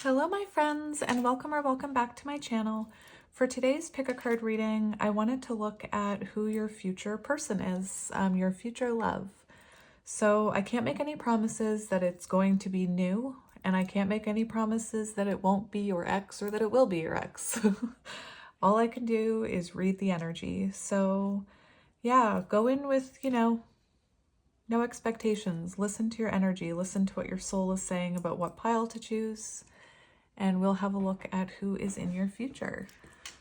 Hello my friends, and welcome or welcome back to my channel. For today's pick a card reading, I wanted to look at who your future person is, your future love. So I can't make any promises that it's going to be new, and I can't make any promises that it won't be your ex or that it will be your ex. All I can do is read the energy. So yeah, go in with, no expectations. Listen to your energy. Listen to what your soul is saying about what pile to choose. And we'll have a look at who is in your future.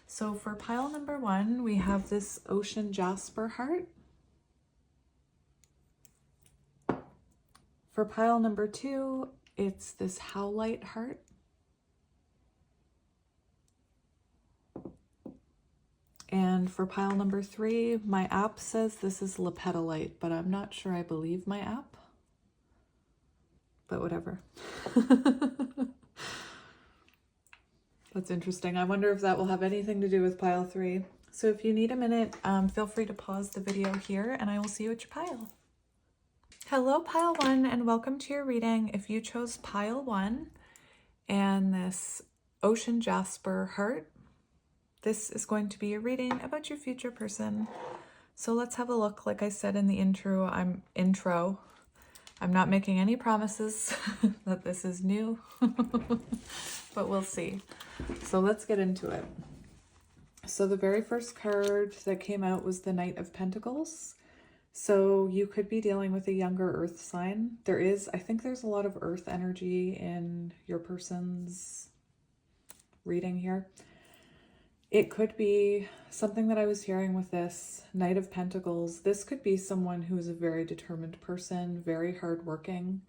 So for pile number 1, we have this ocean jasper heart. For pile number 2, it's this howlite heart. And for pile number 3, my app says this is lepidolite, but I'm not sure I believe my app. But whatever. That's interesting. I wonder if that will have anything to do with pile 3. So if you need a minute, feel free to pause the video here and I will see you at your pile. Hello pile 1 and welcome to your reading. If you chose pile 1 and this ocean jasper heart, this is going to be a reading about your future person. So let's have a look. Like I said in the intro, I'm not making any promises that this is new, but we'll see. So let's get into it. So the very first card that came out was the Knight of Pentacles. So you could be dealing with a younger earth sign. I think there's a lot of earth energy in your person's reading here. It could be something that I was hearing with this Knight of Pentacles. This could be someone who is a very determined person, very hardworking.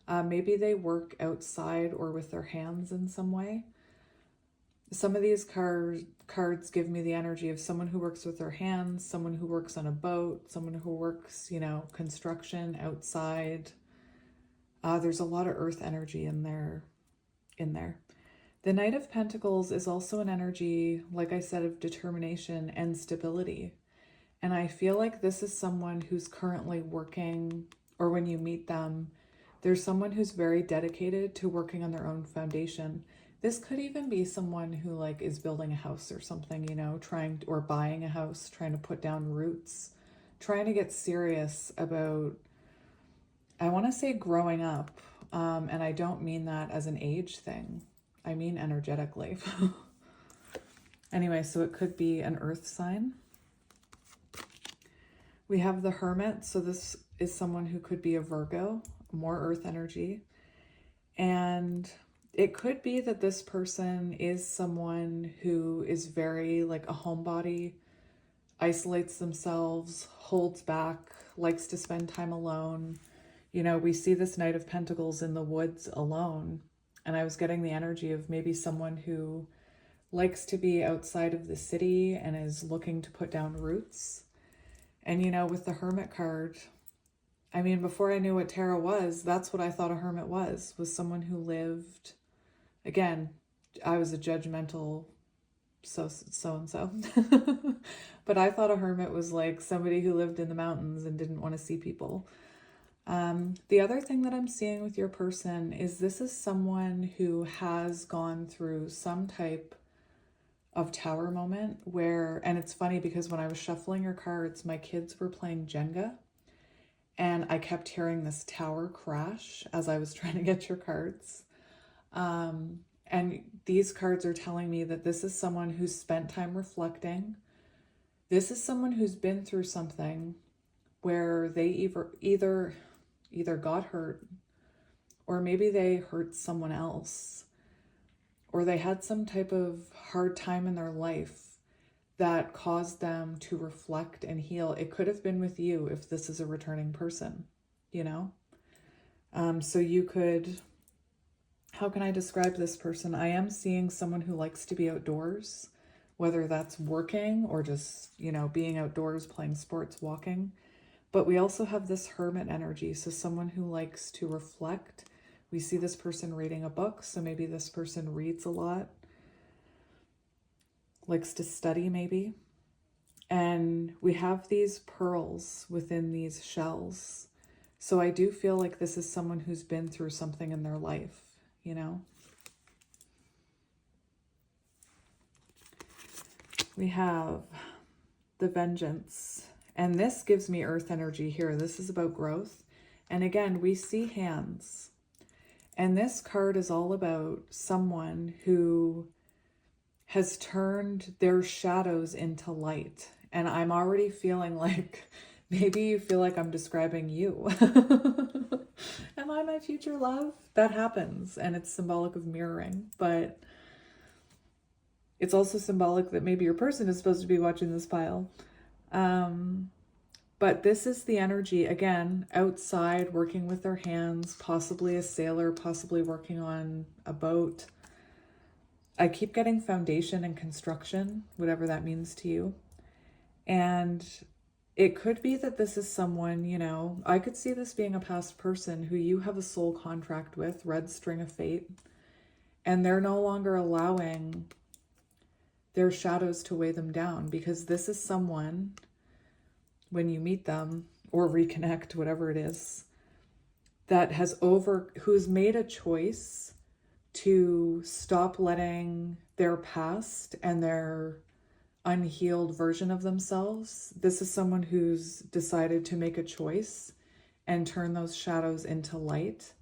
Maybe they work outside or with their hands in some way. Some of these cards give me the energy of someone who works with their hands, someone who works on a boat, someone who works, construction outside. There's a lot of earth energy in there. The Knight of Pentacles is also an energy, like I said, of determination and stability. And I feel like this is someone who's currently working, or when you meet them, there's someone who's very dedicated to working on their own foundation. This could even be someone who is building a house or something, or buying a house, trying to put down roots, trying to get serious about, I want to say growing up. And I don't mean that as an age thing. I mean energetically. Anyway, so it could be an earth sign. We have the Hermit. So this is someone who could be a Virgo, more earth energy. And it could be that this person is someone who is very like a homebody, isolates themselves, holds back, likes to spend time alone. We see this Knight of Pentacles in the woods alone. And I was getting the energy of maybe someone who likes to be outside of the city and is looking to put down roots. And, with the Hermit card, I mean, before I knew what tarot was, that's what I thought a hermit was someone who lived, again, I was a judgmental so-and-so, but I thought a hermit was like somebody who lived in the mountains and didn't want to see people. The other thing that I'm seeing with your person is this is someone who has gone through some type of tower moment where, and it's funny because when I was shuffling your cards, my kids were playing Jenga and I kept hearing this tower crash as I was trying to get your cards. And these cards are telling me that this is someone who's spent time reflecting. This is someone who's been through something where they either got hurt, or maybe they hurt someone else, or they had some type of hard time in their life that caused them to reflect and heal. It could have been with you if this is a returning person, so you could, how can I describe this person? I am seeing someone who likes to be outdoors, whether that's working or just, being outdoors, playing sports, walking. But we also have this hermit energy. So someone who likes to reflect. We see this person reading a book. So maybe this person reads a lot, likes to study maybe. And we have these pearls within these shells. So I do feel like this is someone who's been through something in their life, We have the Vengeance. And this gives me earth energy here. This is about growth. And again, we see hands. And this card is all about someone who has turned their shadows into light. And I'm already feeling like maybe you feel like I'm describing you. Am I my future love? That happens. And it's symbolic of mirroring. But it's also symbolic that maybe your person is supposed to be watching this pile. But this is the energy, again, outside, working with their hands, possibly a sailor, possibly working on a boat. I keep getting foundation and construction, whatever that means to you. And it could be that this is someone, you know, I could see this being a past person who you have a soul contract with, red string of fate, and they're no longer allowing their shadows to weigh them down, because this is someone, when you meet them or reconnect, whatever it is, that who's made a choice to stop letting their past and their unhealed version of themselves. This is someone who's decided to make a choice and turn those shadows into light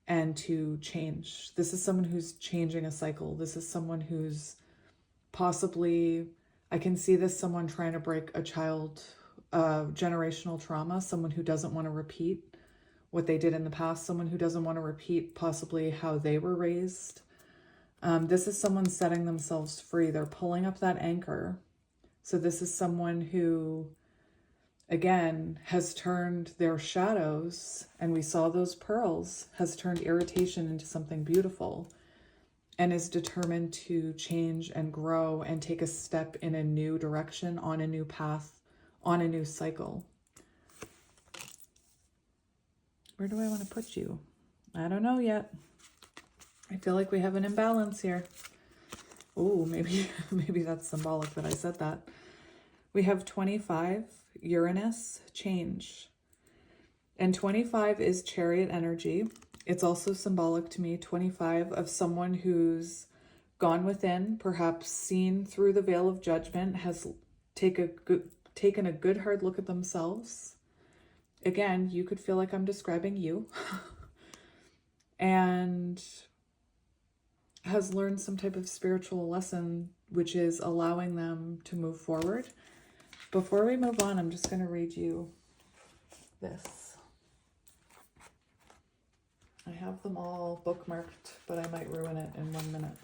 and to change. This is someone who's changing a cycle. This is someone who's possibly, I can see this someone trying to break a child, generational trauma, someone who doesn't want to repeat what they did in the past, someone who doesn't want to repeat possibly how they were raised. This is someone setting themselves free. They're pulling up that anchor. So this is someone who, again, has turned their shadows, and we saw those pearls, has turned irritation into something beautiful, and is determined to change and grow and take a step in a new direction, on a new path, on a new cycle. Where do I want to put you? I don't know yet. I feel like we have an imbalance here. Oh, maybe that's symbolic that I said that. We have 25, Uranus, change. And 25 is chariot energy. It's also symbolic to me, 25, of someone who's gone within, perhaps seen through the veil of judgment, has taken a good hard look at themselves. Again, you could feel like I'm describing you. And has learned some type of spiritual lesson, which is allowing them to move forward. Before we move on, I'm just going to read you this. I have them all bookmarked, but I might ruin it in 1 minute.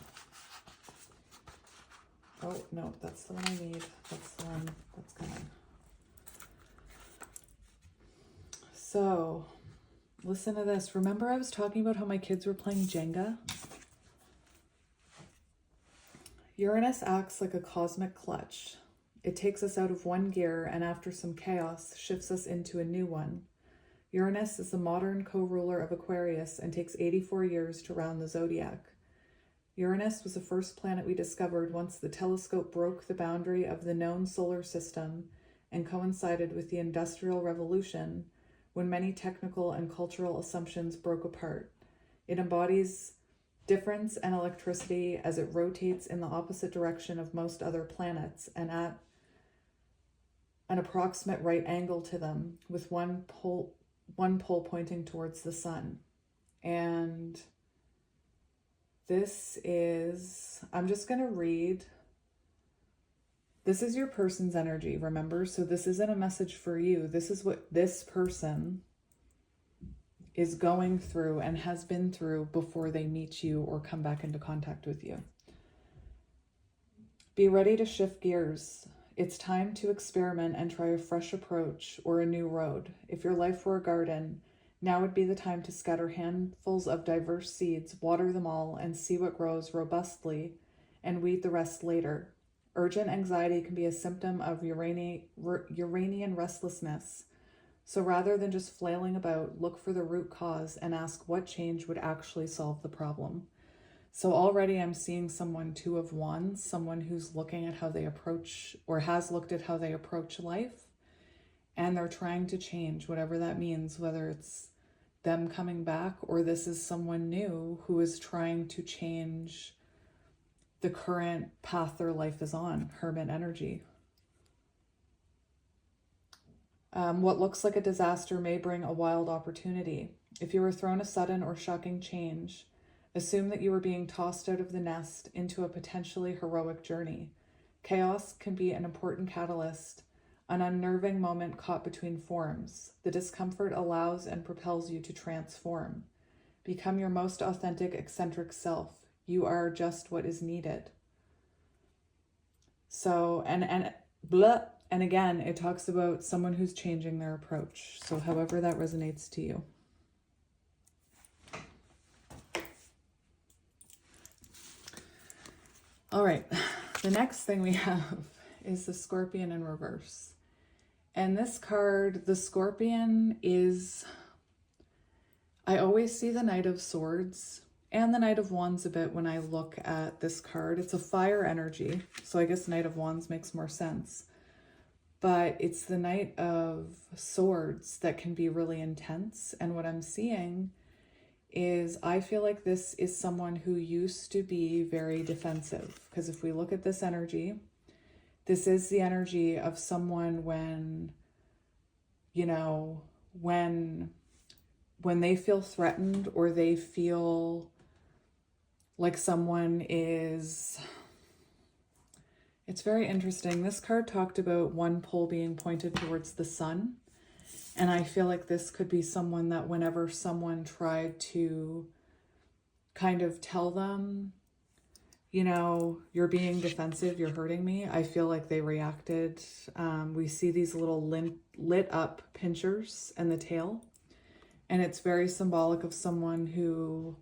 Oh, no, that's the one I need. That's the one that's coming. So, listen to this. Remember I was talking about how my kids were playing Jenga? Uranus acts like a cosmic clutch. It takes us out of one gear and after some chaos, shifts us into a new one. Uranus is the modern co-ruler of Aquarius and takes 84 years to round the zodiac. Uranus was the first planet we discovered once the telescope broke the boundary of the known solar system and coincided with the Industrial Revolution, when many technical and cultural assumptions broke apart. It embodies difference and electricity as it rotates in the opposite direction of most other planets and at an approximate right angle to them, with one pole pointing towards the sun. And this is, I'm just going to read. This is your person's energy, remember? So this isn't a message for you. This is what this person is going through and has been through before they meet you or come back into contact with you. Be ready to shift gears. It's time to experiment and try a fresh approach or a new road. If your life were a garden, now would be the time to scatter handfuls of diverse seeds, water them all, and see what grows robustly, and weed the rest later. Urgent anxiety can be a symptom of Uranian restlessness. So rather than just flailing about, look for the root cause and ask what change would actually solve the problem. So already I'm seeing someone 2 of Wands, someone who's looking at how they approach, or has looked at how they approach life, and they're trying to change, whatever that means, whether it's them coming back or this is someone new who is trying to change the current path their life is on, Hermit energy. What looks like a disaster may bring a wild opportunity. If you were thrown a sudden or shocking change, assume that you are being tossed out of the nest into a potentially heroic journey. Chaos can be an important catalyst, an unnerving moment caught between forms. The discomfort allows and propels you to transform. Become your most authentic, eccentric self. You are just what is needed. So, and again, it talks about someone who's changing their approach. So however that resonates to you. All right, the next thing we have is the Scorpion in reverse. And this card, the Scorpion, is, I always see the Knight of Swords and the Knight of Wands a bit when I look at this card. It's a fire energy, so I guess Knight of Wands makes more sense. But it's the Knight of Swords that can be really intense. And what I'm seeing is I feel like this is someone who used to be very defensive. Because if we look at this energy, this is the energy of someone when, you know, when they feel threatened or they feel like someone is... It's very interesting. This card talked about one pole being pointed towards the sun. And I feel like this could be someone that whenever someone tried to kind of tell them, you know, you're being defensive, you're hurting me, I feel like they reacted. We see these little lit up pinchers in the tail. And it's very symbolic of someone who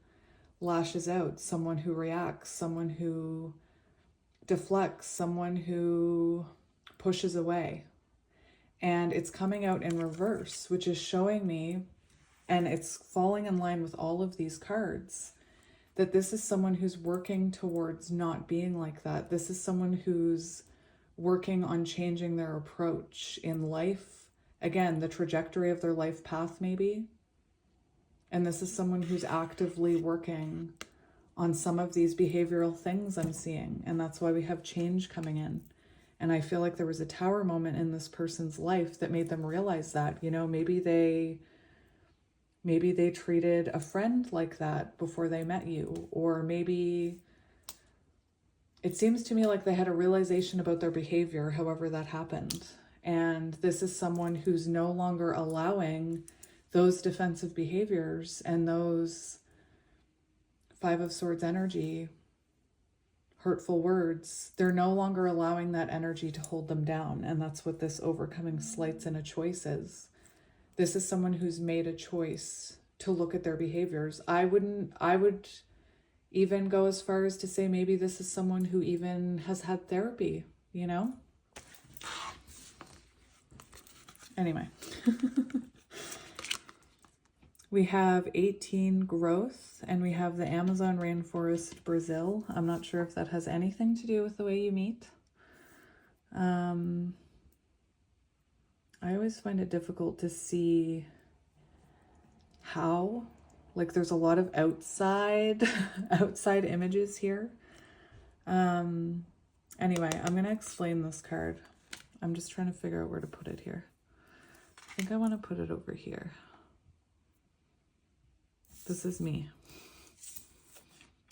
lashes out, someone who reacts, someone who deflects, someone who pushes away. And it's coming out in reverse, which is showing me, and it's falling in line with all of these cards, that this is someone who's working towards not being like that. This is someone who's working on changing their approach in life. Again, the trajectory of their life path maybe. And this is someone who's actively working on some of these behavioral things I'm seeing. And that's why we have change coming in. And I feel like there was a tower moment in this person's life that made them realize that, you know, maybe they treated a friend like that before they met you, or maybe it seems to me like they had a realization about their behavior, however that happened. And this is someone who's no longer allowing those defensive behaviors and those Five of Swords energy, hurtful words, they're no longer allowing that energy to hold them down. And that's what this overcoming slights in a choice is. This is someone who's made a choice to look at their behaviors. I would even go as far as to say maybe this is someone who even has had therapy, you know? Anyway. We have 18 growth, and we have the Amazon rainforest, Brazil. I'm not sure if that has anything to do with the way you meet. I always find it difficult to see how, like there's a lot of outside images here. Anyway, I'm going to explain this card. I'm just trying to figure out where to put it here. I think I want to put it over here. This is me.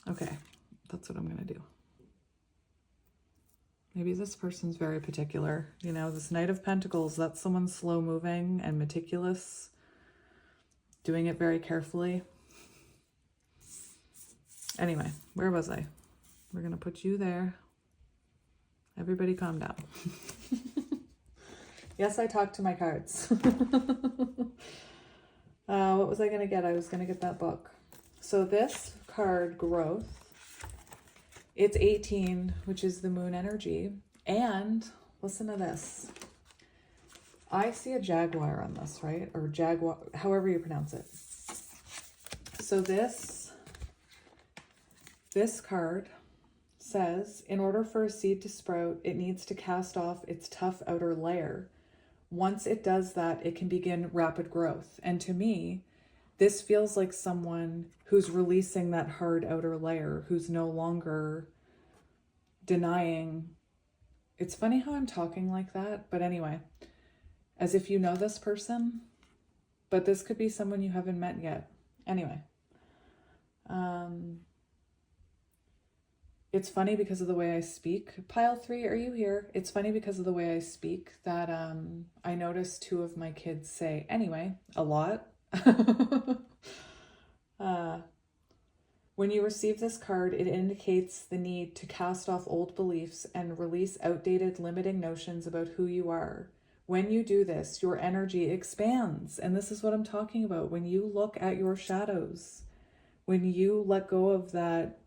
Okay, that's what I'm going to do. Maybe this person's very particular. You know, this Knight of Pentacles, that's someone slow moving and meticulous, doing it very carefully. Anyway, where was I? We're going to put you there. Everybody calm down. Yes, I talked to my cards. What was I going to get? I was going to get that book. So this card, Growth, it's 18, which is the moon energy. And listen to this. I see a jaguar on this, right? Or jaguar, however you pronounce it. So this card says, in order for a seed to sprout, it needs to cast off its tough outer layer. Once it does that, it can begin rapid growth. And to me, this feels like someone who's releasing that hard outer layer, who's no longer denying. It's funny how I'm talking like that, but anyway, as if you know this person, but this could be someone you haven't met yet. Anyway, it's funny because of the way I speak. Pile 3, are you here? It's funny because of the way I speak that I noticed 2 of my kids say, anyway, a lot. When you receive this card, it indicates the need to cast off old beliefs and release outdated, limiting notions about who you are. When you do this, your energy expands. And this is what I'm talking about. When you look at your shadows, when you let go of that,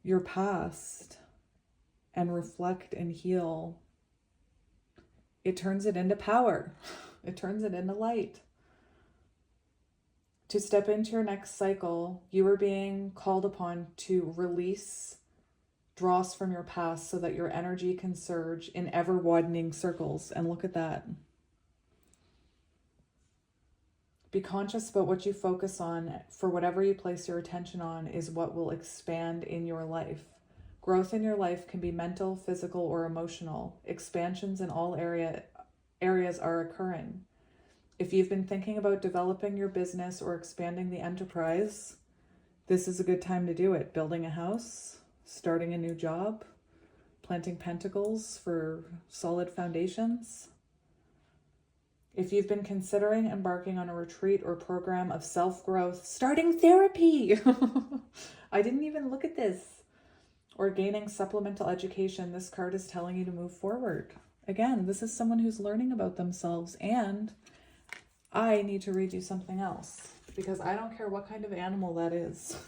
your past, and reflect and heal, it turns it into power. It turns it into light. To step into your next cycle, you are being called upon to release dross from your past so that your energy can surge in ever widening circles. And look at that. Be conscious about what you focus on, for whatever you place your attention on is what will expand in your life. Growth in your life can be mental, physical, or emotional. Expansions in all areas are occurring. If you've been thinking about developing your business or expanding the enterprise, this is a good time to do it. Building a house, starting a new job, planting pentacles for solid foundations. If you've been considering embarking on a retreat or program of self-growth, starting therapy, I didn't even look at this, or gaining supplemental education, this card is telling you to move forward. Again, this is someone who's learning about themselves, and I need to read you something else because I don't care what kind of animal that is.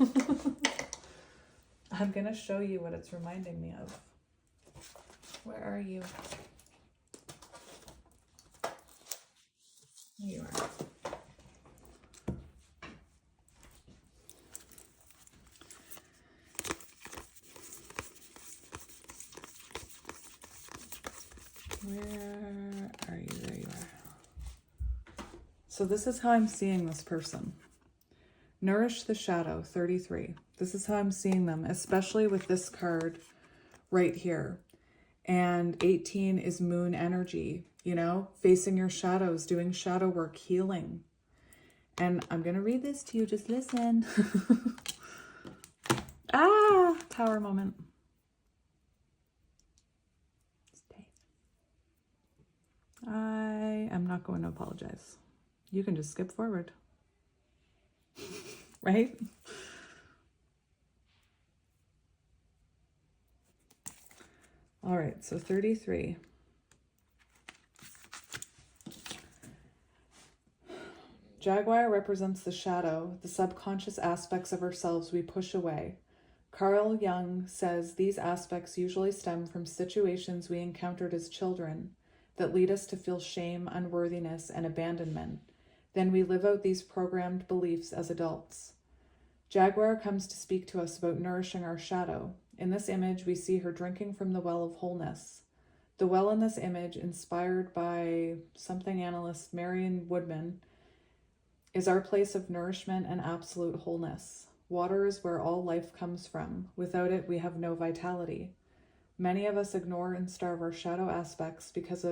I'm going to show you what it's reminding me of. Where are you? There you are. Where are you? There you are. So this is how I'm seeing this person. Nourish the shadow, 33. This is how I'm seeing them, especially with this card right here. And 18 is moon energy, you know, facing your shadows, doing shadow work, healing. And I'm going to read this to you. Just listen. Power moment. Stay. I am not going to apologize. You can just skip forward. Right? All right, so 33. Jaguar represents the shadow, the subconscious aspects of ourselves we push away. Carl Jung says these aspects usually stem from situations we encountered as children that lead us to feel shame, unworthiness, and abandonment. Then we live out these programmed beliefs as adults. Jaguar comes to speak to us about nourishing our shadow. In this image, we see her drinking from the well of wholeness. The well in this image, inspired by something analyst Marion Woodman, is our place of nourishment and absolute wholeness. Water is where all life comes from. Without it, we have no vitality. Many of us ignore and starve our shadow aspects because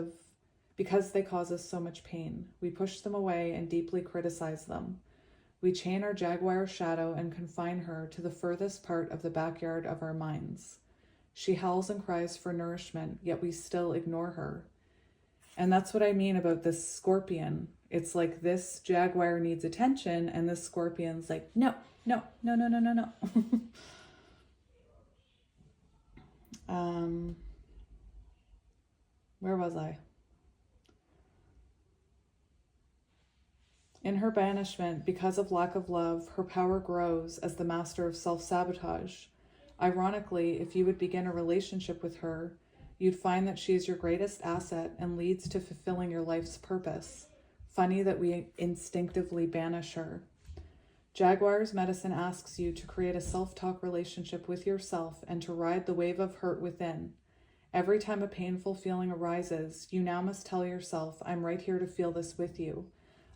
they cause us so much pain. We push them away and deeply criticize them. We chain our jaguar shadow and confine her to the furthest part of the backyard of our minds. She howls and cries for nourishment, yet we still ignore her. And that's what I mean about this scorpion. It's like this jaguar needs attention, and this scorpion's like, no, no, no, no, no, no, no. Where was I? In her banishment, because of lack of love, her power grows as the master of self-sabotage. Ironically, if you would begin a relationship with her, you'd find that she is your greatest asset and leads to fulfilling your life's purpose. Funny that we instinctively banish her. Jaguar's medicine asks you to create a self-talk relationship with yourself and to ride the wave of hurt within. Every time a painful feeling arises, you now must tell yourself, I'm right here to feel this with you.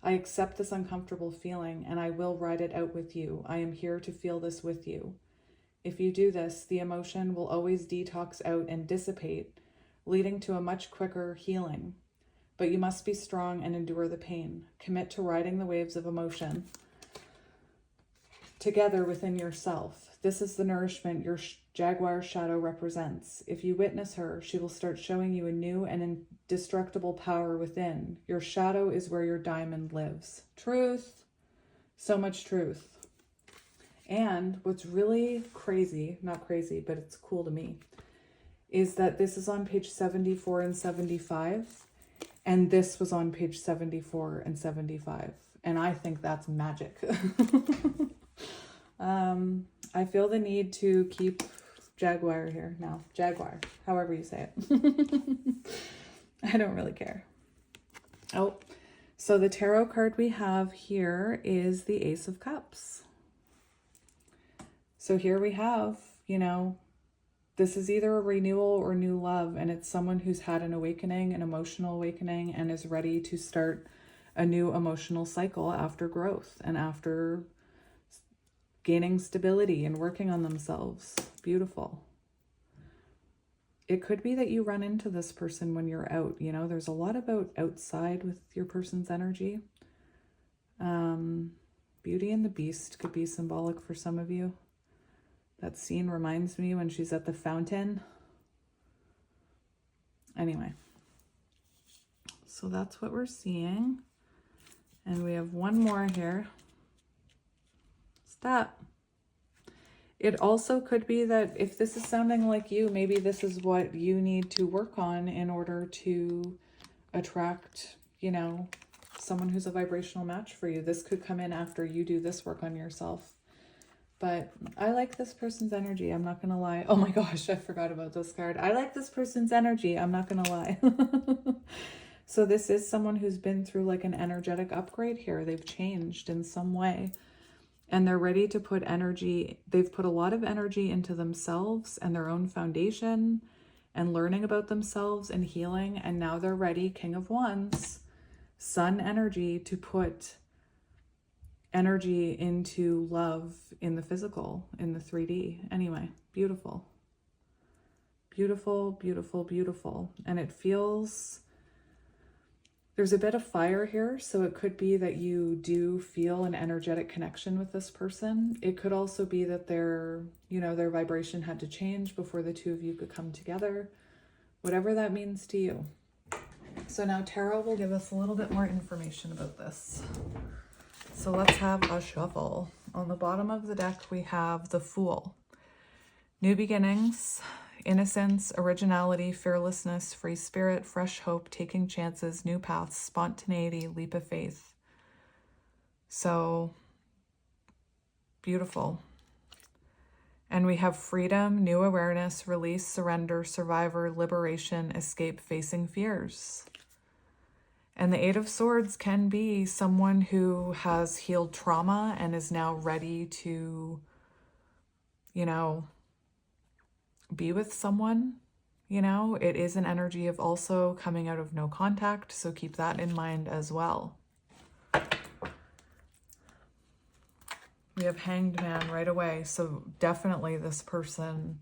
I accept this uncomfortable feeling and I will ride it out with you. I am here to feel this with you. If you do this, the emotion will always detox out and dissipate, leading to a much quicker healing. But you must be strong and endure the pain. Commit to riding the waves of emotion together within yourself. This is the nourishment your jaguar shadow represents. If you witness her, she will start showing you a new and indestructible power within. Your shadow is where your diamond lives. Truth. So much truth. And what's really crazy, not crazy, but it's cool to me, is that this is on page 74 and 75. And this was on page 74 and 75. And I think that's magic. I feel the need to keep Jaguar here now. Jaguar, however you say it. I don't really care. Oh, so the tarot card we have here is the Ace of Cups. So here we have, you know, this is either a renewal or new love, and it's someone who's had an awakening, an emotional awakening, and is ready to start a new emotional cycle after growth and after gaining stability and working on themselves. Beautiful. It could be that you run into this person when you're out. You know, there's a lot about outside with your person's energy. Beauty and the Beast could be symbolic for some of you. That scene reminds me when she's at the fountain. Anyway, so that's what we're seeing. And we have one more here. That. It also could be that if this is sounding like you, maybe this is what you need to work on in order to attract, you know, someone who's a vibrational match for you. This could come in after you do this work on yourself. But I like this person's energy. I'm not going to lie. Oh my gosh, I forgot about this card. I like this person's energy. I'm not going to lie. So this is someone who's been through like an energetic upgrade here. They've changed in some way. And they're ready to put energy. They've put a lot of energy into themselves and their own foundation and learning about themselves and healing. And now they're ready, King of Wands, Sun energy, to put energy into love in the physical, in the 3D. Anyway, beautiful. Beautiful, beautiful, beautiful. And it feels... There's a bit of fire here, so it could be that you do feel an energetic connection with this person. It could also be that their vibration had to change before the two of you could come together. Whatever that means to you. So now tarot will give us a little bit more information about this. So let's have a shuffle. On the bottom of the deck, we have the Fool. New beginnings, innocence, originality, fearlessness, free spirit, fresh hope, taking chances, new paths, spontaneity, leap of faith. So beautiful. And we have freedom, new awareness, release, surrender, survivor, liberation, escape, facing fears. And the Eight of Swords can be someone who has healed trauma and is now ready to, you know, be with someone. You know, it is an energy of also coming out of no contact, so keep that in mind as well. We have Hanged Man right away, so definitely this person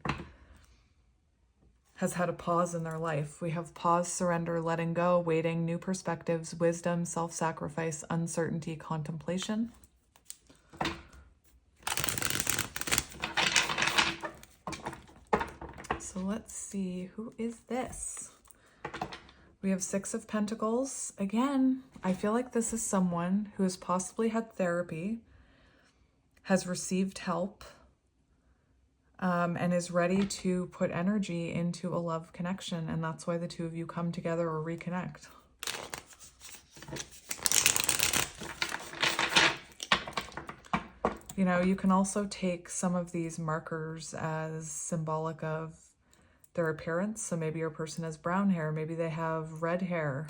has had a pause in their life. We have pause, surrender, letting go, waiting, new perspectives, wisdom, self-sacrifice, uncertainty, contemplation. So let's see, who is this? We have Six of Pentacles. Again, I feel like this is someone who has possibly had therapy, has received help, and is ready to put energy into a love connection. And that's why the two of you come together or reconnect. You know, you can also take some of these markers as symbolic of their appearance. So maybe your person has brown hair, maybe they have red hair.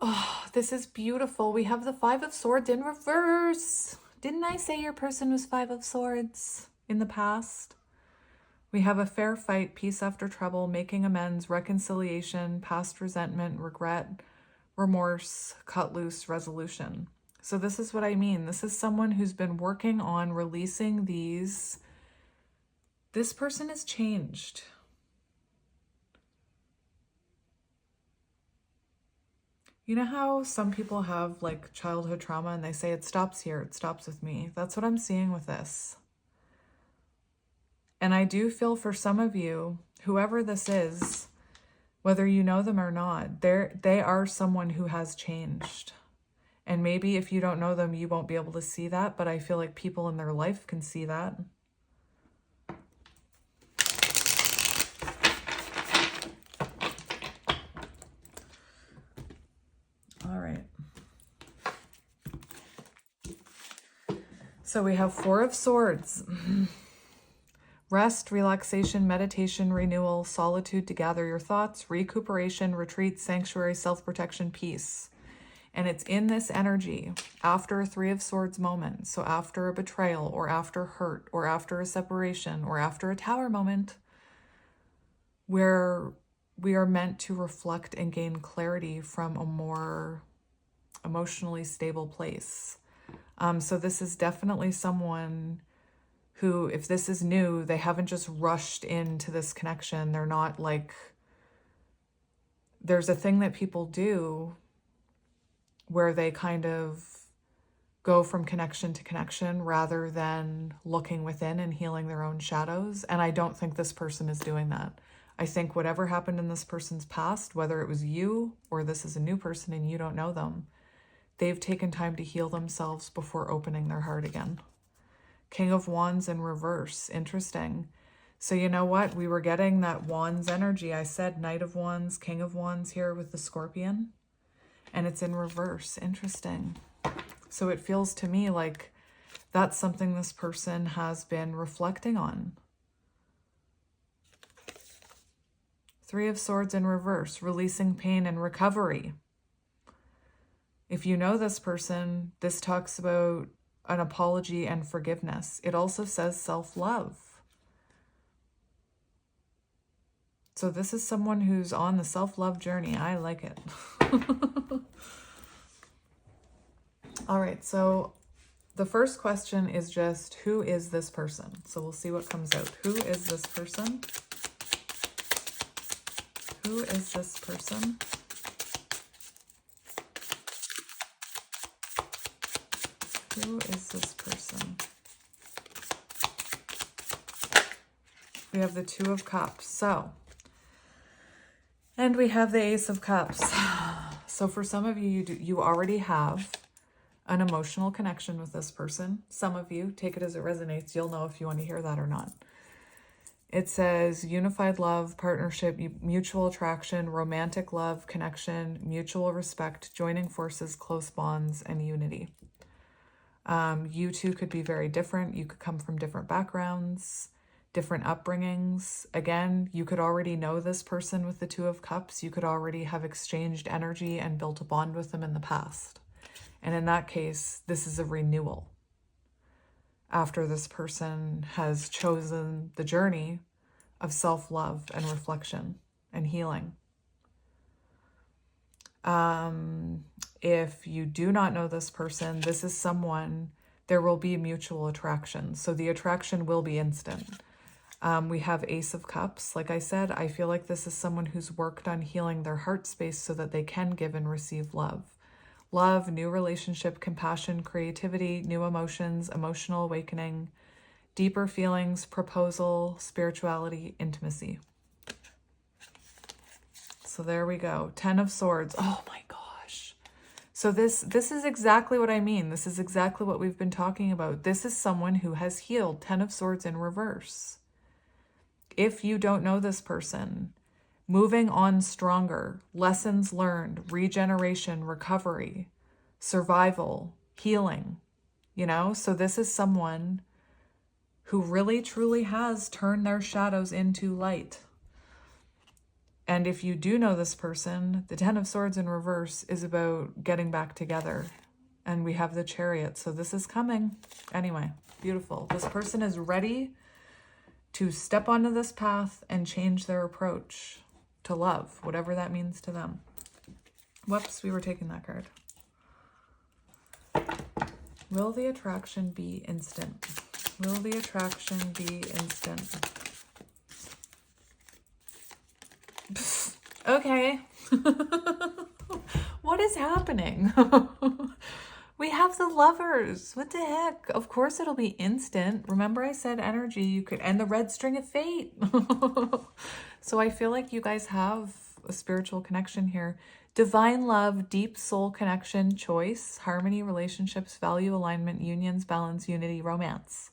Oh, this is beautiful. We have the Five of Swords in reverse. Didn't I say your person was Five of Swords in the past? We have a fair fight, peace after trouble, making amends, reconciliation, past resentment, regret, remorse, cut loose, resolution. So this is what I mean. This is someone who's been working on releasing these. This person has changed. You know how some people have like childhood trauma and they say it stops here, it stops with me. That's what I'm seeing with this. And I do feel for some of you, whoever this is, whether you know them or not, they are someone who has changed. And maybe if you don't know them, you won't be able to see that, but I feel like people in their life can see that. All right. So we have Four of Swords. Rest, relaxation, meditation, renewal, solitude to gather your thoughts, recuperation, retreat, sanctuary, self-protection, peace. And it's in this energy after a Three of Swords moment. So after a betrayal or after hurt or after a separation or after a Tower moment, where we are meant to reflect and gain clarity from a more emotionally stable place. So this is definitely someone who, if this is new, they haven't just rushed into this connection. They're not like, there's a thing that people do where they kind of go from connection to connection rather than looking within and healing their own shadows. And I don't think this person is doing that. I think whatever happened in this person's past, whether it was you or this is a new person and you don't know them, they've taken time to heal themselves before opening their heart again. King of Wands in reverse. Interesting. So you know what? We were getting that Wands energy. I said Knight of Wands, King of Wands here with the Scorpion. And it's in reverse. Interesting. So it feels to me like that's something this person has been reflecting on. Three of Swords in reverse. Releasing pain and recovery. If you know this person, this talks about an apology and forgiveness. It also says self-love. So this is someone who's on the self-love journey. I like it. All right, so the first question is just, who is this person? So we'll see what comes out. Who is this person? Who is this person? Who is this person? We have the Two of Cups. So, and we have the Ace of Cups. So for some of you, you already have an emotional connection with this person. Some of you, take it as it resonates. You'll know if you want to hear that or not. It says unified love, partnership, mutual attraction, romantic love, connection, mutual respect, joining forces, close bonds, and unity. You two could be very different. You could come from different backgrounds, different upbringings. Again, you could already know this person with the Two of Cups. You could already have exchanged energy and built a bond with them in the past. And in that case, this is a renewal after this person has chosen the journey of self-love and reflection and healing. If you do not know this person, this is someone, there will be mutual attraction. So the attraction will be instant. We have Ace of Cups. Like I said, I feel like this is someone who's worked on healing their heart space so that they can give and receive love. Love, new relationship, compassion, creativity, new emotions, emotional awakening, deeper feelings, proposal, spirituality, intimacy. So there we go. 10 of Swords. Oh my gosh. So this is exactly what I mean. This is exactly what we've been talking about. This is someone who has healed. 10 of Swords in reverse. If you don't know this person, moving on stronger, lessons learned, regeneration, recovery, survival, healing, you know? So this is someone who really truly has turned their shadows into light. And if you do know this person, the 10 of Swords in reverse is about getting back together. And we have the Chariot. So this is coming. Anyway, beautiful. This person is ready to step onto this path and change their approach to love, whatever that means to them. Whoops, we were taking that card. Will the attraction be instant? Will the attraction be instant? Psst, okay. What is happening? We have the Lovers. What the heck? Of course it'll be instant. Remember I said energy, you could, and the red string of fate. So I feel like you guys have a spiritual connection here. Divine love, deep soul connection, choice, harmony, relationships, value, alignment, unions, balance, unity, romance.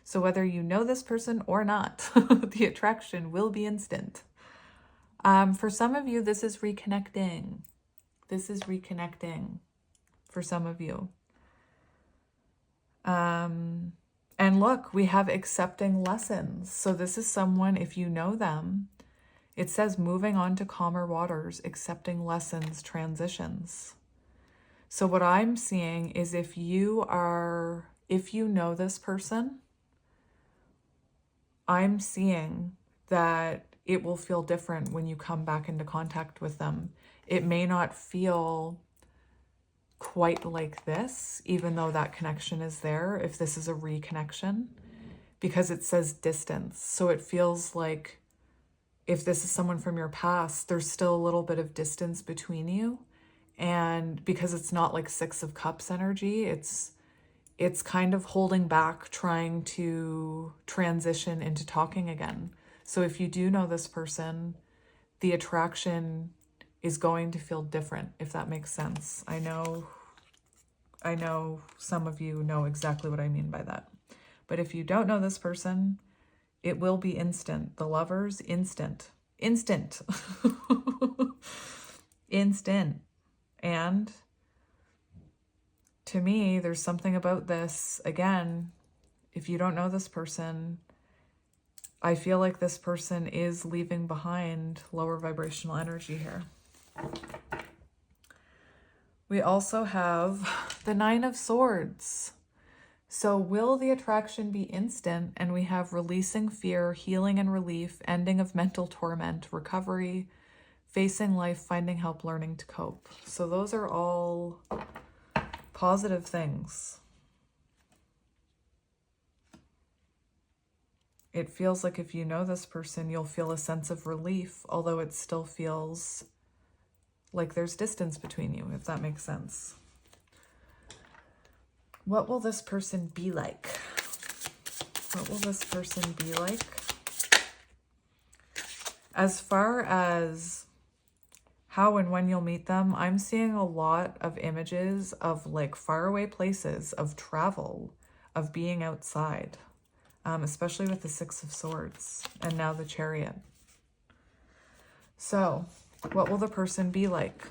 So whether you know this person or not, the attraction will be instant. For some of you, this is reconnecting. This is reconnecting for some of you. And look, we have accepting lessons. So this is someone, if you know them, it says moving on to calmer waters, accepting lessons, transitions. So what I'm seeing is if you know this person, I'm seeing that it will feel different when you come back into contact with them. It may not feel quite like this, even though that connection is there, if this is a reconnection, because it says distance. So it feels like if this is someone from your past, there's still a little bit of distance between you. And because it's not like Six of Cups energy, it's kind of holding back, trying to transition into talking again. So if you do know this person, the attraction is going to feel different, if that makes sense. I know some of you know exactly what I mean by that. But if you don't know this person, it will be instant. The Lovers, instant. Instant. Instant. And to me, there's something about this. Again, if you don't know this person, I feel like this person is leaving behind lower vibrational energy here. We also have the Nine of Swords. So will the attraction be instant? And we have releasing fear, healing and relief, ending of mental torment, recovery, facing life, finding help, learning to cope. So those are all positive things. It feels like if you know this person, you'll feel a sense of relief, although it still feels like there's distance between you, if that makes sense. What will this person be like? What will this person be like? As far as how and when you'll meet them, I'm seeing a lot of images of like faraway places, of travel, of being outside, especially with the Six of Swords and now the Chariot. So what will the person be like?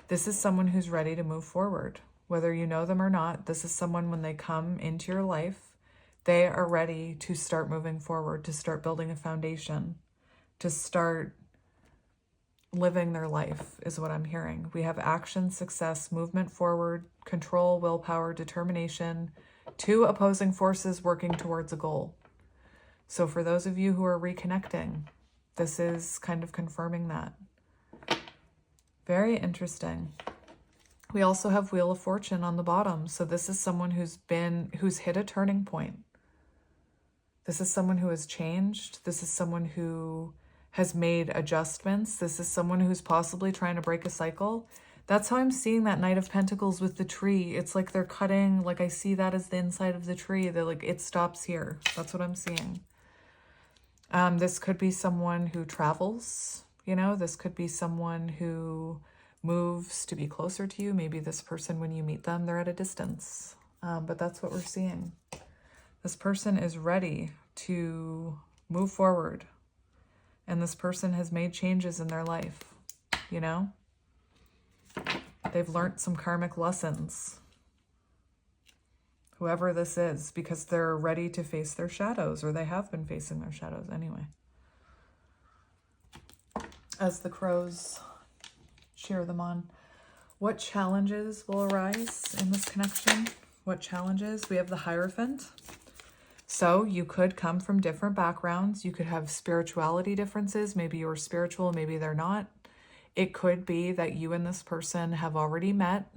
This is someone who's ready to move forward. Whether you know them or not, this is someone when they come into your life, they are ready to start moving forward, to start building a foundation, to start living their life is what I'm hearing. We have action, success, movement forward, control, willpower, determination, two opposing forces working towards a goal. So for those of you who are reconnecting, this is kind of confirming that. Very interesting. We also have Wheel of Fortune on the bottom. So this is someone who's hit a turning point. This is someone who has changed. This is someone who has made adjustments. This is someone who's possibly trying to break a cycle. That's how I'm seeing that Knight of Pentacles with the tree. It's like they're cutting, like I see that as the inside of the tree. They're like, it stops here. That's what I'm seeing. This could be someone who travels, you know, this could be someone who moves to be closer to you. Maybe this person, when you meet them, they're at a distance. But that's what we're seeing. This person is ready to move forward. And this person has made changes in their life, you know? They've learned some karmic lessons. Whoever this is, because they're ready to face their shadows, or they have been facing their shadows anyway. As the crows cheer them on. What challenges will arise in this connection? What challenges? We have the Hierophant. So you could come from different backgrounds. You could have spirituality differences. Maybe you're spiritual, maybe they're not. It could be that you and this person have already met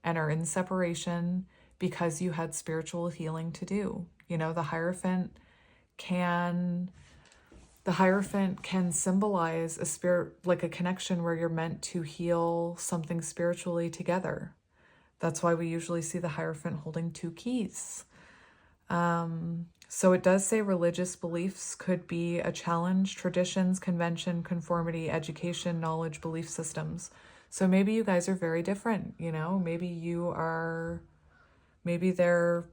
and are in separation. because you had spiritual healing to do. You know, the Hierophant can symbolize a spirit, like a connection where you're meant to heal something spiritually together. That's why we usually see the Hierophant holding 2 keys. So it does say religious beliefs could be a challenge: traditions, convention, conformity, education, knowledge, belief systems. So maybe you guys are very different, you know, maybe they're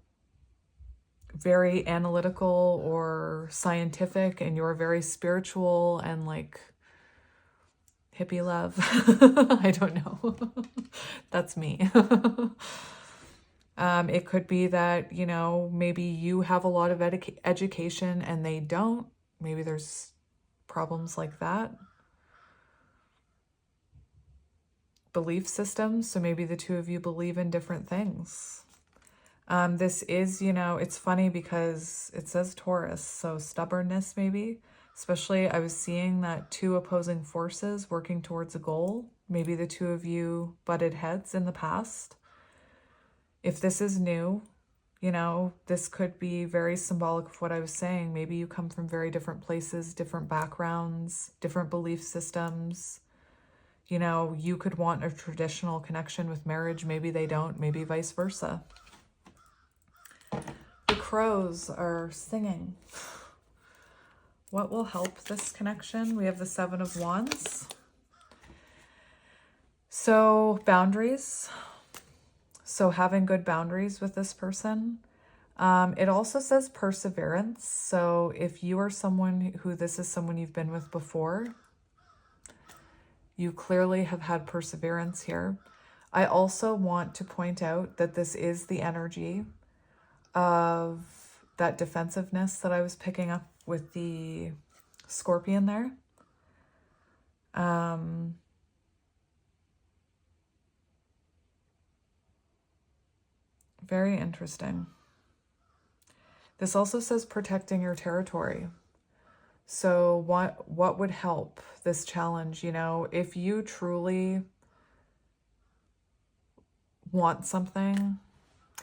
very analytical or scientific and you're very spiritual and like hippie love. I don't know. That's me. It could be that, you know, maybe you have a lot of education and they don't. Maybe there's problems like that. Belief systems. So maybe the 2 of you believe in different things. This is, you know, it's funny because it says Taurus, so stubbornness maybe. Especially I was seeing that 2 opposing forces working towards a goal. Maybe the 2 of you butted heads in the past. If this is new, you know, this could be very symbolic of what I was saying. Maybe you come from very different places, different backgrounds, different belief systems. You know, you could want a traditional connection with marriage. Maybe they don't. Maybe vice versa. The crows are singing. What will help this connection? We have the 7 of Wands. So boundaries. So having good boundaries with this person. It also says perseverance. So if you are someone who this is someone you've been with before, you clearly have had perseverance here. I also want to point out that this is the energy of that defensiveness that I was picking up with the Scorpion there. Very interesting. This also says protecting your territory. So what would help this challenge? You know, if you truly want something,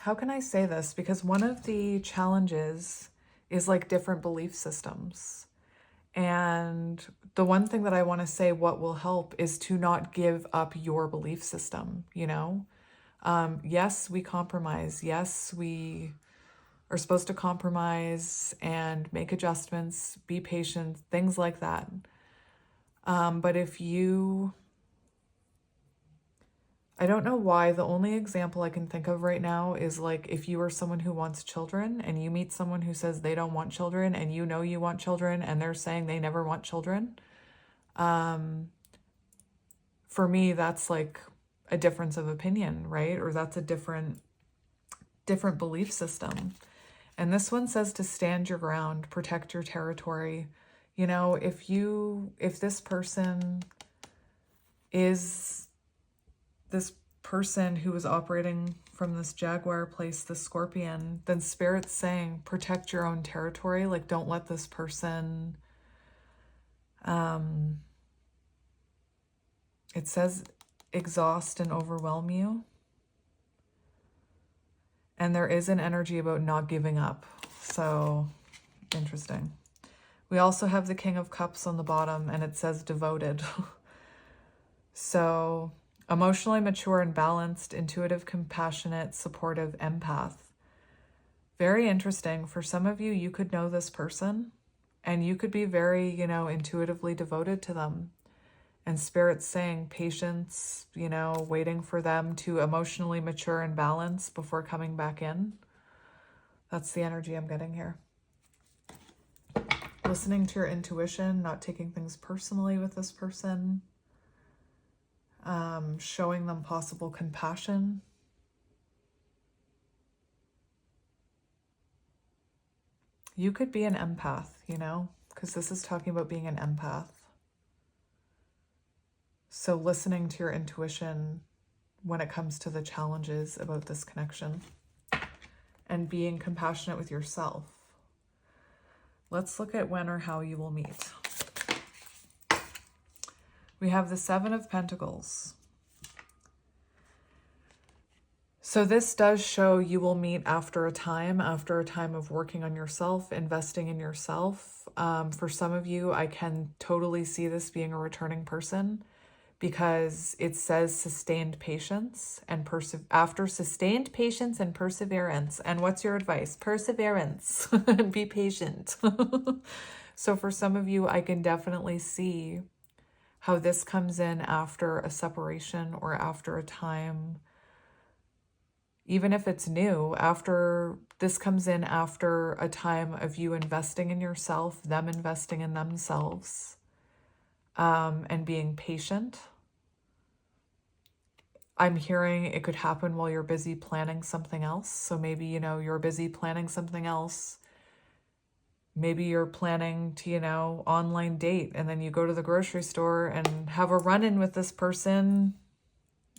how can I say this? Because one of the challenges is like different belief systems. And the one thing that I want to say, what will help, is to not give up your belief system, you know? Yes, we compromise. Yes, we are supposed to compromise and make adjustments, be patient, things like that. But if you, I don't know why, the only example I can think of right now is like if you are someone who wants children and you meet someone who says they don't want children and you know you want children and they're saying they never want children. For me, that's like a difference of opinion, right? Or that's a different belief system. And this one says to stand your ground, protect your territory. You know, if this person is this person who is operating from this Jaguar place, the Scorpion, then Spirit's saying protect your own territory. Like, don't let this person, it says exhaust and overwhelm you. And there is an energy about not giving up. So interesting. We also have the King of Cups on the bottom and it says devoted. So emotionally mature and balanced, intuitive, compassionate, supportive, empath. Very interesting. For some of you, you could know this person and you could be very, you know, intuitively devoted to them. And Spirit's saying patience, you know, waiting for them to emotionally mature and balance before coming back in. That's the energy I'm getting here. Listening to your intuition, not taking things personally with this person. Showing them possible compassion. You could be an empath, you know, because this is talking about being an empath. So listening to your intuition when it comes to the challenges about this connection and being compassionate with yourself. Let's look at when or how you will meet. We have the 7 of Pentacles. So this does show you will meet after a time of working on yourself, investing in yourself. For some of you, I can totally see this being a returning person because it says sustained patience and after sustained patience and perseverance. And what's your advice? Perseverance and be patient. So for some of you, I can definitely see how this comes in after a separation or after a time. Even if it's new, after this comes in after a time of you investing in yourself, them investing in themselves, and being patient. I'm hearing it could happen while you're busy planning something else. So maybe, you're busy planning something else. Maybe you're planning to, online date, and then you go to the grocery store and have a run-in with this person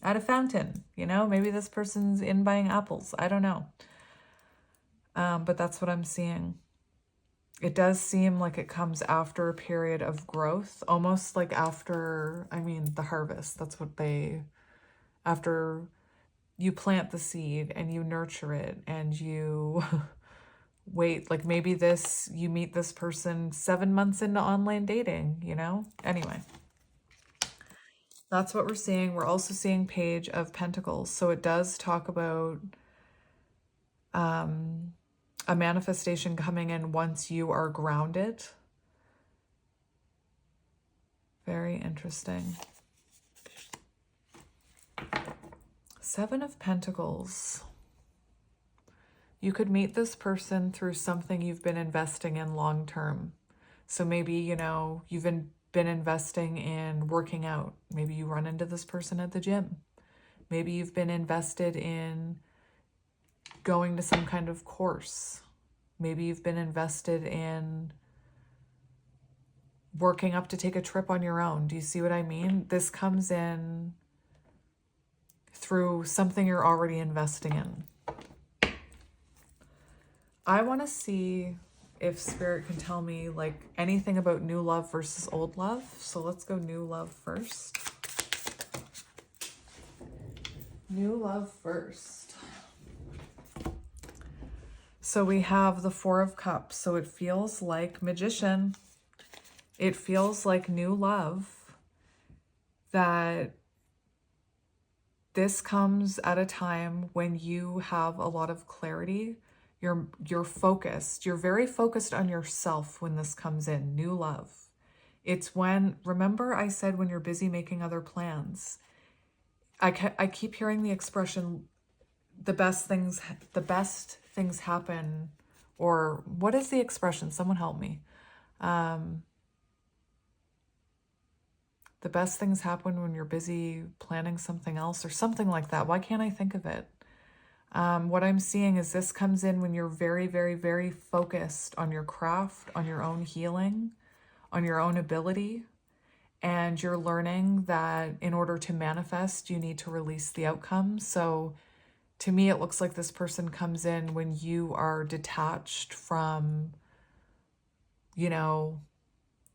at a fountain. Maybe this person's in buying apples. I don't know. But that's what I'm seeing. It does seem like it comes after a period of growth, almost like after, the harvest. That's what after you plant the seed and you nurture it and you wait, like maybe you meet this person 7 months into online dating, Anyway, that's what we're seeing. We're also seeing Page of Pentacles. So it does talk about a manifestation coming in once you are grounded. Very interesting. 7 of Pentacles. You could meet this person through something you've been investing in long term. So maybe, you've been investing in working out. Maybe you run into this person at the gym. Maybe you've been invested in going to some kind of course. Maybe you've been invested in working up to take a trip on your own. Do you see what I mean? This comes in through something you're already investing in. I want to see if Spirit can tell me like anything about new love versus old love. So let's go new love first. New love first. So we have the 4 of Cups. So it feels like Magician. It feels like new love, that this comes at a time when you have a lot of clarity. You're focused. You're very focused on yourself when this comes in. New love. It's when, remember I said when you're busy making other plans. I keep hearing the expression, the best things happen, or what is the expression? Someone help me. The best things happen when you're busy planning something else, or something like that. Why can't I think of it? What I'm seeing is this comes in when you're very, very, very focused on your craft, on your own healing, on your own ability. And you're learning that in order to manifest, you need to release the outcome. So to me, it looks like this person comes in when you are detached from,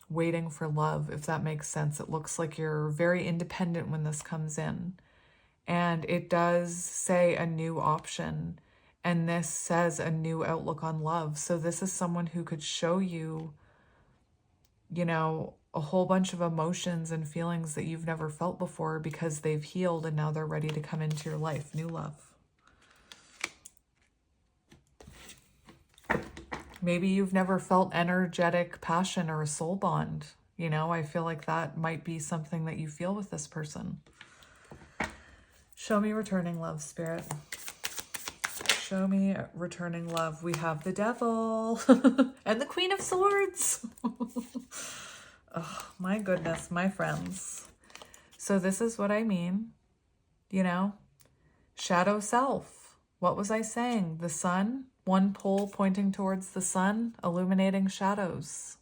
waiting for love, if that makes sense. It looks like you're very independent when this comes in. And it does say a new option. And this says a new outlook on love. So this is someone who could show you, a whole bunch of emotions and feelings that you've never felt before because they've healed and now they're ready to come into your life. New love. Maybe you've never felt energetic passion or a soul bond. I feel like that might be something that you feel with this person. Show me returning love, Spirit. Show me returning love. We have the Devil and the Queen of Swords. Oh, my goodness, my friends. So this is what I mean. Shadow self. What was I saying? The sun, one pole pointing towards the sun, illuminating shadows.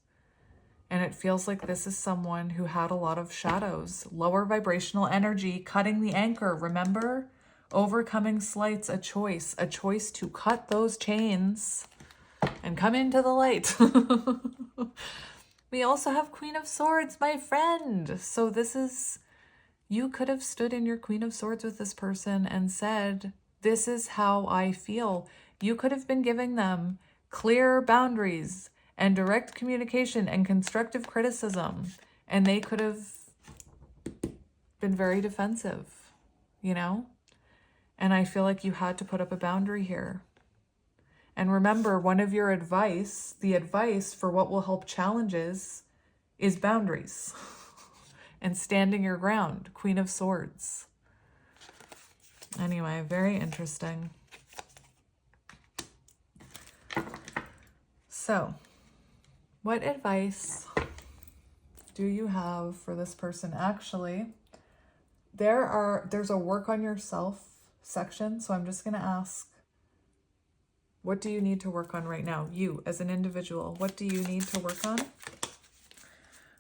And it feels like this is someone who had a lot of shadows. Lower vibrational energy, cutting the anchor. Remember? Overcoming slights, a choice to cut those chains and come into the light. We also have Queen of Swords, my friend. So this is, you could have stood in your Queen of Swords with this person and said, This is how I feel. You could have been giving them clear boundaries and direct communication and constructive criticism, and they could have been very defensive, you know? And I feel like you had to put up a boundary here. And remember, one of your advice, the advice for what will help challenges, is boundaries and standing your ground. Queen of Swords. Anyway, very interesting. So, what advice do you have for this person? Actually, there's a work on yourself section, so I'm just going to ask, what do you need to work on right now? You, as an individual, what do you need to work on?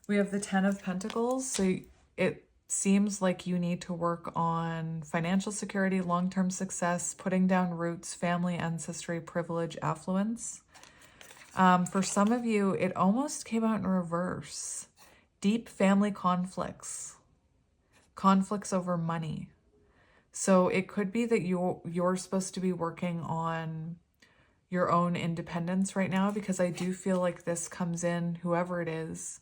We have the 10 of Pentacles, so it seems like you need to work on financial security, long-term success, putting down roots, family, ancestry, privilege, affluence. For some of you, it almost came out in reverse. Deep family conflicts over money. So it could be that you're supposed to be working on your own independence right now, because I do feel like this comes in, whoever it is,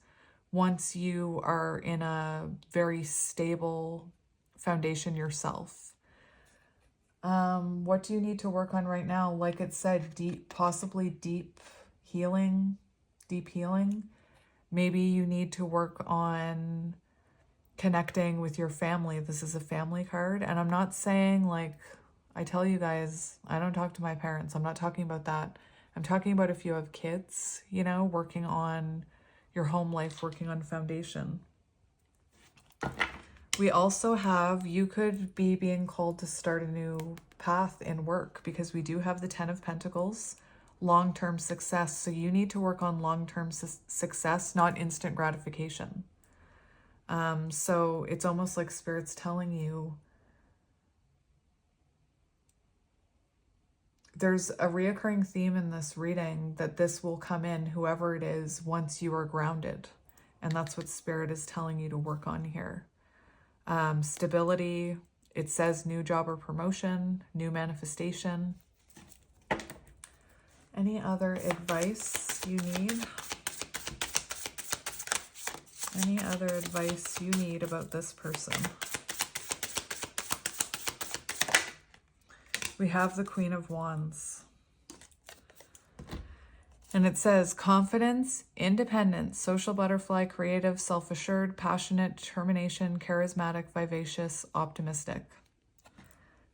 once you are in a very stable foundation yourself. What do you need to work on right now? Like it said, possibly deep healing. Maybe you need to work on connecting with your family. This is a family card. And I'm not saying, like, I tell you guys, I don't talk to my parents. I'm not talking about that. I'm talking about if you have kids, you know, working on your home life, working on foundation. We also have, you could be being called to start a new path in work, because we do have the 10 of Pentacles, long-term success. So you need to work on long-term success, not instant gratification. So it's almost like Spirit's telling you there's a reoccurring theme in this reading that this will come in, whoever it is, once you are grounded. And that's what Spirit is telling you to work on here. Stability, it says new job or promotion, new manifestation. Any other advice you need? Any other advice you need about this person? We have the Queen of Wands. And it says confidence, independence, social butterfly, creative, self-assured, passionate, determination, charismatic, vivacious, optimistic.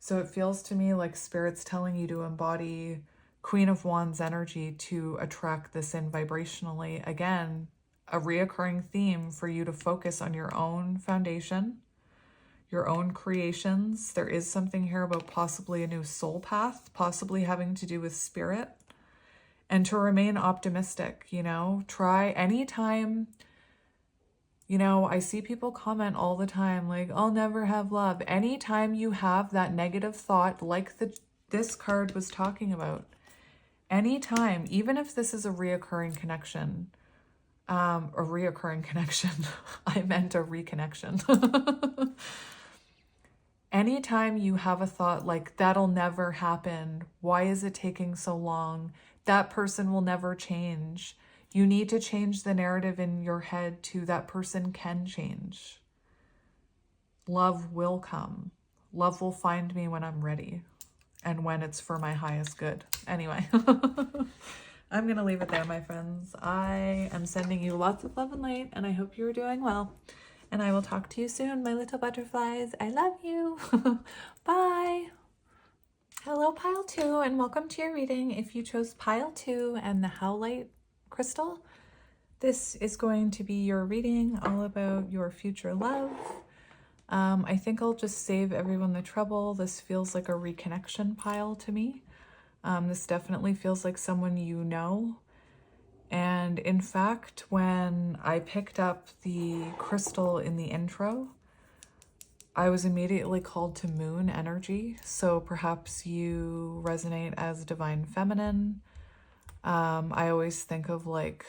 So it feels to me like Spirit's telling you to embody Queen of Wands energy to attract this in vibrationally. Again, a reoccurring theme for you to focus on your own foundation, your own creations. There is something here about possibly a new soul path, possibly having to do with spirit, and to remain optimistic, you know, try anytime, you know, I see people comment all the time, like, I'll never have love. Anytime you have that negative thought, like this card was talking about, anytime, even if this is a reoccurring connection, I meant a reconnection. Anytime you have a thought like, that'll never happen, why is it taking so long, that person will never change, you need to change the narrative in your head to that person can change. Love will come. Love will find me when I'm ready and when it's for my highest good. Anyway, I'm going to leave it there, my friends. I am sending you lots of love and light, and I hope you're doing well. And I will talk to you soon, my little butterflies. I love you. Bye. Hello, pile 2, and welcome to your reading. If you chose pile 2 and the howlite crystal, this is going to be your reading all about your future love. I think I'll just save everyone the trouble. This feels like a reconnection pile to me. This definitely feels like someone you know. And in fact, when I picked up the crystal in the intro, I was immediately called to moon energy. So perhaps you resonate as divine feminine. I always think of like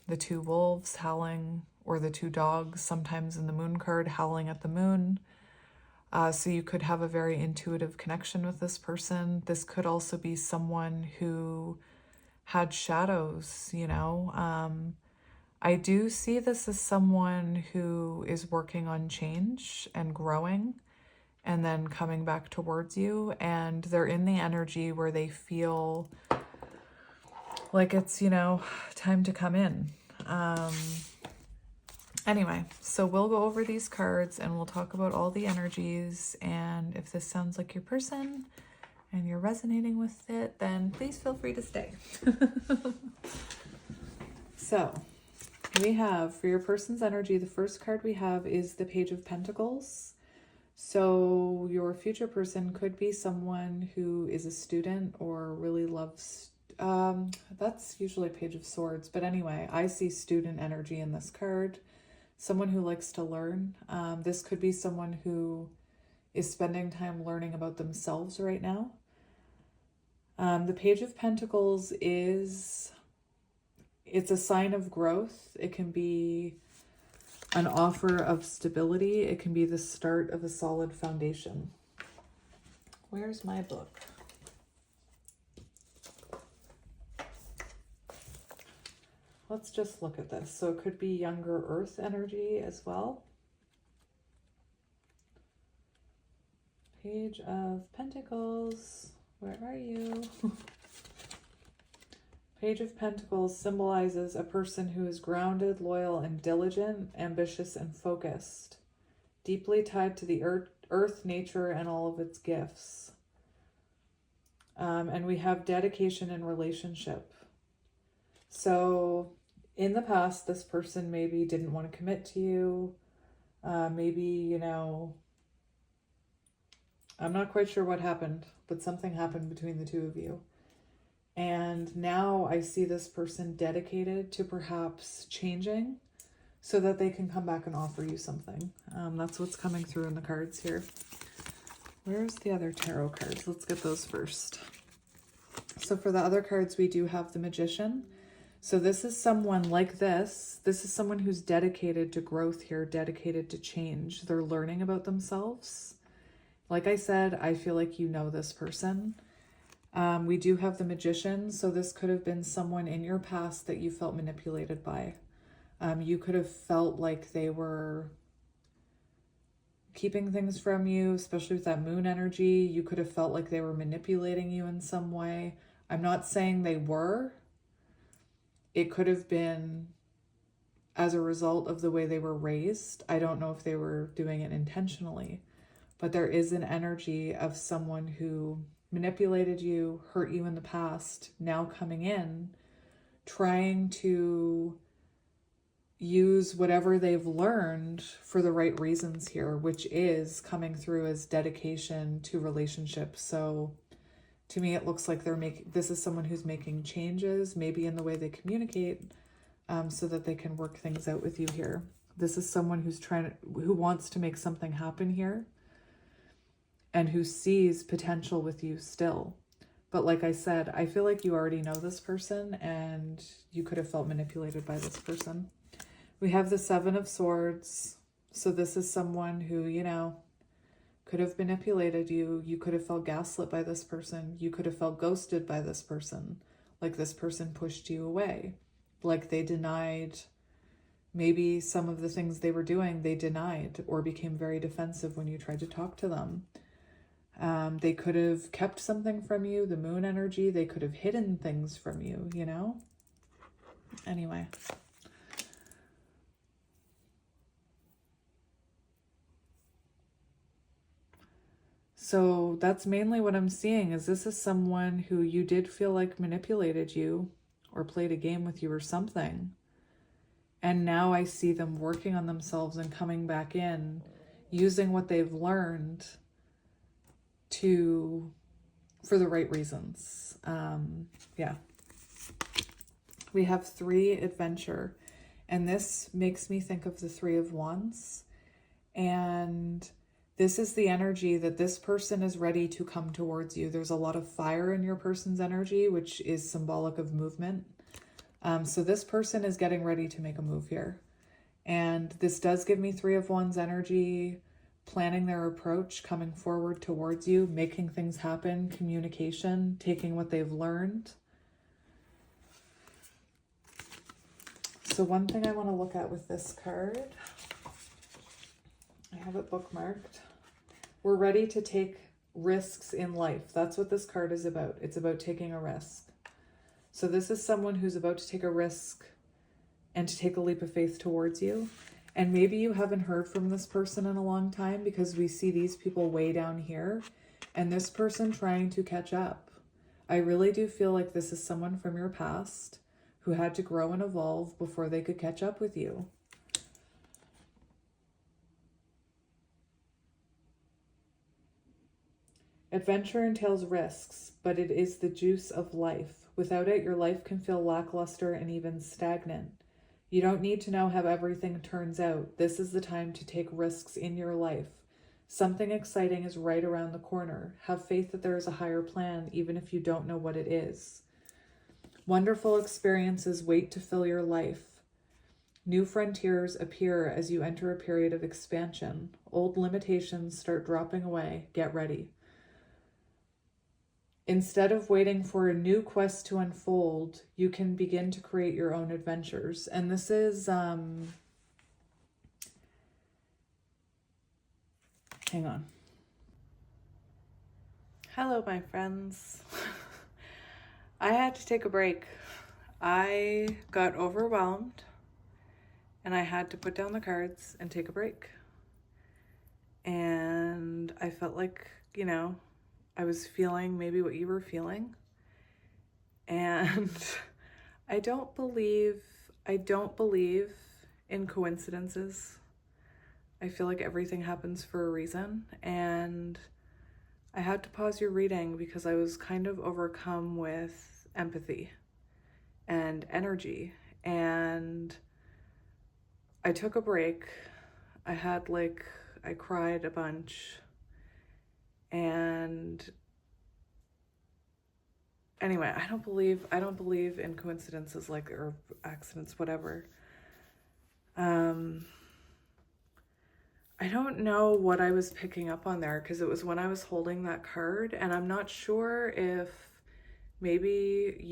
the 2 wolves howling, or the 2 dogs sometimes in the moon card howling at the moon. So you could have a very intuitive connection with this person. This could also be someone who had shadows, you know. I do see this as someone who is working on change and growing and then coming back towards you. And they're in the energy where they feel like it's, you know, time to come in. Anyway, so we'll go over these cards and we'll talk about all the energies. And if this sounds like your person and you're resonating with it, then please feel free to stay. So we have, for your person's energy, the first card we have is the Page of Pentacles. So your future person could be someone who is a student or really loves, that's usually Page of Swords. But anyway, I see student energy in this card. Someone who likes to learn. This could be someone who is spending time learning about themselves right now. The Page of Pentacles it's a sign of growth. It can be an offer of stability. It can be the start of a solid foundation. Where's my book? Let's just look at this. So it could be younger earth energy as well. Page of Pentacles. Where are you? Page of Pentacles symbolizes a person who is grounded, loyal, and diligent, ambitious, and focused, deeply tied to the earth, nature, and all of its gifts. And we have dedication and relationship. So in the past, this person maybe didn't want to commit to you. Maybe, you know, I'm not quite sure what happened, but something happened between the two of you. And now I see this person dedicated to perhaps changing so that they can come back and offer you something. That's what's coming through in the cards here. Where's the other tarot cards? Let's get those first. So for the other cards, we do have the Magician. So this is someone like this. This is someone who's dedicated to growth here, dedicated to change. They're learning about themselves. Like I said, I feel like you know this person. We do have the Magician. So this could have been someone in your past that you felt manipulated by. You could have felt like they were keeping things from you, especially with that moon energy. You could have felt like they were manipulating you in some way. I'm not saying they were. It could have been as a result of the way they were raised. I don't know if they were doing it intentionally, but there is an energy of someone who manipulated you, hurt you in the past, now coming in, trying to use whatever they've learned for the right reasons here, which is coming through as dedication to relationships. So to me, it looks like this is someone who's making changes, maybe in the way they communicate, so that they can work things out with you here. This is someone who wants to make something happen here and who sees potential with you still. But like I said, I feel like you already know this person and you could have felt manipulated by this person. We have the Seven of Swords. So this is someone who, you know, could have manipulated you. You could have felt gaslit by this person. You could have felt ghosted by this person. Like this person pushed you away. Like they denied maybe some of the things they were doing, they denied or became very defensive when you tried to talk to them. They could have kept something from you, the moon energy. They could have hidden things from you, you know? Anyway. So that's mainly what I'm seeing, is this is someone who you did feel like manipulated you or played a game with you or something. And now I see them working on themselves and coming back in, using what they've learned for the right reasons. Yeah. We have 3, Adventure. And this makes me think of the 3 of Wands. And this is the energy that this person is ready to come towards you. There's a lot of fire in your person's energy, which is symbolic of movement. So this person is getting ready to make a move here. And this does give me 3 of Wands energy, planning their approach, coming forward towards you, making things happen, communication, taking what they've learned. So one thing I want to look at with this card, I have it bookmarked. We're ready to take risks in life. That's what this card is about. It's about taking a risk. So this is someone who's about to take a risk and to take a leap of faith towards you. And maybe you haven't heard from this person in a long time, because we see these people way down here and this person trying to catch up. I really do feel like this is someone from your past who had to grow and evolve before they could catch up with you. Adventure entails risks, but it is the juice of life. Without it, your life can feel lackluster and even stagnant. You don't need to know how everything turns out. This is the time to take risks in your life. Something exciting is right around the corner. Have faith that there is a higher plan, even if you don't know what it is. Wonderful experiences wait to fill your life. New frontiers appear as you enter a period of expansion. Old limitations start dropping away. Get ready. Instead of waiting for a new quest to unfold, you can begin to create your own adventures. And this is, hang on. Hello, my friends. I had to take a break. I got overwhelmed and I had to put down the cards and take a break. And I felt like, you know, I was feeling maybe what you were feeling. And I don't believe in coincidences. I feel like everything happens for a reason. And I had to pause your reading because I was kind of overcome with empathy and energy. And I took a break. I cried a bunch. And anyway, I don't believe in coincidences, like, or accidents, whatever. I don't know what I was picking up on there, because it was when I was holding that card, and I'm not sure if maybe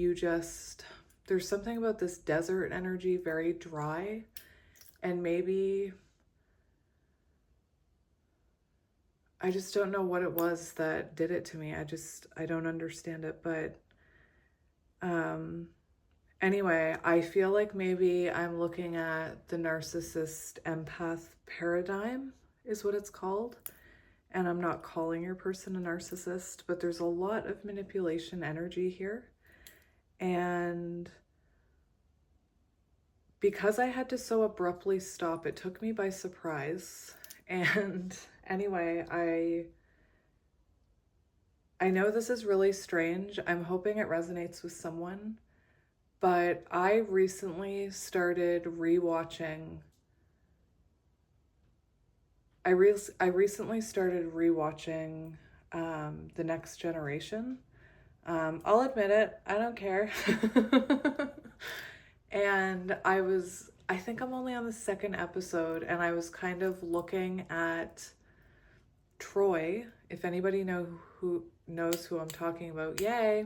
there's something about this desert energy, very dry, and maybe I just don't know what it was that did it to me. I don't understand it, but anyway, I feel like maybe I'm looking at the narcissist empath paradigm is what it's called. And I'm not calling your person a narcissist, but there's a lot of manipulation energy here. And because I had to so abruptly stop, it took me by surprise. And anyway, I know this is really strange. I'm hoping it resonates with someone, but I recently started rewatching. I recently started rewatching The Next Generation. I'll admit it, I don't care. And I think I'm only on the second episode, and I was kind of looking at Troy. If anybody knows who I'm talking about, yay.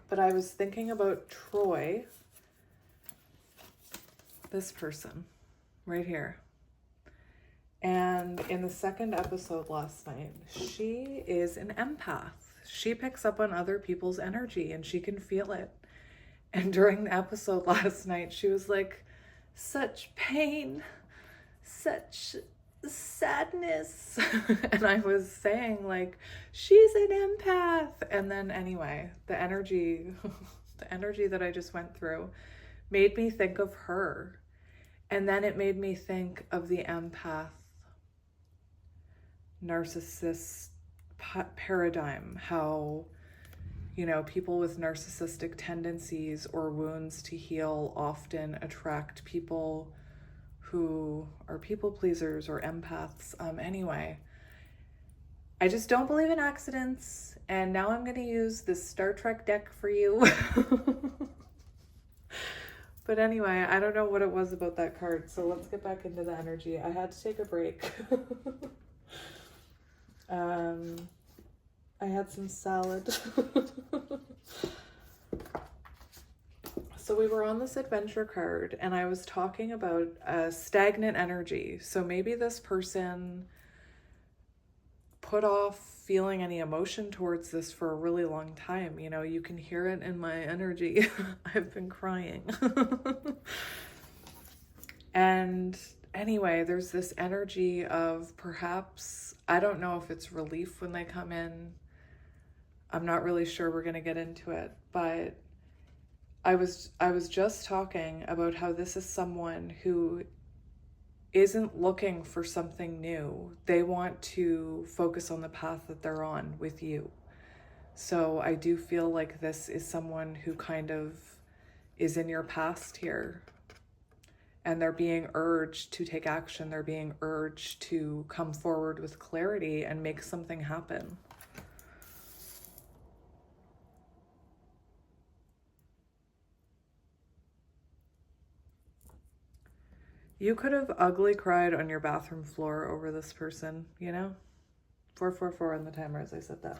But I was thinking about Troy, this person right here. And in the second episode last night, she is an empath. She picks up on other people's energy and she can feel it. And during the episode last night, she was like, such pain, such sadness. And I was saying, like, she's an empath. And then anyway, the energy that I just went through made me think of her. And then it made me think of the empath narcissist paradigm, how, you know, people with narcissistic tendencies or wounds to heal often attract people who are people pleasers or empaths. Anyway, I just don't believe in accidents. And now I'm going to use this Star Trek deck for you. But anyway, I don't know what it was about that card, so let's get back into the energy. I had to take a break. I had some salad. So we were on this adventure card, and I was talking about stagnant energy. So maybe this person put off feeling any emotion towards this for a really long time. You know, you can hear it in my energy. I've been crying. And anyway, there's this energy of perhaps, I don't know if it's relief when they come in. I'm not really sure, we're going to get into it, but I was just talking about how this is someone who isn't looking for something new. They want to focus on the path that they're on with you. So I do feel like this is someone who kind of is in your past here, and they're being urged to take action. They're being urged to come forward with clarity and make something happen. You could have ugly cried on your bathroom floor over this person, you know? 444 on the timer as I said that.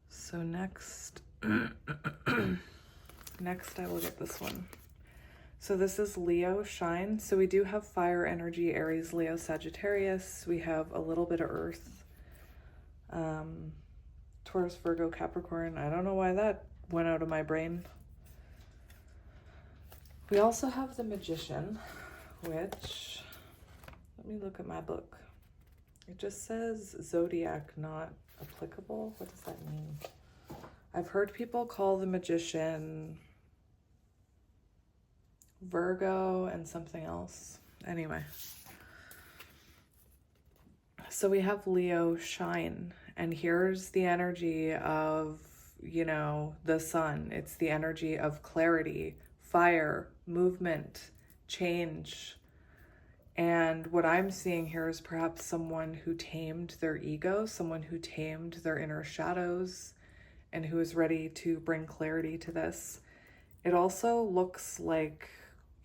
So next, next I will get this one. So this is Leo Shine. So we do have fire energy, Aries, Leo, Sagittarius. We have a little bit of earth. Taurus, Virgo, Capricorn. I don't know why that went out of my brain. We also have the Magician, which, let me look at my book. It just says Zodiac not applicable. What does that mean? I've heard people call the Magician Virgo and something else. Anyway. So we have Leo Shine, and here's the energy of, you know, the sun. It's the energy of clarity, fire, movement, change. And what I'm seeing here is perhaps someone who tamed their ego, someone who tamed their inner shadows, and who is ready to bring clarity to this. It also looks like,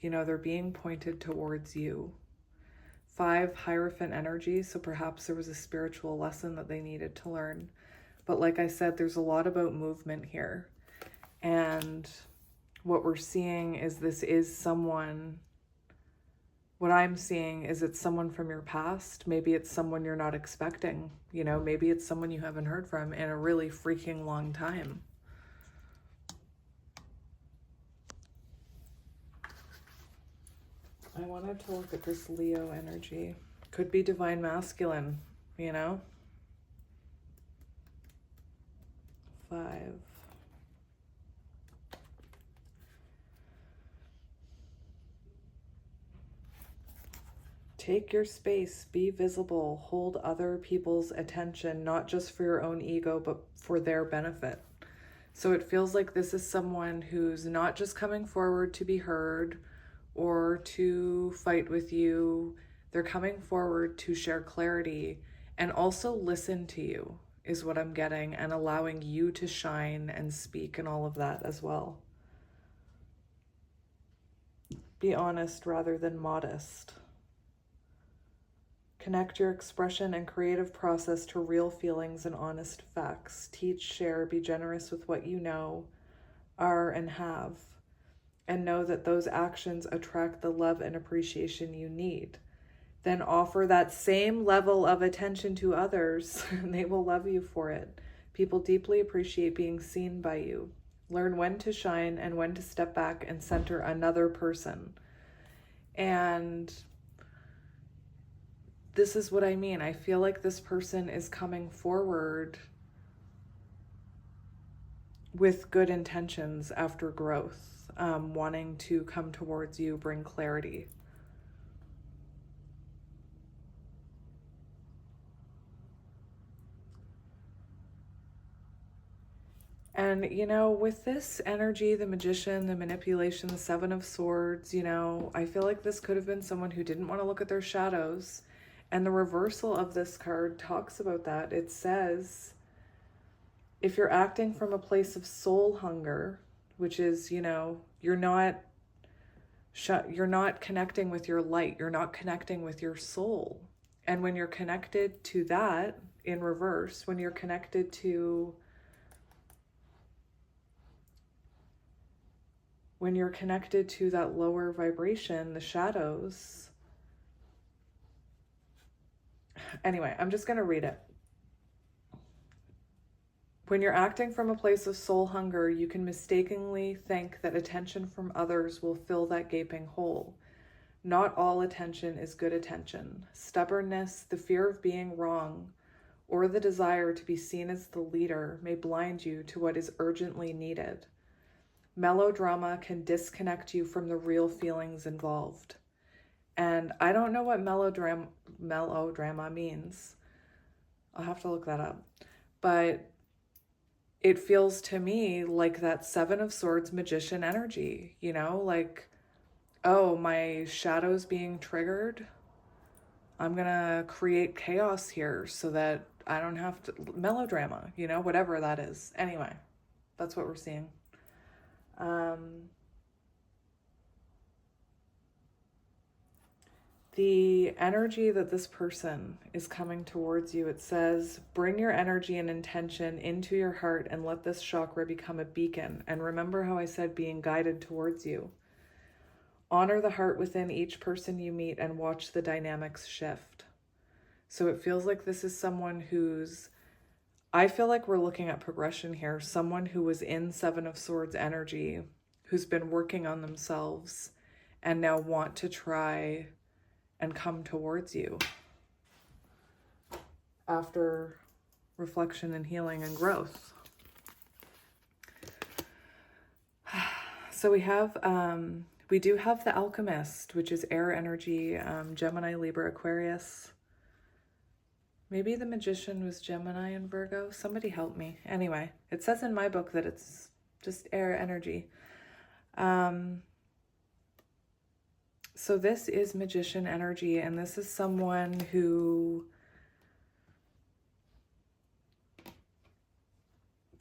you know, they're being pointed towards you. 5 Hierophant energy, so perhaps there was a spiritual lesson that they needed to learn. But like I said, there's a lot about movement here. And what we're seeing is this is someone, what I'm seeing is it's someone from your past. Maybe it's someone you're not expecting. You know, maybe it's someone you haven't heard from in a really freaking long time. I wanted to look at this Leo energy. Could be divine masculine, you know? 5. Take your space, be visible, hold other people's attention, not just for your own ego, but for their benefit. So it feels like this is someone who's not just coming forward to be heard or to fight with you. They're coming forward to share clarity and also listen to you, is what I'm getting, and allowing you to shine and speak and all of that as well. Be honest rather than modest. Connect your expression and creative process to real feelings and honest facts. Teach, share, be generous with what you know, are, and have. And know that those actions attract the love and appreciation you need. Then offer that same level of attention to others, and they will love you for it. People deeply appreciate being seen by you. Learn when to shine and when to step back and center another person. And this is what I mean. I feel like this person is coming forward with good intentions after growth, wanting to come towards you, bring clarity. And, you know, with this energy, the Magician, the manipulation, the 7 of Swords, you know, I feel like this could have been someone who didn't want to look at their shadows. And the reversal of this card talks about that. It says, if you're acting from a place of soul hunger, which is, you know, you're not connecting with your light, you're not connecting with your soul. And when you're connected to that in reverse, when you're connected to that lower vibration, the shadows. Anyway, I'm just going to read it. When you're acting from a place of soul hunger, you can mistakenly think that attention from others will fill that gaping hole. Not all attention is good attention. Stubbornness, the fear of being wrong, or the desire to be seen as the leader may blind you to what is urgently needed. Melodrama can disconnect you from the real feelings involved. And I don't know what melodrama means. I'll have to look that up. But it feels to me like that Seven of Swords magician energy, you know, like, oh, my shadow's being triggered. I'm going to create chaos here so that I don't have to, melodrama, you know, whatever that is. Anyway, that's what we're seeing. The energy that this person is coming towards you, it says, bring your energy and intention into your heart and let this chakra become a beacon. And remember how I said being guided towards you. Honor the heart within each person you meet and watch the dynamics shift. So it feels like this is someone who's, I feel like we're looking at progression here. Someone who was in Seven of Swords energy, who's been working on themselves and now want to try and come towards you after reflection and healing and growth. So we do have the Alchemist, which is air energy, Gemini, Libra, Aquarius. Maybe the Magician was Gemini and Virgo. Somebody help me. Anyway, it says in my book that it's just air energy. So this is Magician energy, and this is someone who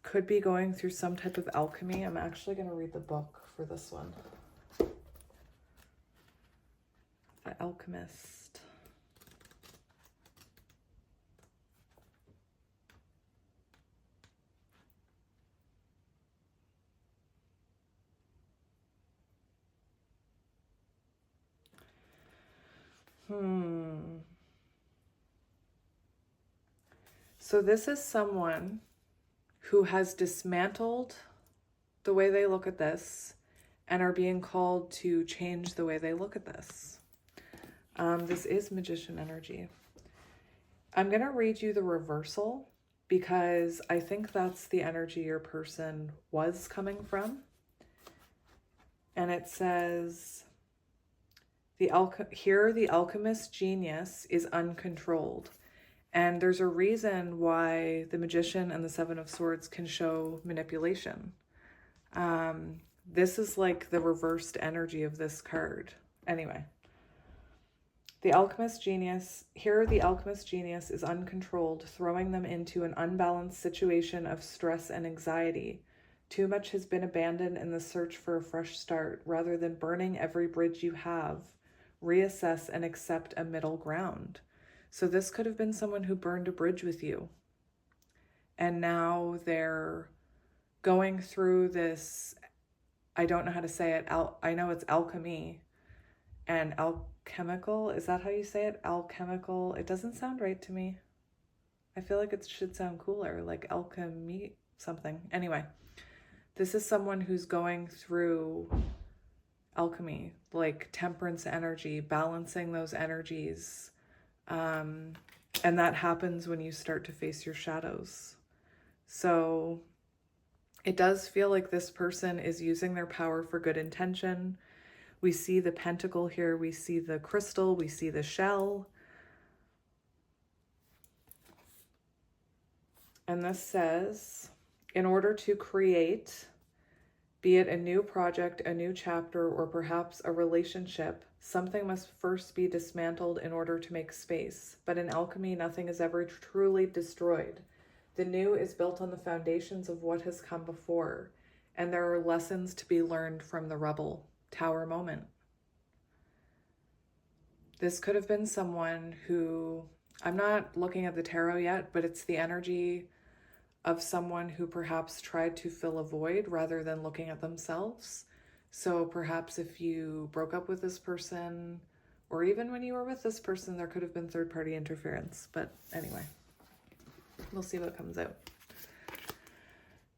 could be going through some type of alchemy. I'm actually going to read the book for this one. The Alchemist. So this is someone who has dismantled the way they look at this and are being called to change the way they look at this. This is Magician energy. I'm going to read you the reversal because I think that's the energy your person was coming from. And it says, the alchemist genius is uncontrolled. And there's a reason why the Magician and the Seven of Swords can show manipulation. This is like the reversed energy of this card. Anyway, the alchemist genius is uncontrolled, throwing them into an unbalanced situation of stress and anxiety. Too much has been abandoned in the search for a fresh start. Rather than burning every bridge you have, reassess and accept a middle ground. So this could have been someone who burned a bridge with you. And now they're going through this, I don't know how to say it. I know it's alchemy and alchemical. Is that how you say it? Alchemical. It doesn't sound right to me. I feel like it should sound cooler, like alchemy something. Anyway, this is someone who's going through alchemy, like temperance energy, balancing those energies. And that happens when you start to face your shadows. So it does feel like this person is using their power for good intention. We see the pentacle here. We see the crystal. We see the shell. And this says, in order to create, be it a new project, a new chapter, or perhaps a relationship, something must first be dismantled in order to make space. But in alchemy, nothing is ever truly destroyed. The new is built on the foundations of what has come before, and there are lessons to be learned from the rebel tower moment. This could have been someone who, I'm not looking at the tarot yet, but it's the energy of someone who perhaps tried to fill a void rather than looking at themselves. So perhaps if you broke up with this person, or even when you were with this person, there could have been third-party interference. But anyway, we'll see what comes out.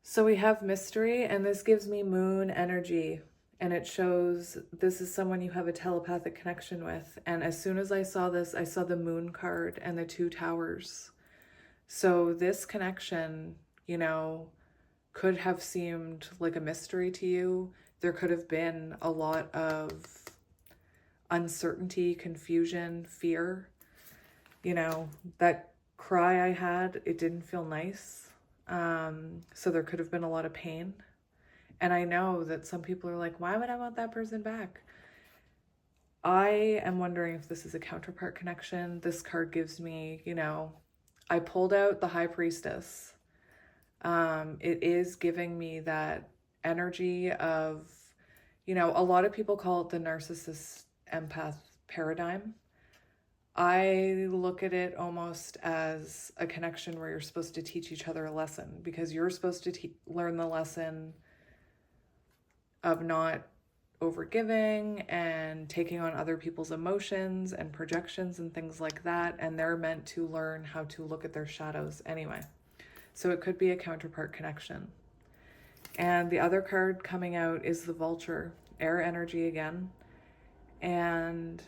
So we have mystery, and this gives me moon energy. And it shows this is someone you have a telepathic connection with. And as soon as I saw this, I saw the moon card and the 2 towers. So this connection, you know, could have seemed like a mystery to you. There could have been a lot of uncertainty, confusion, fear. You know, that cry I had, it didn't feel nice. So there could have been a lot of pain. And I know that some people are like, why would I want that person back? I am wondering if this is a counterpart connection. This card gives me, you know, I pulled out the High Priestess. It is giving me that energy of, you know, a lot of people call it the narcissist empath paradigm. I look at it almost as a connection where you're supposed to teach each other a lesson, because you're supposed to learn the lesson of not overgiving and taking on other people's emotions and projections and things like that. And they're meant to learn how to look at their shadows anyway. So it could be a counterpart connection. And the other card coming out is the Vulture, air energy again. And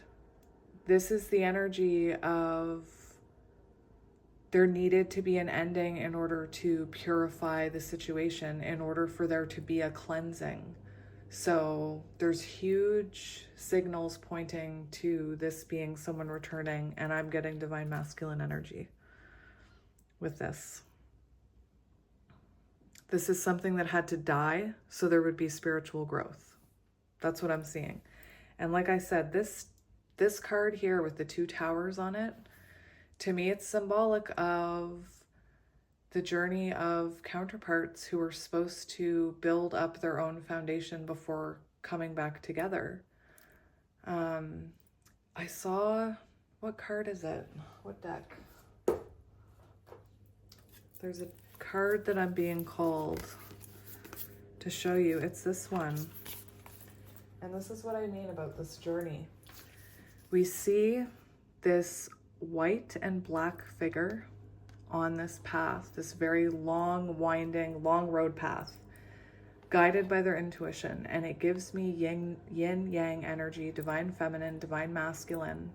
this is the energy of there needed to be an ending in order to purify the situation, in order for there to be a cleansing. So there's huge signals pointing to this being someone returning, and I'm getting divine masculine energy with this. This is something that had to die so there would be spiritual growth. That's what I'm seeing. And like I said, this card here with the 2 towers on it, to me it's symbolic of the journey of counterparts who are supposed to build up their own foundation before coming back together. I saw, what card is it? What deck? There's a card that I'm being called to show you. It's this one. And this is what I mean about this journey. We see this white and black figure on this path, this very long, winding, long road path, guided by their intuition. And it gives me yin yang energy, divine feminine, divine masculine,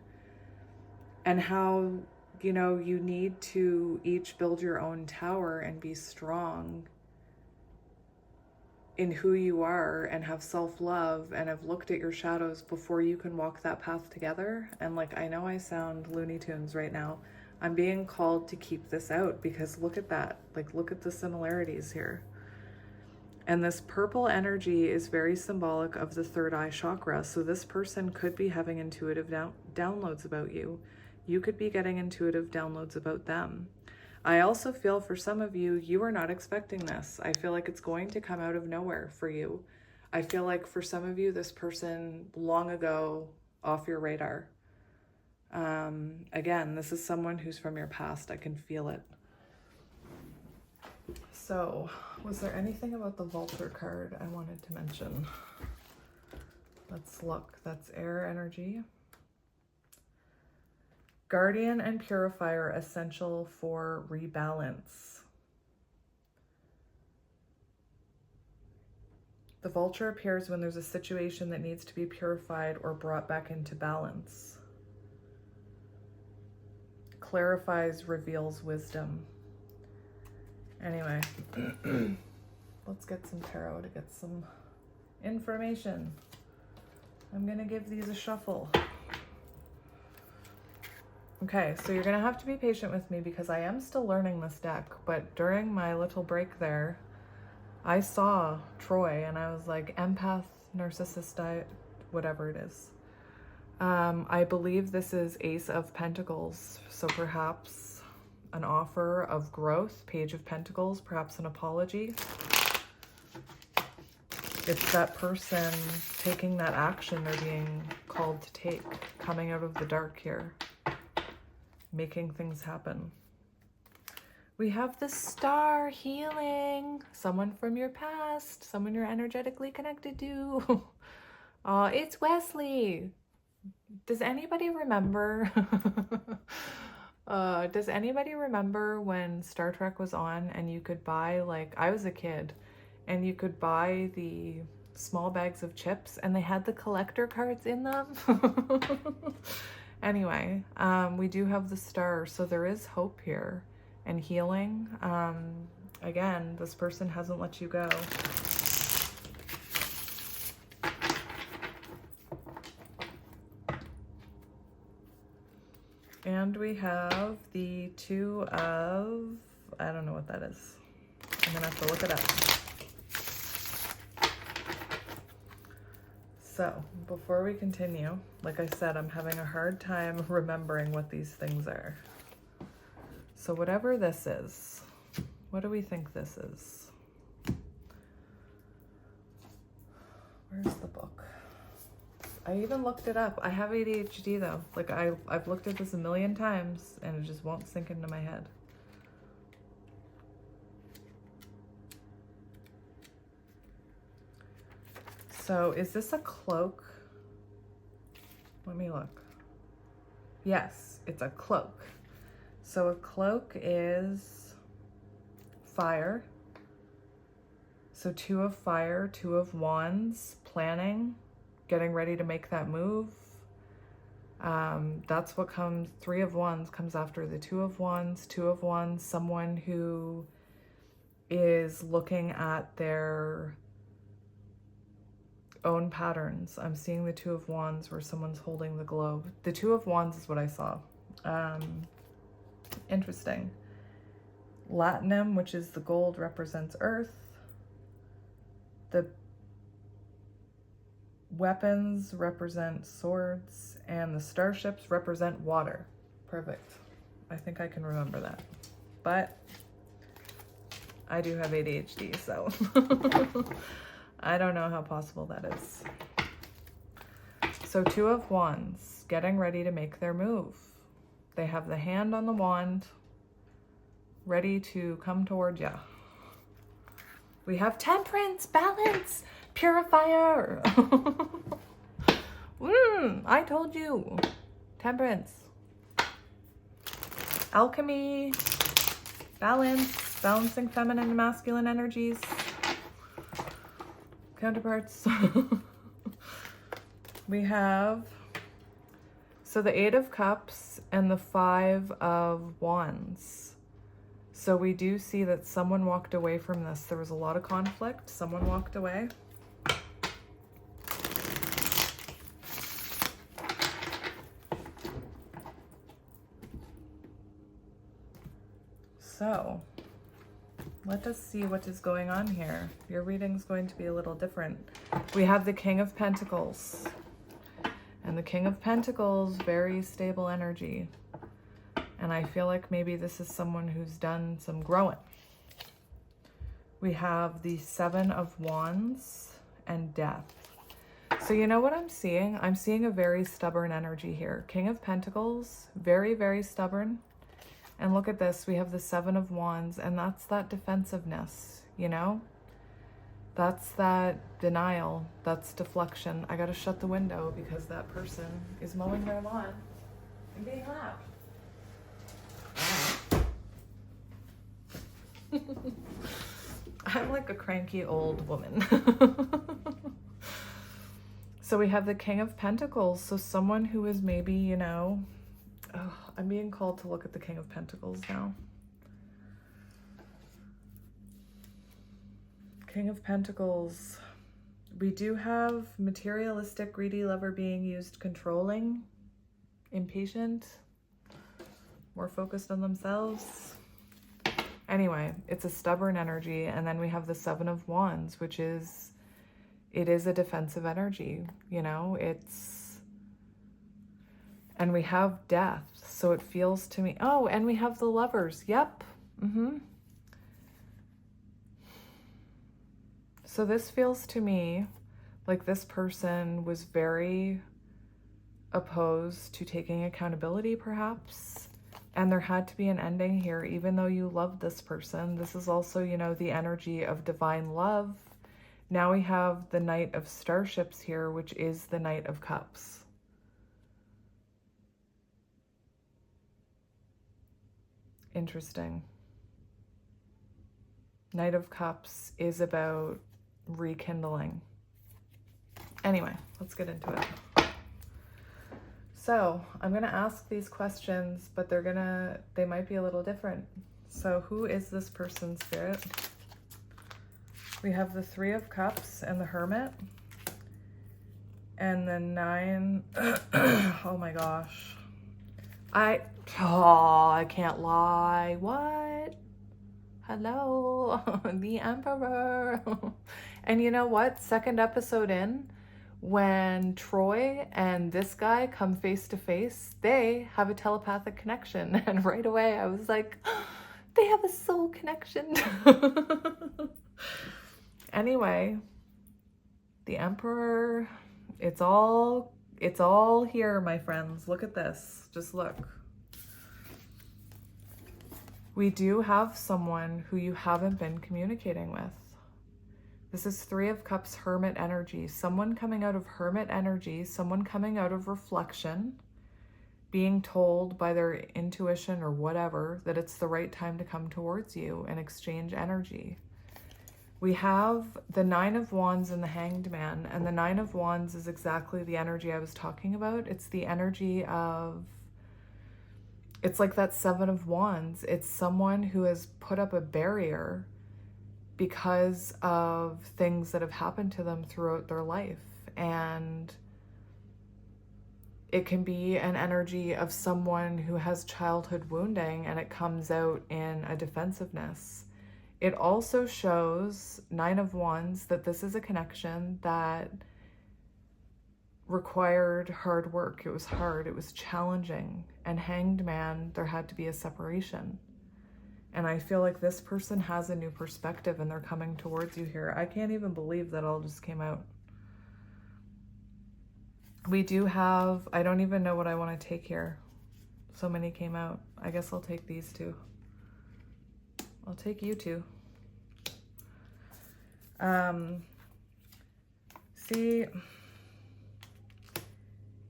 and how, you know, you need to each build your own tower and be strong in who you are and have self-love and have looked at your shadows before you can walk that path together. And like, I know I sound Looney Tunes right now. I'm being called to keep this out because look at that. Like, look at the similarities here. And this purple energy is very symbolic of the third eye chakra. So this person could be having intuitive downloads about you. You could be getting intuitive downloads about them. I also feel for some of you, you are not expecting this. I feel like it's going to come out of nowhere for you. I feel like for some of you, this person long ago off your radar. Again, this is someone who's from your past. I can feel it. So, was there anything about the Vulture card I wanted to mention? Let's look. That's air energy. Guardian and Purifier, essential for rebalance. The Vulture appears when there's a situation that needs to be purified or brought back into balance. Clarifies, reveals wisdom. Anyway, let's get some tarot to get some information. I'm gonna give these a shuffle. Okay, so you're gonna have to be patient with me because I am still learning this deck, but during my little break there, I saw Troy and I was like, empath, narcissist, whatever it is. I believe this is Ace of Pentacles, so perhaps an offer of growth, Page of Pentacles, perhaps an apology. It's that person taking that action they're being called to take, coming out of the dark here, making things happen. We have the Star, healing, someone from your past, someone you're energetically connected to. It's Wesley. Does anybody remember? Does anybody remember when Star Trek was on and you could buy, like, I was a kid, and you could buy the small bags of chips and they had the collector cards in them? Anyway, we do have the Star, so there is hope here and healing. Again, this person hasn't let you go. And we have the Two of, I don't know what that is. I'm gonna have to look it up. So, before we continue, like I said, I'm having a hard time remembering what these things are. So whatever this is, what do we think this is? Where's the book? I even looked it up. I have ADHD though. Like I've looked at this a million times and it just won't sink into my head. So is this a cloak? Let me look. Yes, it's a cloak. So a cloak is fire. So Two of Fire, Two of Wands, planning, getting ready to make that move. That's what comes, Three of Wands comes after the Two of Wands. Two of Wands, someone who is looking at their own patterns. I'm seeing the Two of Wands where someone's holding the globe. The Two of Wands is what I saw. Interesting. Latinum, which is the gold, represents earth. The weapons represent swords, and the starships represent water. Perfect. I think I can remember that. But I do have ADHD, so I don't know how possible that is. So Two of Wands, getting ready to make their move. They have the hand on the wand, ready to come toward you. We have Temperance, balance, purifier. I told you. Temperance. Alchemy, balance, balancing feminine and masculine energies. Counterparts. We have, so the Eight of Cups and the Five of Wands. So we do see that someone walked away from this. There was a lot of conflict. Someone walked away. So let us see what is going on here. Your reading's going to be a little different. We have the King of Pentacles. And the King of Pentacles, very stable energy. And I feel like maybe this is someone who's done some growing. We have the Seven of Wands and Death. So you know what I'm seeing? I'm seeing a very stubborn energy here. King of Pentacles, very, very stubborn. And look at this, we have the Seven of Wands, and that's that defensiveness, you know? That's that denial, that's deflection. I gotta shut the window because that person is mowing their lawn and being loud. I'm like a cranky old woman. So we have the King of Pentacles. So someone who is maybe, you know, I'm being called to look at the King of Pentacles now. King of Pentacles. We do have materialistic, greedy lover being used, controlling, impatient, more focused on themselves. Anyway, it's a stubborn energy. And then we have the Seven of Wands, which is, it is a defensive energy. You know, it's And we have death. So it feels to me, oh, and we have the Lovers. Yep. So this feels to me like this person was very opposed to taking accountability, perhaps. And there had to be an ending here, even though you love this person. This is also, you know, the energy of divine love. Now we have the Knight of Starships here, which is the Knight of Cups. Interesting. Knight of Cups is about rekindling. Anyway, let's get into it. So I'm going to ask these questions, but they might be a little different. So who is this person, Spirit? We have the Three of Cups and the Hermit. And the Nine. Oh my gosh. I can't lie. What? Hello, the Emperor. And you know what? Second episode in, when Troy and this guy come face to face, they have a telepathic connection. And right away I was like, oh, they have a soul connection. Anyway, the Emperor, it's all here, my friends. Look at this. Just look. We do have someone who you haven't been communicating with. This is Three of Cups, Hermit energy. Someone coming out of Hermit energy, someone coming out of reflection, being told by their intuition or whatever that it's the right time to come towards you and exchange energy. We have the Nine of Wands and the Hanged Man, and the Nine of Wands is exactly the energy I was talking about. It's the energy of, it's like that Seven of Wands. It's someone who has put up a barrier because of things that have happened to them throughout their life. And it can be an energy of someone who has childhood wounding, and it comes out in a defensiveness. It also shows, Nine of Wands, that this is a connection that required hard work. It was hard, it was challenging. And Hanged Man, there had to be a separation. And I feel like this person has a new perspective and they're coming towards you here. I can't even believe that all just came out. We do have, I don't even know what I want to take here. So many came out. I guess I'll take these two. I'll take you two. See,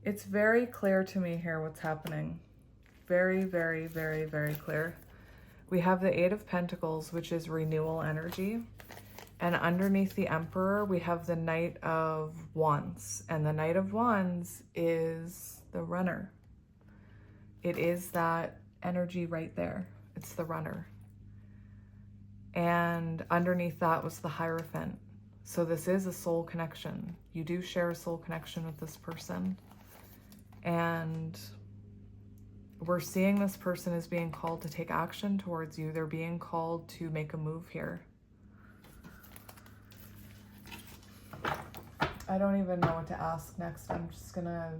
it's very clear to me here what's happening. Very, very, very, very clear. We have the Eight of Pentacles, which is renewal energy. And underneath the Emperor, we have the Knight of Wands. And the Knight of Wands is the runner. It is that energy right there. It's the runner. And underneath that was the Hierophant. So this is a soul connection. You do share a soul connection with this person. And we're seeing this person is being called to take action towards you. They're being called to make a move here. I don't even know what to ask next. I'm just gonna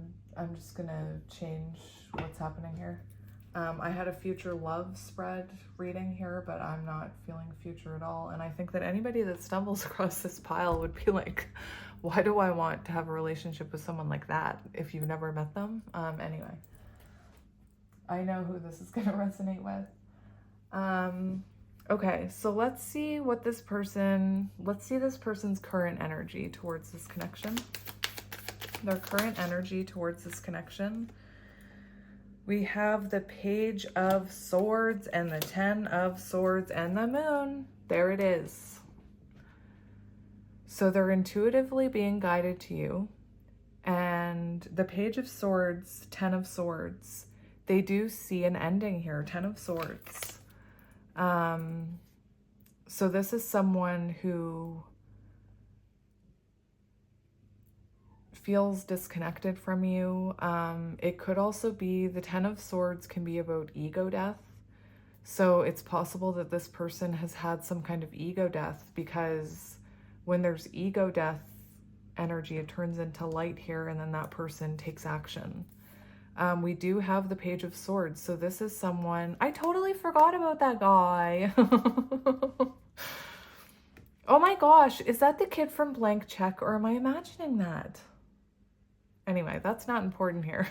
change what's happening here. I had a future love spread reading here, but I'm not feeling future at all. And I think that anybody that stumbles across this pile would be like, why do I want to have a relationship with someone like that if you've never met them? Anyway, I know who this is going to resonate with. Okay, so let's see this person's current energy towards this connection. Their current energy towards this connection. We have the Page of Swords and the Ten of Swords and the Moon. There it is. So they're intuitively being guided to you. And the Page of Swords, Ten of Swords, they do see an ending here, Ten of Swords. So this is someone who feels disconnected from you. It could also be, the Ten of Swords can be about ego death. So it's possible that this person has had some kind of ego death, because when there's ego death energy, it turns into light here, and then that person takes action. We do have the Page of Swords. So this is someone, I totally forgot about that guy. Oh my gosh, is that the kid from Blank Check, or am I imagining that? Anyway, that's not important here.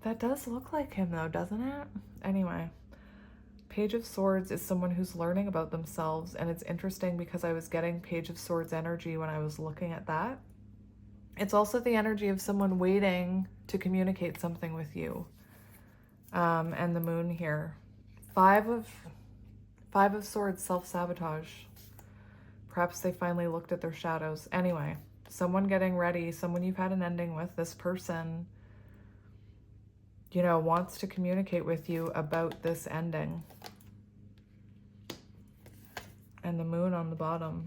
That does look like him though, doesn't it? Anyway, Page of Swords is someone who's learning about themselves, and it's interesting because I was getting Page of Swords energy when I was looking at that. It's also the energy of someone waiting to communicate something with you. And the moon here. Five of Swords, self-sabotage. Perhaps they finally looked at their shadows. Anyway, someone getting ready, someone you've had an ending with, this person, you know, wants to communicate with you about this ending. And the moon on the bottom.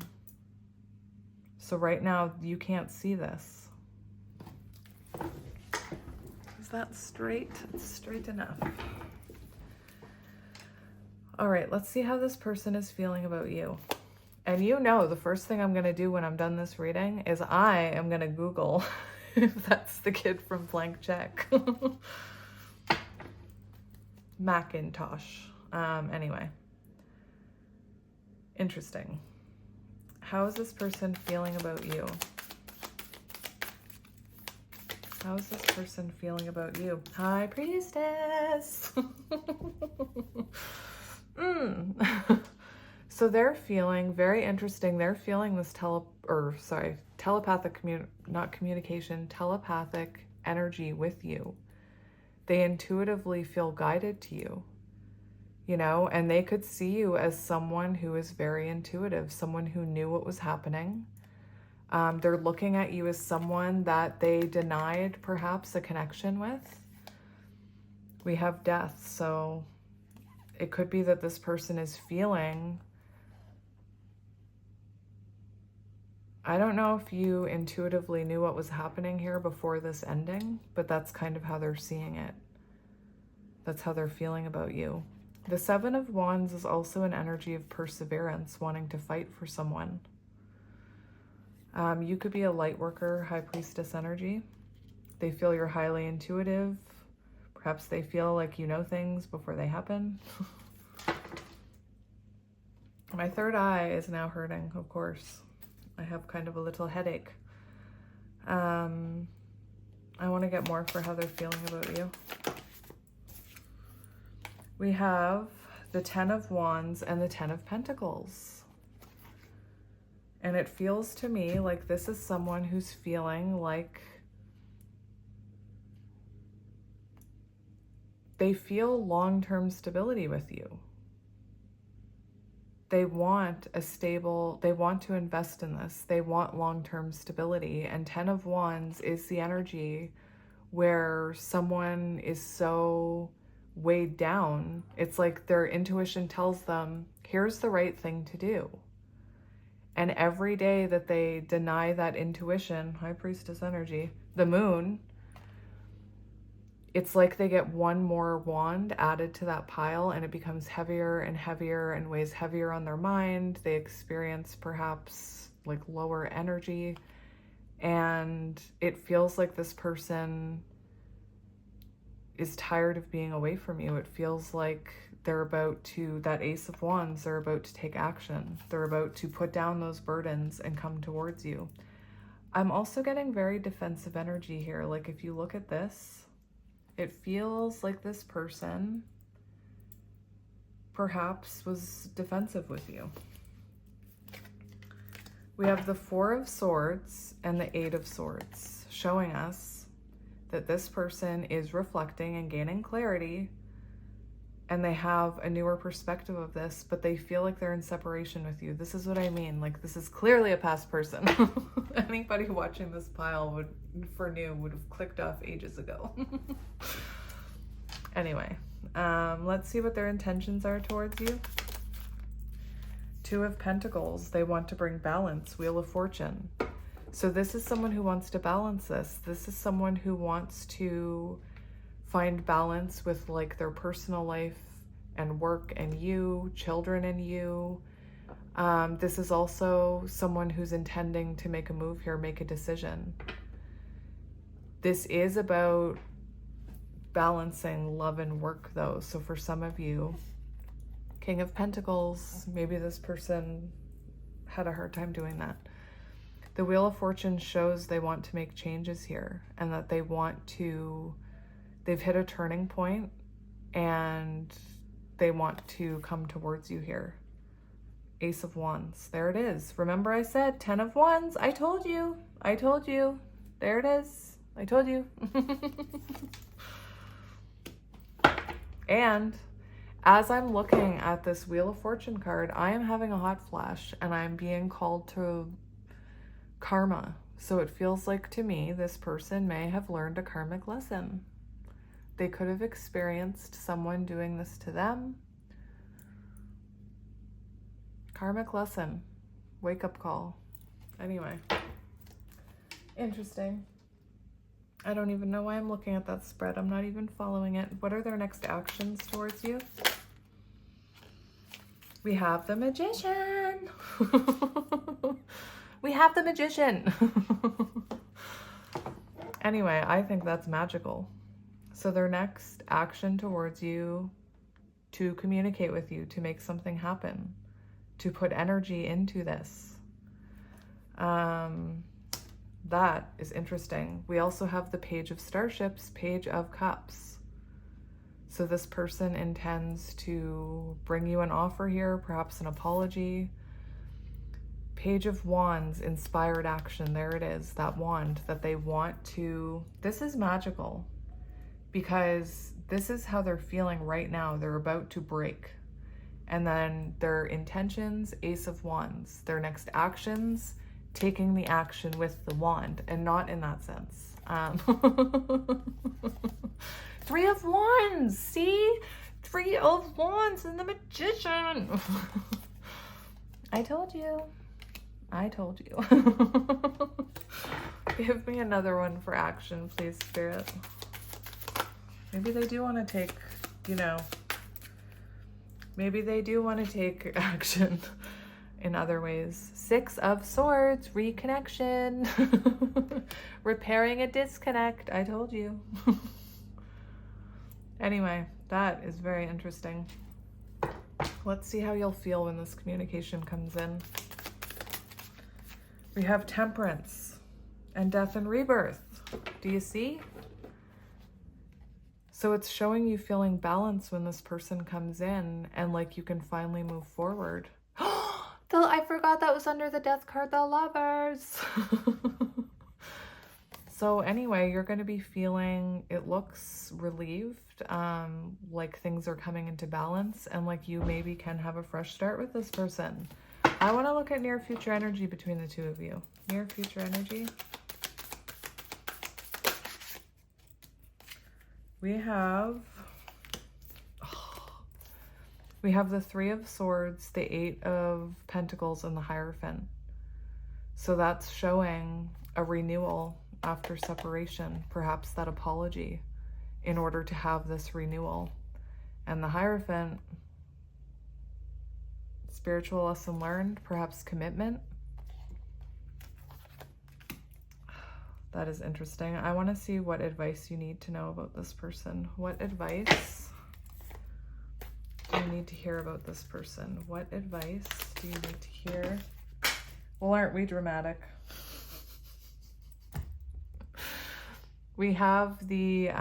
So right now, you can't see this. Is that straight? It's straight enough. All right, let's see how this person is feeling about you. And you know, the first thing I'm going to do when I'm done this reading is I am going to Google if that's the kid from Blank Check. Macintosh. Anyway. Interesting. How is this person feeling about you? How is this person feeling about you? High Priestess. So they're feeling very interesting. They're feeling this telepathic telepathic energy with you. They intuitively feel guided to you, you know, and they could see you as someone who is very intuitive, someone who knew what was happening. They're looking at you as someone that they denied perhaps a connection with. We have death, so it could be that this person is feeling, I don't know if you intuitively knew what was happening here before this ending, but that's kind of how they're seeing it. That's how they're feeling about you. The Seven of Wands is also an energy of perseverance, wanting to fight for someone. You could be a light worker, High Priestess energy. They feel you're highly intuitive. Perhaps they feel like you know things before they happen. My third eye is now hurting, of course. I have kind of a little headache. I want to get more for how they're feeling about you. We have the Ten of Wands and the Ten of Pentacles. And it feels to me like this is someone who's feeling like they feel long-term stability with you. They want they want to invest in this. They want long-term stability. And Ten of Wands is the energy where someone is so weighed down. It's like their intuition tells them, here's the right thing to do. And every day that they deny that intuition, High Priestess energy, the moon, it's like they get one more wand added to that pile, and it becomes heavier and heavier and weighs heavier on their mind. They experience perhaps like lower energy, and it feels like this person is tired of being away from you. It feels like they're about to, that Ace of Wands, they're about to take action. They're about to put down those burdens and come towards you. I'm also getting very defensive energy here. Like if you look at this, it feels like this person perhaps was defensive with you. We have the Four of Swords and the Eight of Swords showing us that this person is reflecting and gaining clarity, and they have a newer perspective of this, but they feel like they're in separation with you. This is what I mean. Like, this is clearly a past person. Anybody watching this pile would have clicked off ages ago. Anyway, let's see what their intentions are towards you. Two of Pentacles. They want to bring balance. Wheel of Fortune. So this is someone who wants to balance this. This is someone who wants to find balance with like their personal life and work and you, children and you. This is also someone who's intending to make a move here, make a decision. This is about balancing love and work though. So for some of you, King of Pentacles, maybe this person had a hard time doing that. The Wheel of Fortune shows they want to make changes here and that they want to, they've hit a turning point and they want to come towards you here. Ace of Wands, there it is. Remember I said 10 of Wands, I told you, there it is, I told you. And as I'm looking at this Wheel of Fortune card, I am having a hot flash and I'm being called to karma. So it feels like to me, this person may have learned a karmic lesson. They could have experienced someone doing this to them. Karmic lesson, wake up call. Anyway, interesting. I don't even know why I'm looking at that spread. I'm not even following it. What are their next actions towards you? We have the Magician. We have the Magician. Anyway, I think that's magical. So their next action towards you, to communicate with you, to make something happen, to put energy into this. That is interesting. We also have the Page of Starships, Page of Cups. So this person intends to bring you an offer here, perhaps an apology. Page of Wands, inspired action. There it is, that wand that they want to, this is magical because this is how they're feeling right now. They're about to break. And then their intentions, Ace of Wands. Their next actions, taking the action with the wand, and not in that sense. Three of Wands, see? 3 of Wands and the Magician. I told you. Give me another one for action, please, Spirit. Maybe they do want to take, you know, maybe they do want to take action in other ways. 6 of Swords, reconnection. Repairing a disconnect, I told you. Anyway, that is very interesting. Let's see how you'll feel when this communication comes in. We have Temperance and Death and Rebirth. Do you see? So it's showing you feeling balanced when this person comes in and like you can finally move forward. I forgot that was under the Death card, the Lovers. So anyway, you're going to be feeling, it looks relieved, like things are coming into balance and like you maybe can have a fresh start with this person. I want to look at near future energy between the two of you. Near future energy. We have the 3 of Swords, the 8 of Pentacles, and the Hierophant. So that's showing a renewal after separation, perhaps that apology in order to have this renewal. And the Hierophant, spiritual lesson learned, perhaps commitment. That is interesting. I want to see what advice you need to know about this person. What advice do you need to hear about this person? What advice do you need to hear? Well, aren't we dramatic? We have the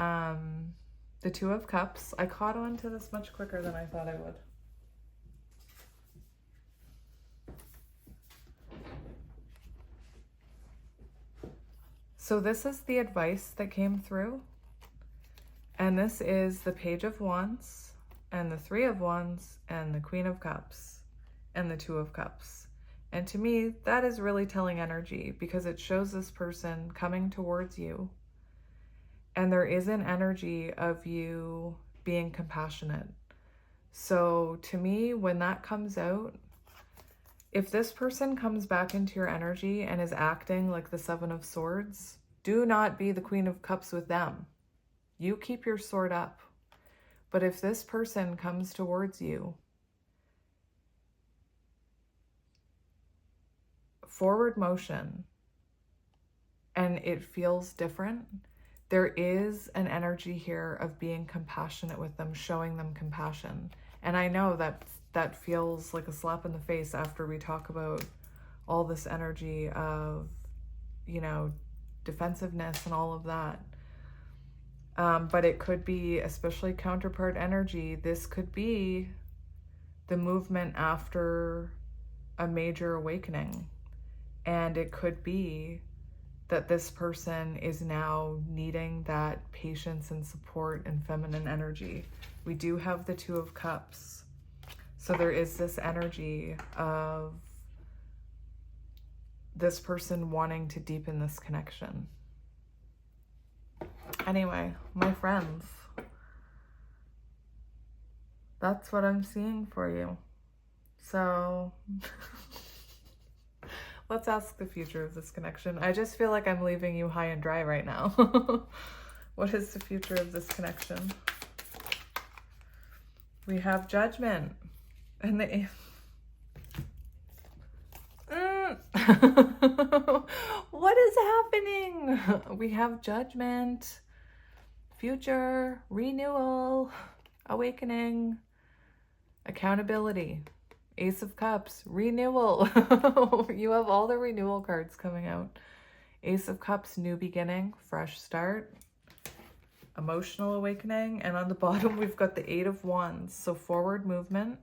2 of Cups. I caught on to this much quicker than I thought I would. So this is the advice that came through. And this is the Page of Wands and the 3 of Wands and the Queen of Cups and the 2 of Cups. And to me, that is really telling energy because it shows this person coming towards you. And there is an energy of you being compassionate. So to me, when that comes out, if this person comes back into your energy and is acting like the 7 of Swords, do not be the Queen of Cups with them. You keep your sword up. But if this person comes towards you, forward motion, and it feels different, there is an energy here of being compassionate with them, showing them compassion. And I know that feels like a slap in the face after we talk about all this energy of, you know, defensiveness and all of that. But it could be, especially counterpart energy, this could be the movement after a major awakening. And it could be that this person is now needing that patience and support and feminine energy. We do have the Two of Cups. So there is this energy of this person wanting to deepen this connection. Anyway, my friends, that's what I'm seeing for you. So let's ask the future of this connection. I just feel like I'm leaving you high and dry right now. What is the future of this connection? We have Judgment. And the... What is happening? We have Judgment, future, renewal, awakening, accountability, Ace of Cups, renewal. You have all the renewal cards coming out. Ace of Cups, new beginning, fresh start, emotional awakening. And on the bottom, we've got the Eight of Wands. So forward movement,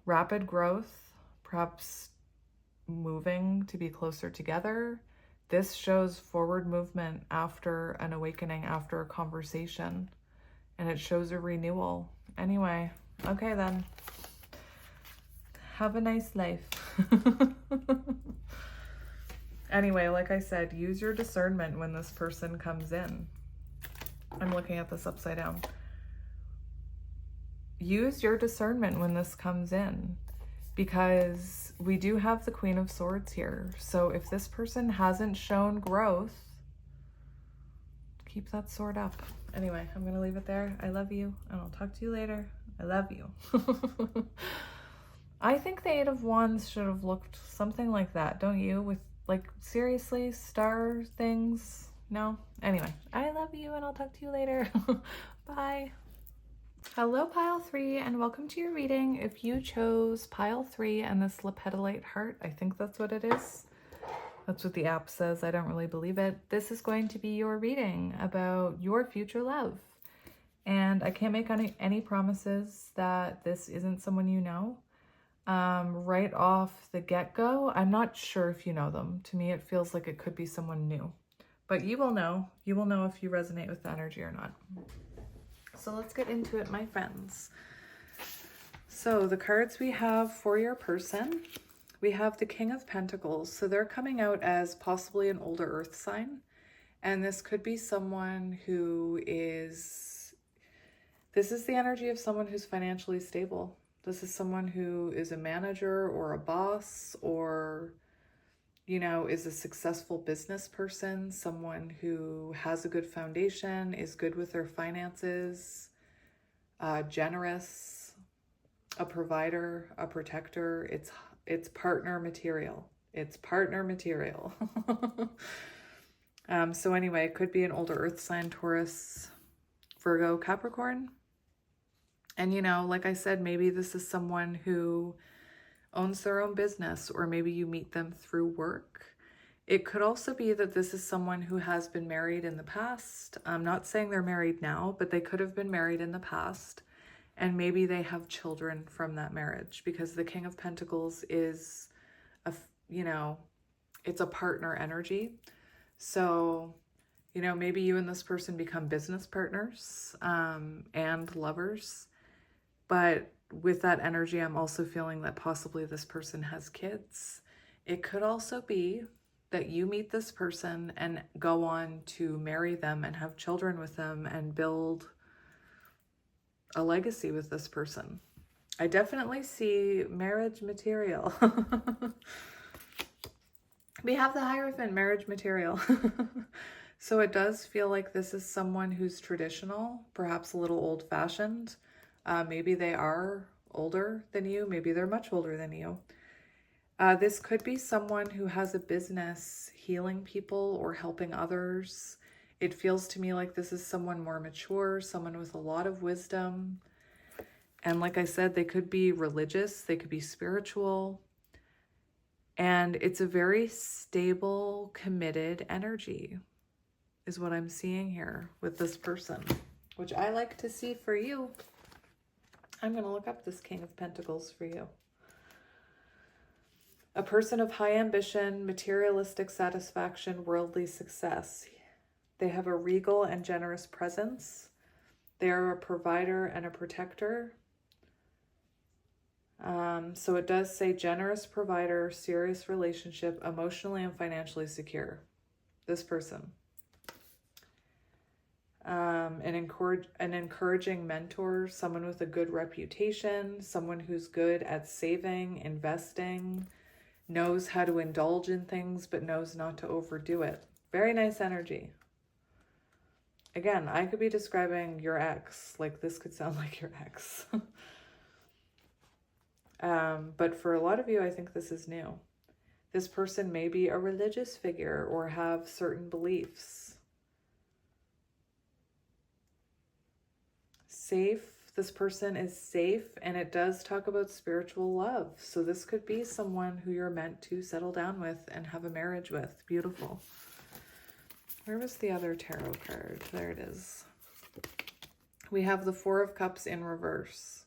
rapid growth, perhaps moving to be closer together. This shows forward movement after an awakening, after a conversation, and it shows a renewal. Anyway, okay then. Have a nice life. Anyway, like I said, use your discernment when this person comes in. I'm looking at this upside down. Use your discernment when this comes in, because we do have the Queen of Swords here. So if this person hasn't shown growth, keep that sword up. Anyway, I'm going to leave it there. I love you, and I'll talk to you later. I love you. I think the Eight of Wands should have looked something like that, don't you? With, like, seriously, star things? No? Anyway, I love you, and I'll talk to you later. Bye. Hello, Pile 3, and welcome to your reading. If you chose Pile 3 and this lepidolite heart, I think that's what it is. That's what the app says. I don't really believe it. This is going to be your reading about your future love. And I can't make any promises that this isn't someone you know. Right off the get-go, I'm not sure if you know them. To me, it feels like it could be someone new. But you will know. You will know if you resonate with the energy or not. So let's get into it, my friends. So the cards we have for your person, we have the King of Pentacles. So they're coming out as possibly an older earth sign. And this could be someone who is, this is the energy of someone who's financially stable. This is someone who is a manager or a boss, or, you know, is a successful business person, someone who has a good foundation, is good with their finances, generous, a provider, a protector. It's partner material. It's partner material. So anyway, it could be an older earth sign, Taurus, Virgo, Capricorn. And, you know, like I said, maybe this is someone who owns their own business, or maybe you meet them through work. It could also be that this is someone who has been married in the past. I'm not saying they're married now, but they could have been married in the past, and maybe they have children from that marriage, because the King of Pentacles is you know, it's a partner energy. So, you know, maybe you and this person become business partners, and lovers. But with that energy, I'm also feeling that possibly this person has kids. It could also be that you meet this person and go on to marry them and have children with them and build a legacy with this person. I definitely see marriage material. We have the Hierophant, marriage material. So it does feel like this is someone who's traditional, perhaps a little old-fashioned. Maybe they are older than you. Maybe they're much older than you. This could be someone who has a business healing people or helping others. It feels to me like this is someone more mature, someone with a lot of wisdom. And like I said, they could be religious, they could be spiritual. And it's a very stable, committed energy is what I'm seeing here with this person, which I like to see for you. I'm going to look up this King of Pentacles for you. A person of high ambition, materialistic satisfaction, worldly success. They have a regal and generous presence. They are a provider and a protector. So it does say generous provider, serious relationship, emotionally and financially secure. This person. An encouraging mentor, someone with a good reputation, someone who's good at saving, investing, knows how to indulge in things, but knows not to overdo it. Very nice energy. Again, I could be describing your ex, like this could sound like your ex. But for a lot of you, I think this is new. This person may be a religious figure or have certain beliefs. Safe. This person is safe, and it does talk about spiritual love. So this could be someone who you're meant to settle down with and have a marriage with. Beautiful. Where was the other tarot card? There it is. We have the Four of Cups in reverse.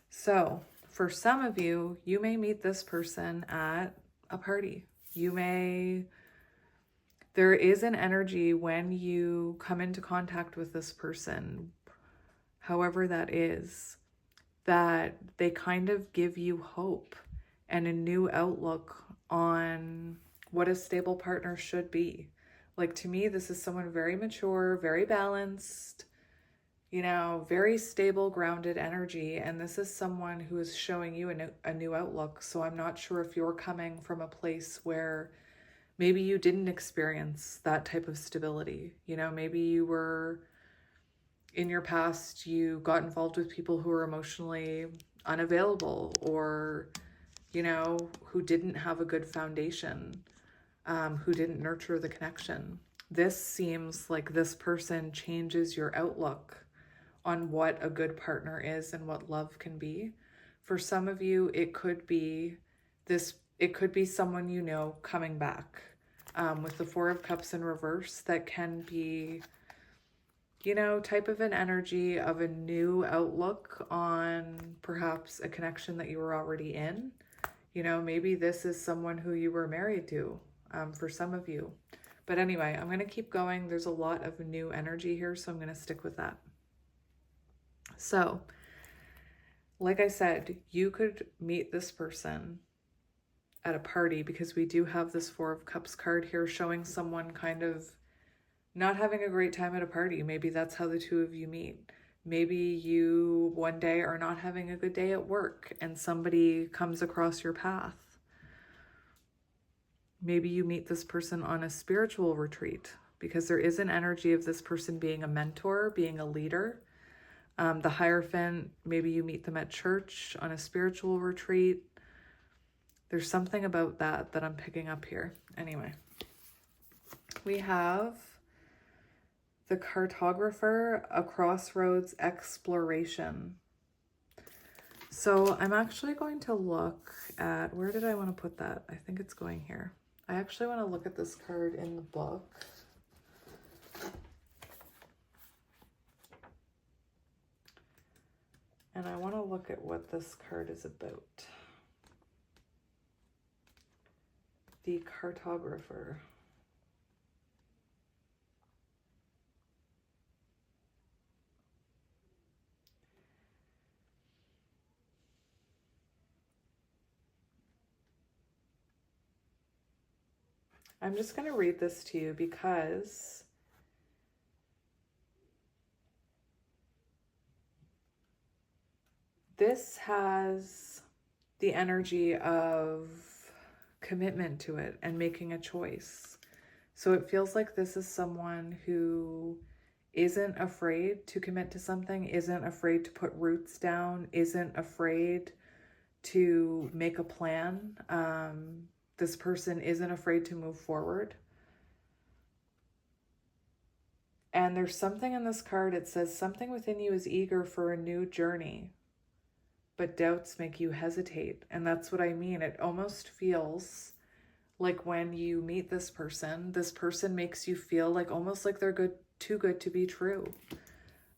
So for some of you, you may meet this person at a party. There is an energy when you come into contact with this person, however that is, that they kind of give you hope and a new outlook on what a stable partner should be. Like, to me, this is someone very mature, very balanced, you know, very stable, grounded energy. And this is someone who is showing you a new outlook. So I'm not sure if you're coming from a place where maybe you didn't experience that type of stability. You know, maybe you were, in your past, you got involved with people who were emotionally unavailable or, you know, who didn't have a good foundation, who didn't nurture the connection. This seems like this person changes your outlook on what a good partner is and what love can be. For some of you, it could be someone you know coming back. With the Four of Cups in reverse, that can be, you know, type of an energy of a new outlook on perhaps a connection that you were already in. You know, maybe this is someone who you were married to, for some of you. But anyway, I'm going to keep going. There's a lot of new energy here, so I'm going to stick with that. So, like I said, you could meet this person at a party, because we do have this Four of Cups card here showing someone kind of not having a great time at a party. Maybe that's how the two of you meet. Maybe you one day are not having a good day at work and somebody comes across your path. Maybe you meet this person on a spiritual retreat, because there is an energy of this person being a mentor, being a leader. The Hierophant, maybe you meet them at church on a spiritual retreat. There's something about that I'm picking up here. Anyway, we have the Cartographer, a crossroads exploration. So I'm actually going to look at, where did I want to put that? I think it's going here. I actually want to look at this card in the book. And I want to look at what this card is about. The Cartographer. I'm just going to read this to you because this has the energy of commitment to it and making a choice. So it feels like this is someone who isn't afraid to commit to something, isn't afraid to put roots down, isn't afraid to make a plan. This person isn't afraid to move forward. And there's something in this card. It says something within you is eager for a new journey, but doubts make you hesitate. And that's what I mean. It almost feels like when you meet this person makes you feel like almost like they're too good to be true.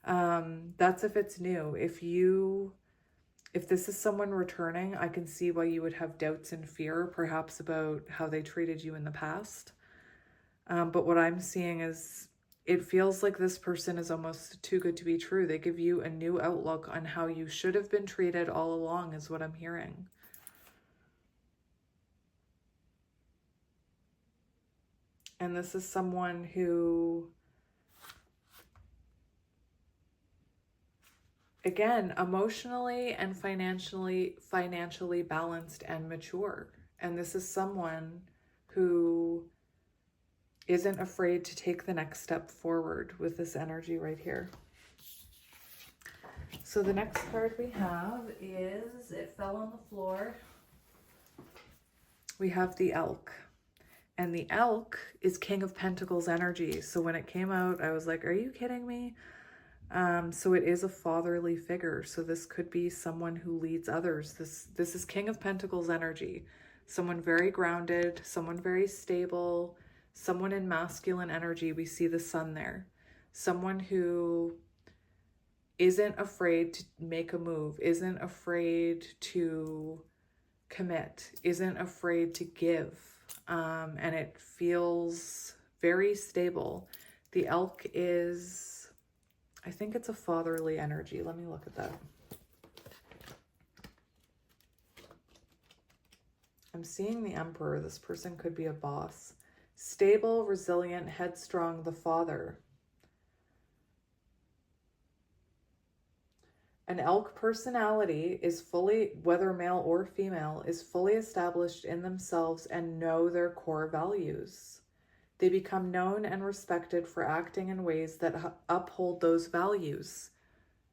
That's if it's new. If this is someone returning, I can see why you would have doubts and fear, perhaps about how they treated you in the past. But what I'm seeing is it feels like this person is almost too good to be true. They give you a new outlook on how you should have been treated all along, is what I'm hearing. And this is someone who, again, emotionally and financially balanced and mature. And this is someone who isn't afraid to take the next step forward with this energy right here. So the next card we have is, it fell on the floor. We have the Elk. And the Elk is King of Pentacles energy. So when it came out, I was like, are you kidding me? So it is a fatherly figure. So this could be someone who leads others. This is King of Pentacles energy. Someone very grounded, someone very stable, someone in masculine energy. We see the sun there. Someone who isn't afraid to make a move, isn't afraid to commit, isn't afraid to give. And it feels very stable. The Elk is, I think it's a fatherly energy. Let me look at that. I'm seeing the Emperor. This person could be a boss. Stable, resilient, headstrong, the father. An Elk personality is fully, whether male or female, is fully established in themselves and know their core values. They become known and respected for acting in ways that uphold those values.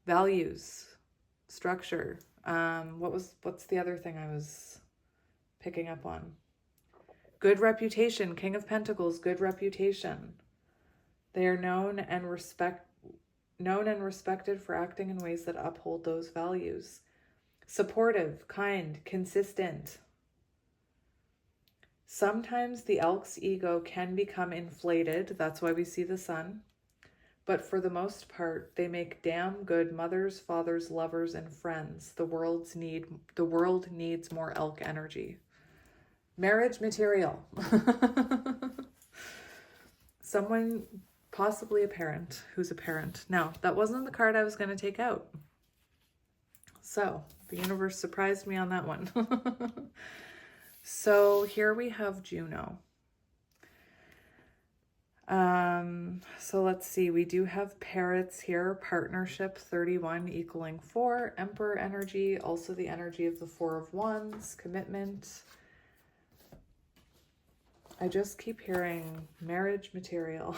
Values, structure. What's the other thing I was picking up on? Good reputation, King of Pentacles, good reputation. They are known and respected for acting in ways that uphold those values. Supportive, kind, consistent. Sometimes the Elk's ego can become inflated. That's why we see the sun. But for the most part, they make damn good mothers, fathers, lovers, and friends. The world needs more Elk energy. Marriage material. Someone, possibly a parent, who's a parent. Now, that wasn't the card I was going to take out. So, the universe surprised me on that one. So, here we have Juno. So let's see, we do have parrots here, partnership 31 equaling 4, Emperor energy, also the energy of the 4 of Wands, commitment. I just keep hearing marriage material.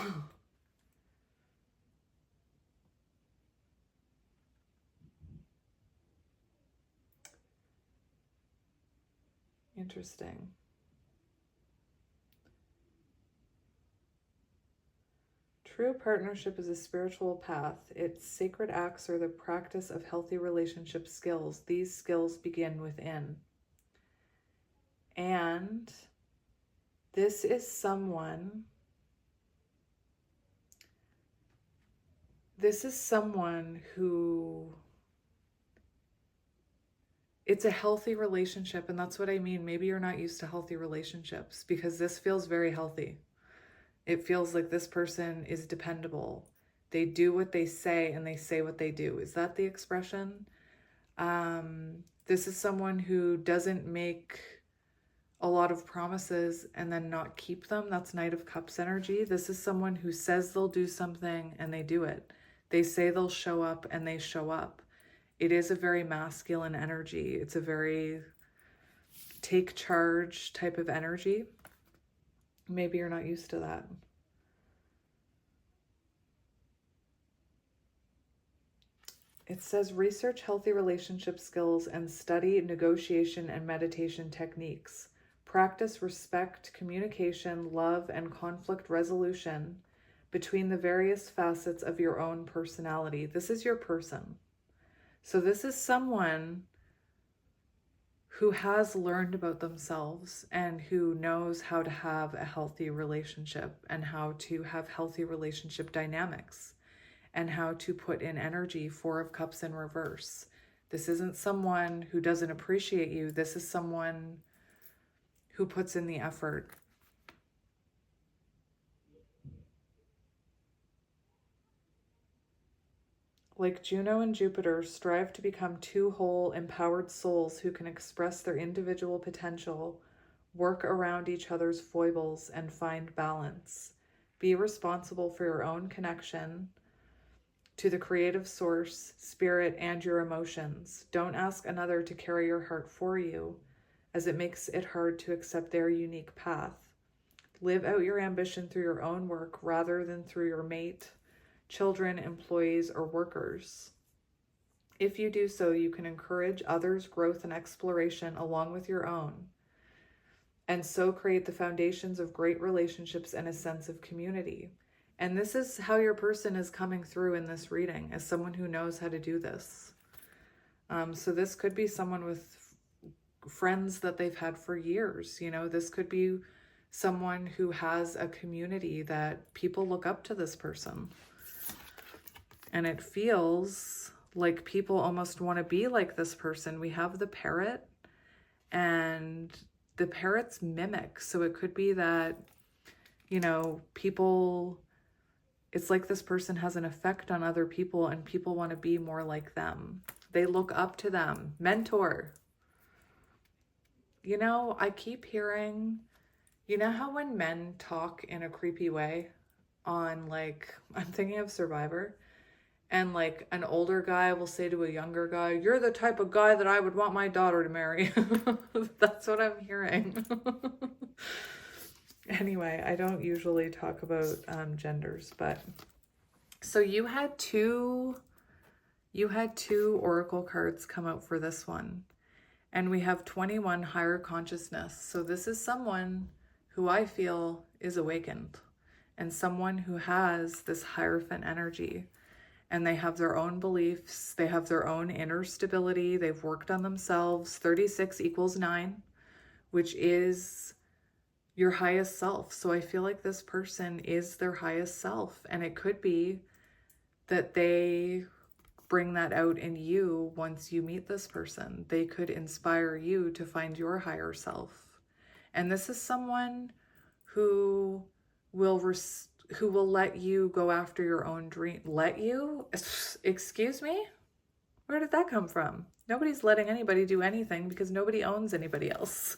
Interesting. True partnership is a spiritual path. Its sacred acts are the practice of healthy relationship skills. These skills begin within. And this is someone who, it's a healthy relationship. And that's what I mean. Maybe you're not used to healthy relationships because this feels very healthy. It feels like this person is dependable. They do what they say and they say what they do. Is that the expression? This is someone who doesn't make a lot of promises and then not keep them. That's Knight of Cups energy. This is someone who says they'll do something and they do it. They say they'll show up and they show up. It is a very masculine energy. It's a very take charge type of energy. Maybe you're not used to that. It says research healthy relationship skills and study negotiation and meditation techniques. Practice respect, communication, love, and conflict resolution between the various facets of your own personality. This is your person. So this is someone who has learned about themselves and who knows how to have a healthy relationship and how to have healthy relationship dynamics and how to put in energy. 4 of Cups in reverse. This isn't someone who doesn't appreciate you. This is someone who puts in the effort. Like Juno and Jupiter, strive to become 2 whole, empowered souls who can express their individual potential, work around each other's foibles, and find balance. Be responsible for your own connection to the creative source, spirit, and your emotions. Don't ask another to carry your heart for you, as it makes it hard to accept their unique path. Live out your ambition through your own work rather than through your mate, children, employees, or workers. If you do so, you can encourage others' growth and exploration along with your own, and so create the foundations of great relationships and a sense of community. And this is how your person is coming through in this reading, as someone who knows how to do this. So this could be someone with friends that they've had for years. You know, this could be someone who has a community that people look up to this person. And it feels like people almost want to be like this person. We have the parrot, and the parrots mimic. So it could be that, you know, people, it's like this person has an effect on other people and people want to be more like them. They look up to them. Mentor. You know, I keep hearing, you know how when men talk in a creepy way on, like, I'm thinking of Survivor, and like an older guy will say to a younger guy, "You're the type of guy that I would want my daughter to marry." That's what I'm hearing. Anyway, I don't usually talk about genders, but so you had two oracle cards come out for this one, and we have 21, higher consciousness. So this is someone who I feel is awakened, and someone who has this Hierophant energy. And they have their own beliefs. They have their own inner stability. They've worked on themselves. 36 equals 9, which is your highest self. So I feel like this person is their highest self. And it could be that they bring that out in you once you meet this person. They could inspire you to find your higher self. And this is someone who will let you go after your own dream. Let you? Excuse me? Where did that come from? Nobody's letting anybody do anything because nobody owns anybody else.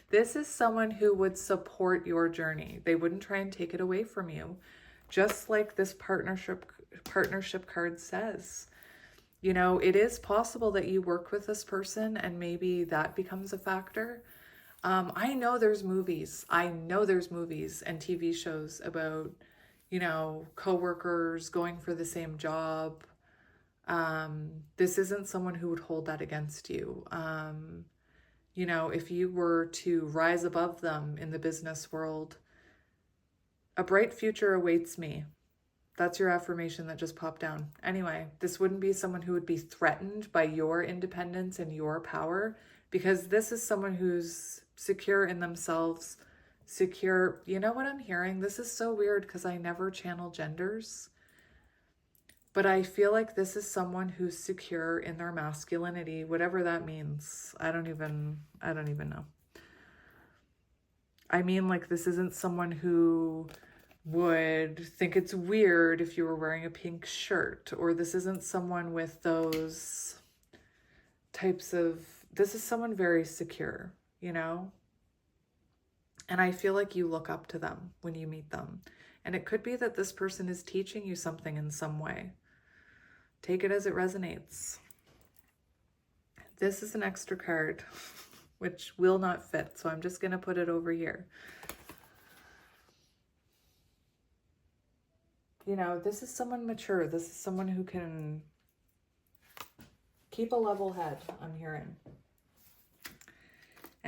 This is someone who would support your journey. They wouldn't try and take it away from you. Just like this partnership card says. You know, it is possible that you work with this person and maybe that becomes a factor. I know there's movies and TV shows about, you know, coworkers going for the same job. This isn't someone who would hold that against you. You know, if you were to rise above them in the business world, a bright future awaits me. That's your affirmation that just popped down. Anyway, this wouldn't be someone who would be threatened by your independence and your power, because this is someone who's secure in themselves, secure. You know what I'm hearing? This is so weird because I never channel genders, but I feel like this is someone who's secure in their masculinity, whatever that means. I don't even know. I mean, like, this isn't someone who would think it's weird if you were wearing a pink shirt, or this isn't someone with those types of, this is someone very secure, you know? And I feel like you look up to them when you meet them. And it could be that this person is teaching you something in some way. Take it as it resonates. This is an extra card, which will not fit, so I'm just going to put it over here. You know, this is someone mature. This is someone who can keep a level head, I'm hearing.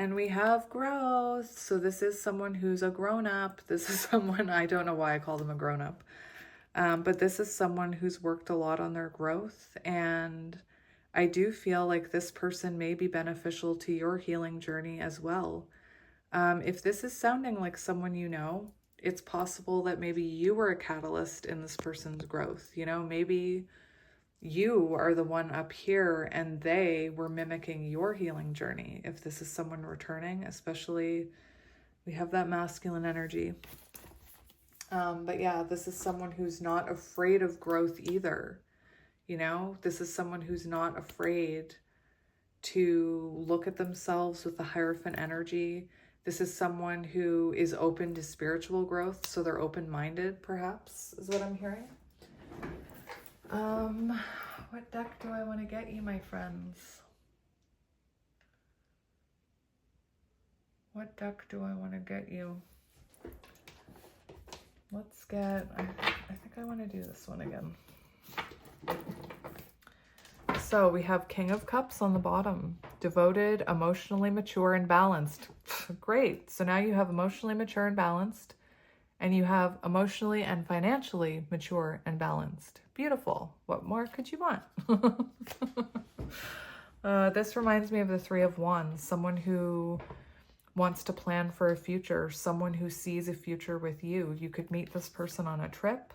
And we have growth. So this is someone who's a grown-up. This is someone, I don't know why I call them a grown-up. But this is someone who's worked a lot on their growth. And I do feel like this person may be beneficial to your healing journey as well. If this is sounding like someone you know, it's possible that maybe you were a catalyst in this person's growth. You know, maybe you are the one up here and they were mimicking your healing journey. If this is someone returning, especially we have that masculine energy. But yeah, this is someone who's not afraid of growth either. You know, this is someone who's not afraid to look at themselves with the Hierophant energy. This is someone who is open to spiritual growth. So they're open-minded, perhaps, is what I'm hearing. What deck do I want to get you, my friends? What deck do I want to get you? Let's get, I think I want to do this one again. So we have King of Cups on the bottom. Devoted, emotionally mature, and balanced. Great. So now you have emotionally mature and balanced, and you have emotionally and financially mature and balanced. Beautiful. What more could you want? This reminds me of the Three of Wands, someone who wants to plan for a future, someone who sees a future with you. You could meet this person on a trip.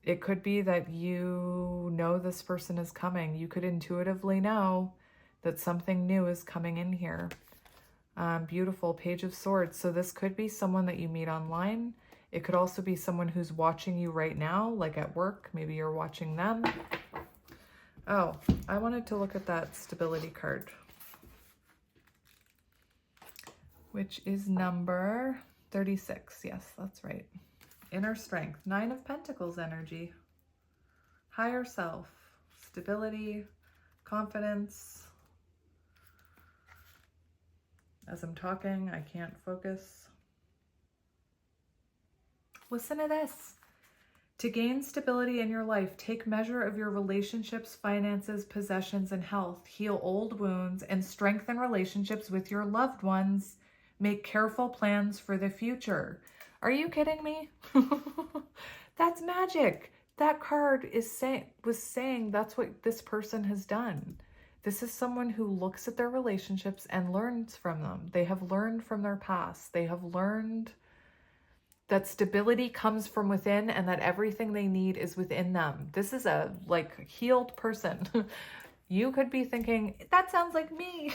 It could be that you know this person is coming. You could intuitively know that something new is coming in here. Beautiful. Page of Swords. So this could be someone that you meet online. It could also be someone who's watching you right now, like at work. Maybe you're watching them. Oh, I wanted to look at that stability card, which is number 36. Yes, that's right. Inner strength. 9 of Pentacles energy. Higher self. Stability. Confidence. As I'm talking, I can't focus. Listen to this. To gain stability in your life, take measure of your relationships, finances, possessions, and health. Heal old wounds and strengthen relationships with your loved ones. Make careful plans for the future. Are you kidding me? That's magic. That card was saying that's what this person has done. This is someone who looks at their relationships and learns from them. They have learned from their past. They have learned that stability comes from within and that everything they need is within them. This is a healed person. You could be thinking, that sounds like me.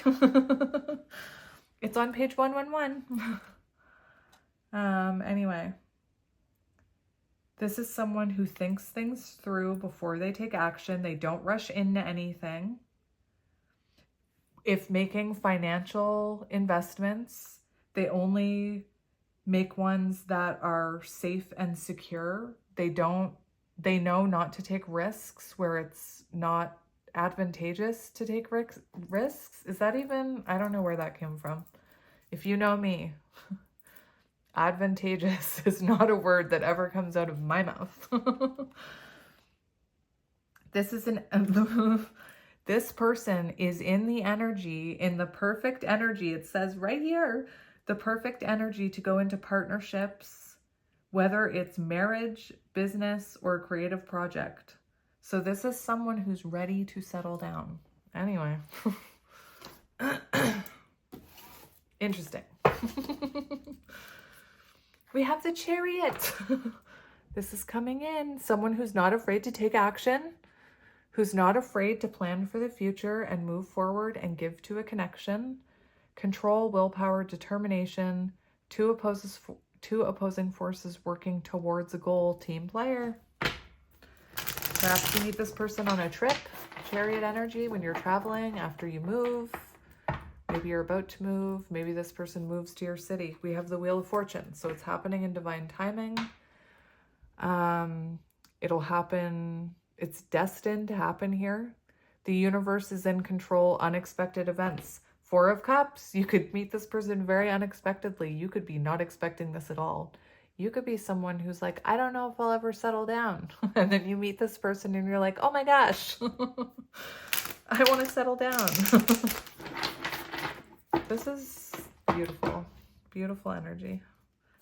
It's on page 111. Anyway, this is someone who thinks things through before they take action. They don't rush into anything. If making financial investments, they only make ones that are safe and secure. They know not to take risks where it's not advantageous to take risks. Is that even, I don't know where that came from. If you know me, advantageous is not a word that ever comes out of my mouth. This person is in the energy, in the perfect energy. It says right here, the perfect energy to go into partnerships, whether it's marriage, business, or a creative project. So this is someone who's ready to settle down. Anyway. Interesting. We have the Chariot. This is coming in. Someone who's not afraid to take action, who's not afraid to plan for the future and move forward and give to a connection. Control, willpower, determination, two opposing forces working towards a goal. Team player. Perhaps you meet this person on a trip. Chariot energy when you're traveling, after you move. Maybe you're about to move. Maybe this person moves to your city. We have the Wheel of Fortune. So it's happening in divine timing. It'll happen. It's destined to happen here. The universe is in control. Unexpected events. 4 of Cups. You could meet this person very unexpectedly. You could be not expecting this at all. You could be someone who's like, I don't know if I'll ever settle down. And then you meet this person and you're like, oh my gosh, I want to settle down. This is beautiful. Beautiful energy.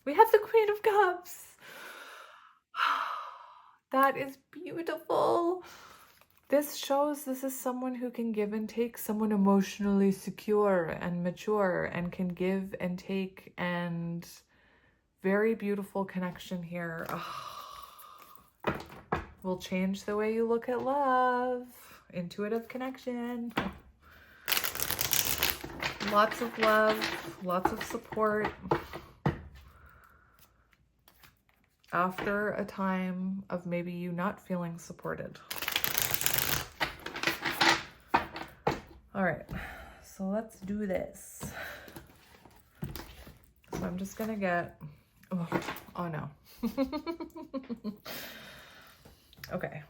We have the Queen of Cups. That is beautiful. This shows this is someone who can give and take, someone emotionally secure and mature and can give and take, and very beautiful connection here. Will change the way you look at love. Intuitive connection. Lots of love, lots of support. After a time of maybe you not feeling supported. All right, so let's do this. So I'm just gonna get, oh no. Okay,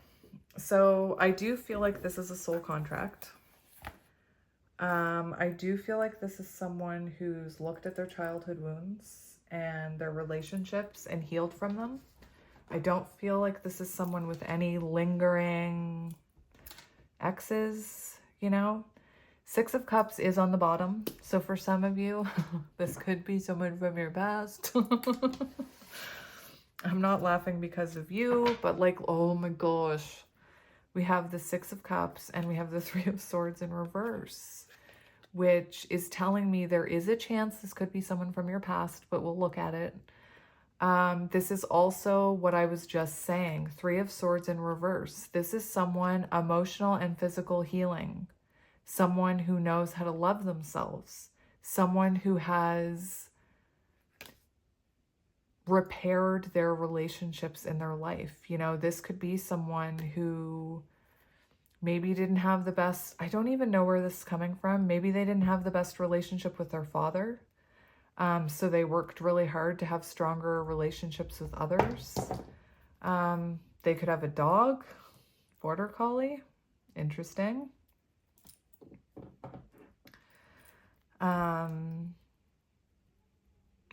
so I do feel like this is a soul contract. I do feel like this is someone who's looked at their childhood wounds and their relationships and healed from them. I don't feel like this is someone with any lingering exes, you know? Six of Cups is on the bottom. So for some of you, this could be someone from your past. I'm not laughing because of you, but like, oh my gosh. We have the Six of Cups and we have the Three of Swords in reverse, which is telling me there is a chance this could be someone from your past, but we'll look at it. This is also what I was just saying, Three of Swords in reverse. This is someone emotional and physical healing, someone who knows how to love themselves, someone who has repaired their relationships in their life. You know, this could be someone who maybe didn't have the best, I don't even know where this is coming from. Maybe they didn't have the best relationship with their father. So they worked really hard to have stronger relationships with others. They could have a dog, border collie. Interesting.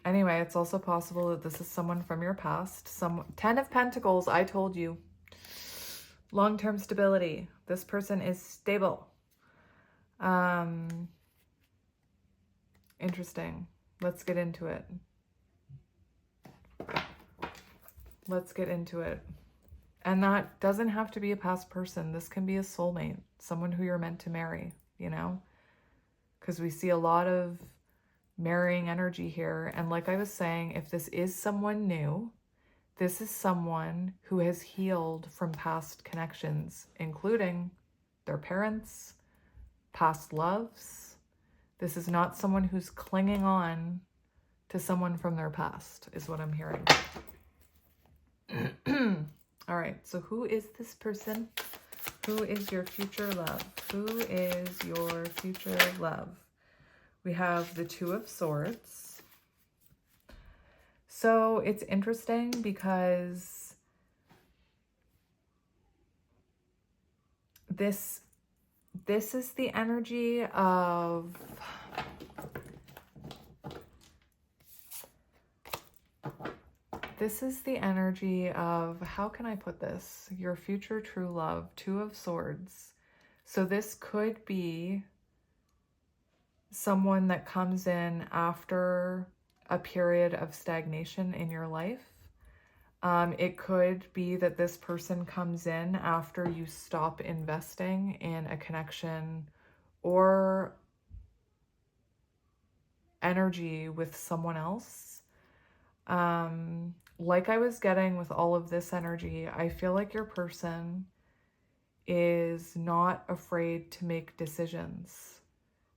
Anyway, it's also possible that this is someone from your past. Ten of Pentacles, I told you. Long-term stability. This person is stable. Interesting. Let's get into it. Let's get into it. And that doesn't have to be a past person. This can be a soulmate, someone who you're meant to marry, you know? Because we see a lot of marrying energy here. And like I was saying, if this is someone new, this is someone who has healed from past connections, including their parents, past loves. This is not someone who's clinging on to someone from their past, is what I'm hearing. All right, so who is this person? Who is your future love? Who is your future love? We have the Two of Swords. So it's interesting because this is the energy of how can I put this? Your future true love, Two of Swords. So this could be someone that comes in after a period of stagnation in your life. It could be that this person comes in after you stop investing in a connection or energy with someone else. Like I was getting with all of this energy, I feel like your person is not afraid to make decisions.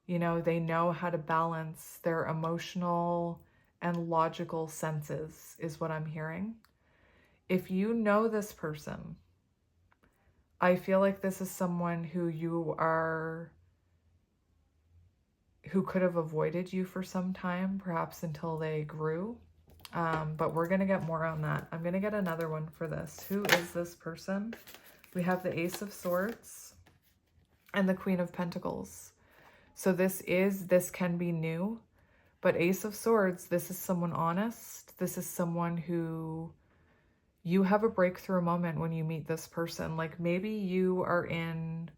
You know, they know how to balance their emotional and logical senses, is what I'm hearing. If you know this person, I feel like this is someone who could have avoided you for some time, perhaps until they grew. But we're going to get more on that. I'm going to get another one for this. Who is this person? We have the Ace of Swords and the Queen of Pentacles. So this can be new, but Ace of Swords, this is someone honest. This is someone who you have a breakthrough moment when you meet this person. Like maybe you are in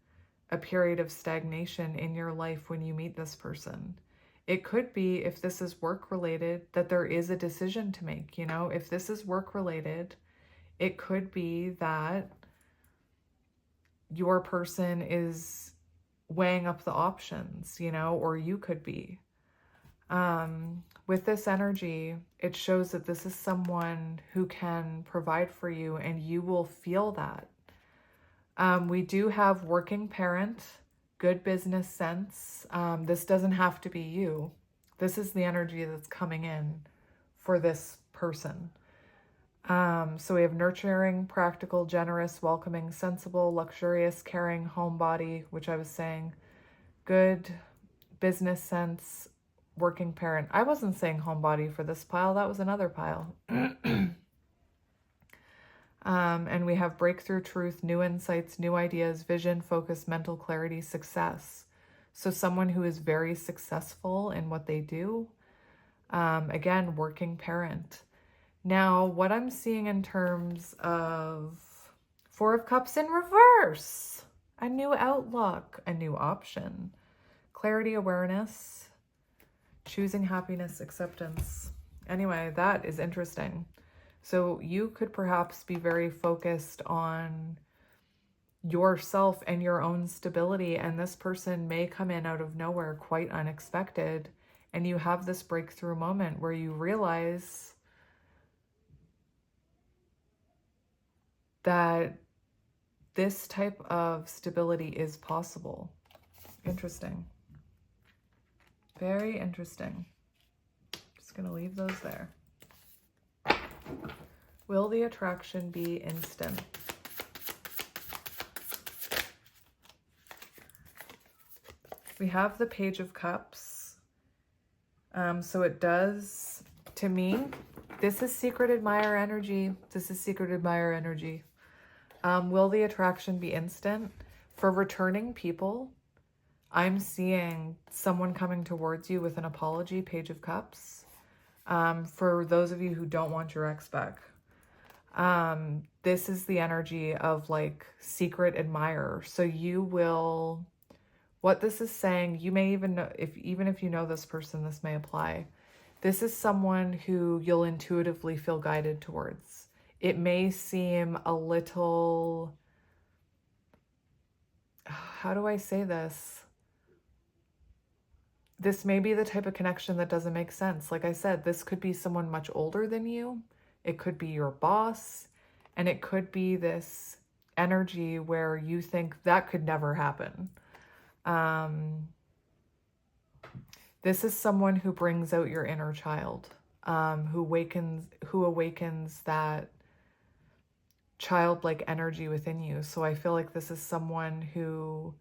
a period of stagnation in your life when you meet this person. It could be, if this is work related, that there is a decision to make. You know, if this is work related, it could be that your person is weighing up the options, you know, or you could be. With this energy, it shows that this is someone who can provide for you, and you will feel that. We do have working parent, good business sense. This doesn't have to be you. This is the energy that's coming in for this person. So we have nurturing, practical, generous, welcoming, sensible, luxurious, caring, homebody, which I was saying, good business sense, working parent. I wasn't saying homebody for this pile. That was another pile. And we have breakthrough, truth, new insights, new ideas, vision, focus, mental clarity, success. So someone who is very successful in what they do. Again, working parent. Now, what I'm seeing in terms of Four of Cups in reverse, a new outlook, a new option, clarity, awareness, choosing happiness, acceptance. Anyway, that is interesting. So you could perhaps be very focused on yourself and your own stability, and this person may come in out of nowhere, quite unexpected, and you have this breakthrough moment where you realize that this type of stability is possible. Interesting. Very interesting. Just going to leave those there. Will the attraction be instant? We have the Page of Cups. So it does, to me, this is secret admirer energy. This is secret admirer energy. Will the attraction be instant? For returning people, I'm seeing someone coming towards you with an apology, Page of Cups. For those of you who don't want your ex back, this is the energy of like secret admirer. So you will, what this is saying, you may even know, even if you know this person, this may apply. This is someone who you'll intuitively feel guided towards. It may seem a little, how do I say this? This may be the type of connection that doesn't make sense. Like I said, this could be someone much older than you. It could be your boss. And it could be this energy where you think that could never happen. This is someone who brings out your inner child, who awakens that childlike energy within you. So I feel like this is someone who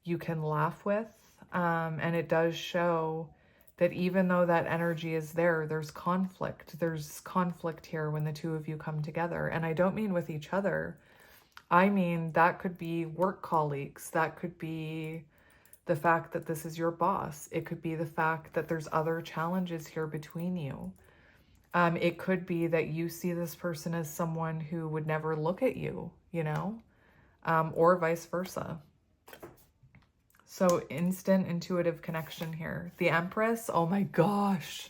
you can laugh with. And it does show that even though that energy is there, there's conflict. There's conflict here when the two of you come together. And I don't mean with each other. I mean, that could be work colleagues. That could be the fact that this is your boss. It could be the fact that there's other challenges here between you. It could be that you see this person as someone who would never look at you, you know, or vice versa. So instant intuitive connection here. The Empress, oh my gosh.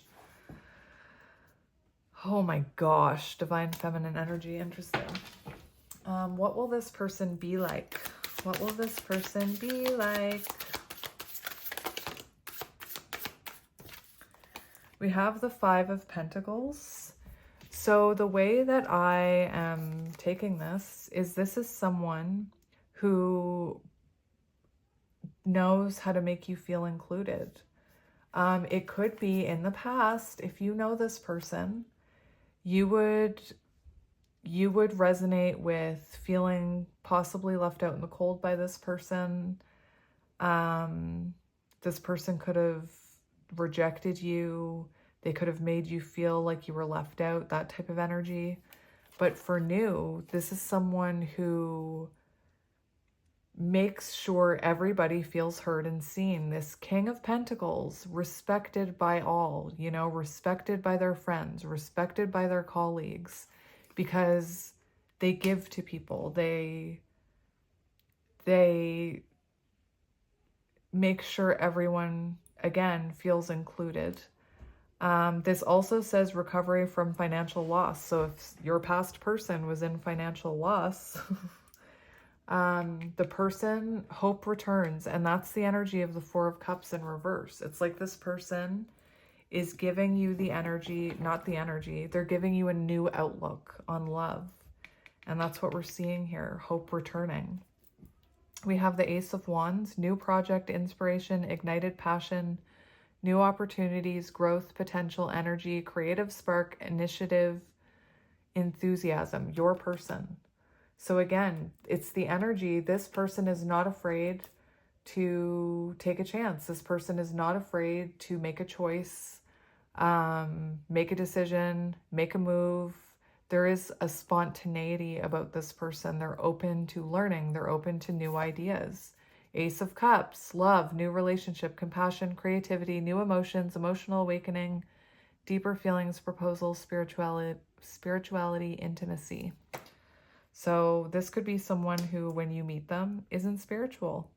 Oh my gosh, divine feminine energy, interesting. What will this person be like? What will this person be like? We have the Five of Pentacles. So the way that I am taking this is someone who knows how to make you feel included. It could be in the past, if you know this person, you would resonate with feeling possibly left out in the cold by this person. This person could have rejected you. They could have made you feel like you were left out, that type of energy. But for new, this is someone who makes sure everybody feels heard and seen. This King of Pentacles, respected by all, you know, respected by their friends, respected by their colleagues, because they give to people. They make sure everyone again, feels included. This also says recovery from financial loss. So if your past person was in financial loss, the person, hope returns. And that's the energy of the Four of Cups in reverse. It's like this person is giving you the energy, not the energy, they're giving you a new outlook on love. And that's what we're seeing here, hope returning. We have the Ace of Wands, new project, inspiration, ignited passion, new opportunities, growth, potential, energy, creative spark, initiative, enthusiasm, your person. So again, it's the energy. This person is not afraid to take a chance. This person is not afraid to make a choice, make a decision, make a move. There is a spontaneity about this person. They're open to learning. They're open to new ideas. Ace of Cups, love, new relationship, compassion, creativity, new emotions, emotional awakening, deeper feelings, proposals, spirituality, intimacy. So this could be someone who, when you meet them, isn't spiritual,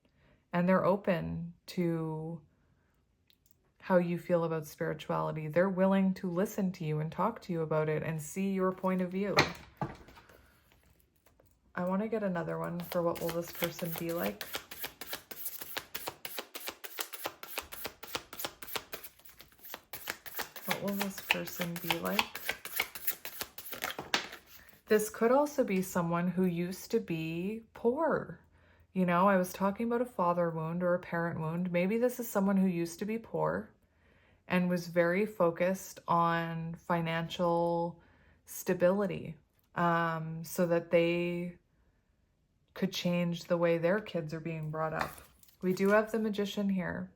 and they're open to how you feel about spirituality. They're willing to listen to you and talk to you about it and see your point of view. I want to get another one for what will this person be like. What will this person be like? This could also be someone who used to be poor. You know, I was talking about a father wound or a parent wound. Maybe this is someone who used to be poor and was very focused on financial stability, so that they could change the way their kids are being brought up. We do have the Magician here.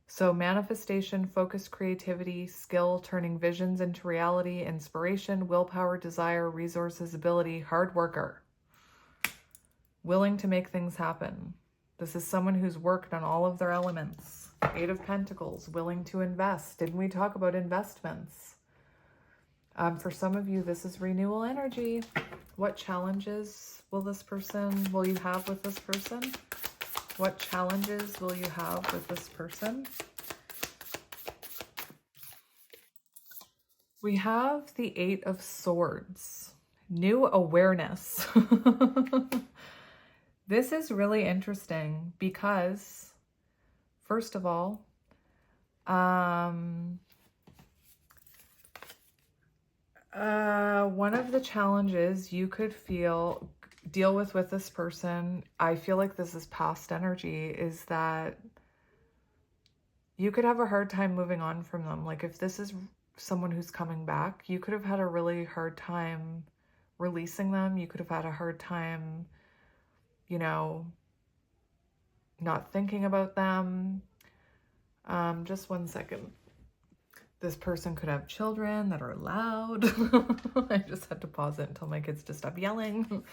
So manifestation, focus, creativity, skill, turning visions into reality, inspiration, willpower, desire, resources, ability, hard worker, willing to make things happen. This is someone who's worked on all of their elements. Eight of Pentacles, willing to invest. Didn't we talk about investments? For some of you, this is renewal energy. What challenges will you have with this person? What challenges will you have with this person? We have the Eight of Swords. New awareness. This is really interesting because, first of all, one of the challenges you could deal with this person, I feel like this is past energy, is that you could have a hard time moving on from them. Like if this is someone who's coming back, you could have had a really hard time releasing them. You could have had a hard time, you know, not thinking about them. Just one second. This person could have children that are loud. I just had to pause it until my kids just stop yelling.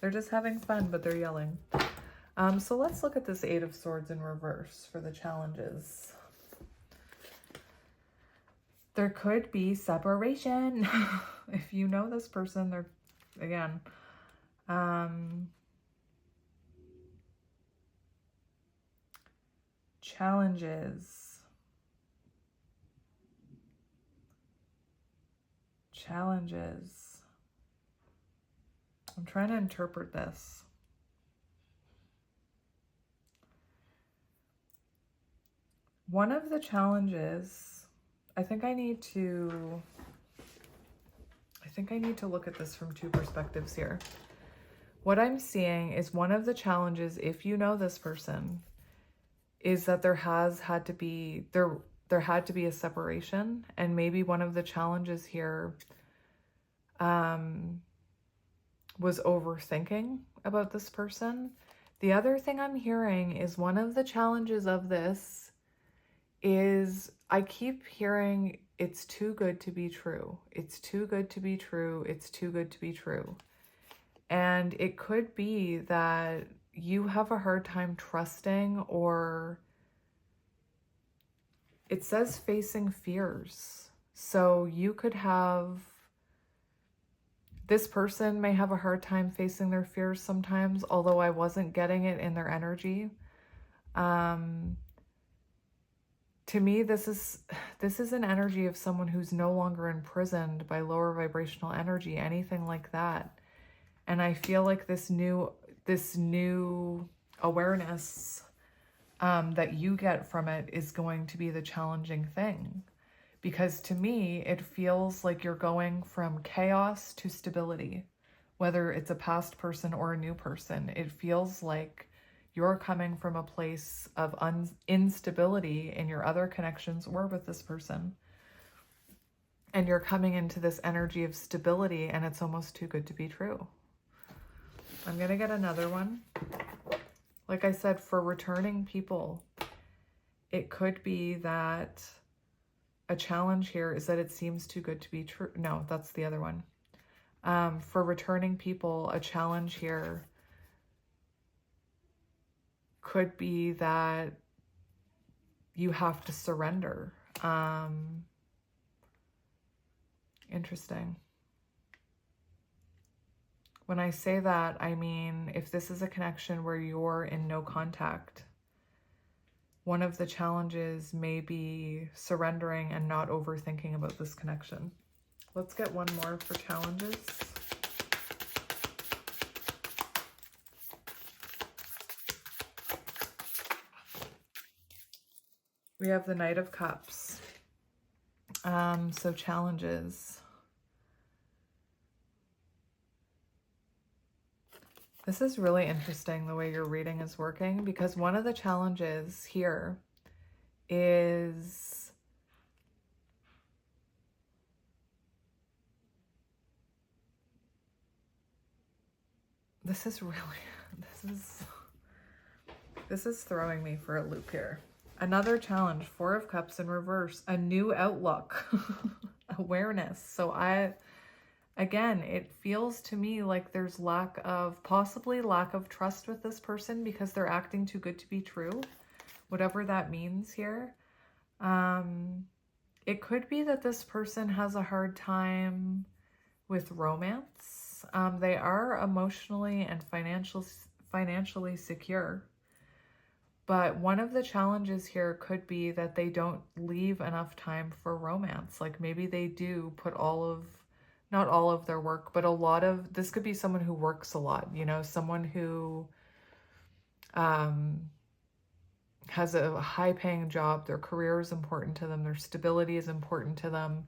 They're just having fun, but they're yelling. So let's look at this Eight of Swords in reverse for the challenges. There could be separation. If you know this person, they're, again, challenges. I'm trying to interpret this. One of the challenges, I think I need to look at this from two perspectives here. What I'm seeing is one of the challenges, if you know this person, is that there had to be a separation, and maybe one of the challenges here was overthinking about this person. The other thing I'm hearing is one of the challenges of this is I keep hearing it's too good to be true. It's too good to be true. It's too good to be true. And it could be that you have a hard time trusting, or it says facing fears. So you could have, this person may have a hard time facing their fears sometimes, although I wasn't getting it in their energy. To to me, this is an energy of someone who's no longer imprisoned by lower vibrational energy, anything like that. And I feel like this new awareness that you get from it is going to be the challenging thing. Because to me, it feels like you're going from chaos to stability, whether it's a past person or a new person. It feels like you're coming from a place of instability in your other connections or with this person. And you're coming into this energy of stability, and it's almost too good to be true. I'm going to get another one. Like I said, for returning people, it could be that a challenge here is that it seems too good to be true. No, that's the other one. For returning people, a challenge here could be that you have to surrender. Interesting. When I say that, I mean, if this is a connection where you're in no contact, one of the challenges may be surrendering and not overthinking about this connection. Let's get one more for challenges. We have the Knight of Cups. So challenges. This is really interesting the way your reading is working, because one of the challenges here is this is throwing me for a loop here. Another challenge, Four of Cups in reverse, a new outlook, awareness. So again, it feels to me like there's possibly lack of trust with this person because they're acting too good to be true, whatever that means here. It could be that this person has a hard time with romance. They are emotionally and financially secure. But one of the challenges here could be that they don't leave enough time for romance. Like maybe they do put not all of their work, but this could be someone who works a lot, someone who has a high-paying job. Their career is important to them. Their stability is important to them.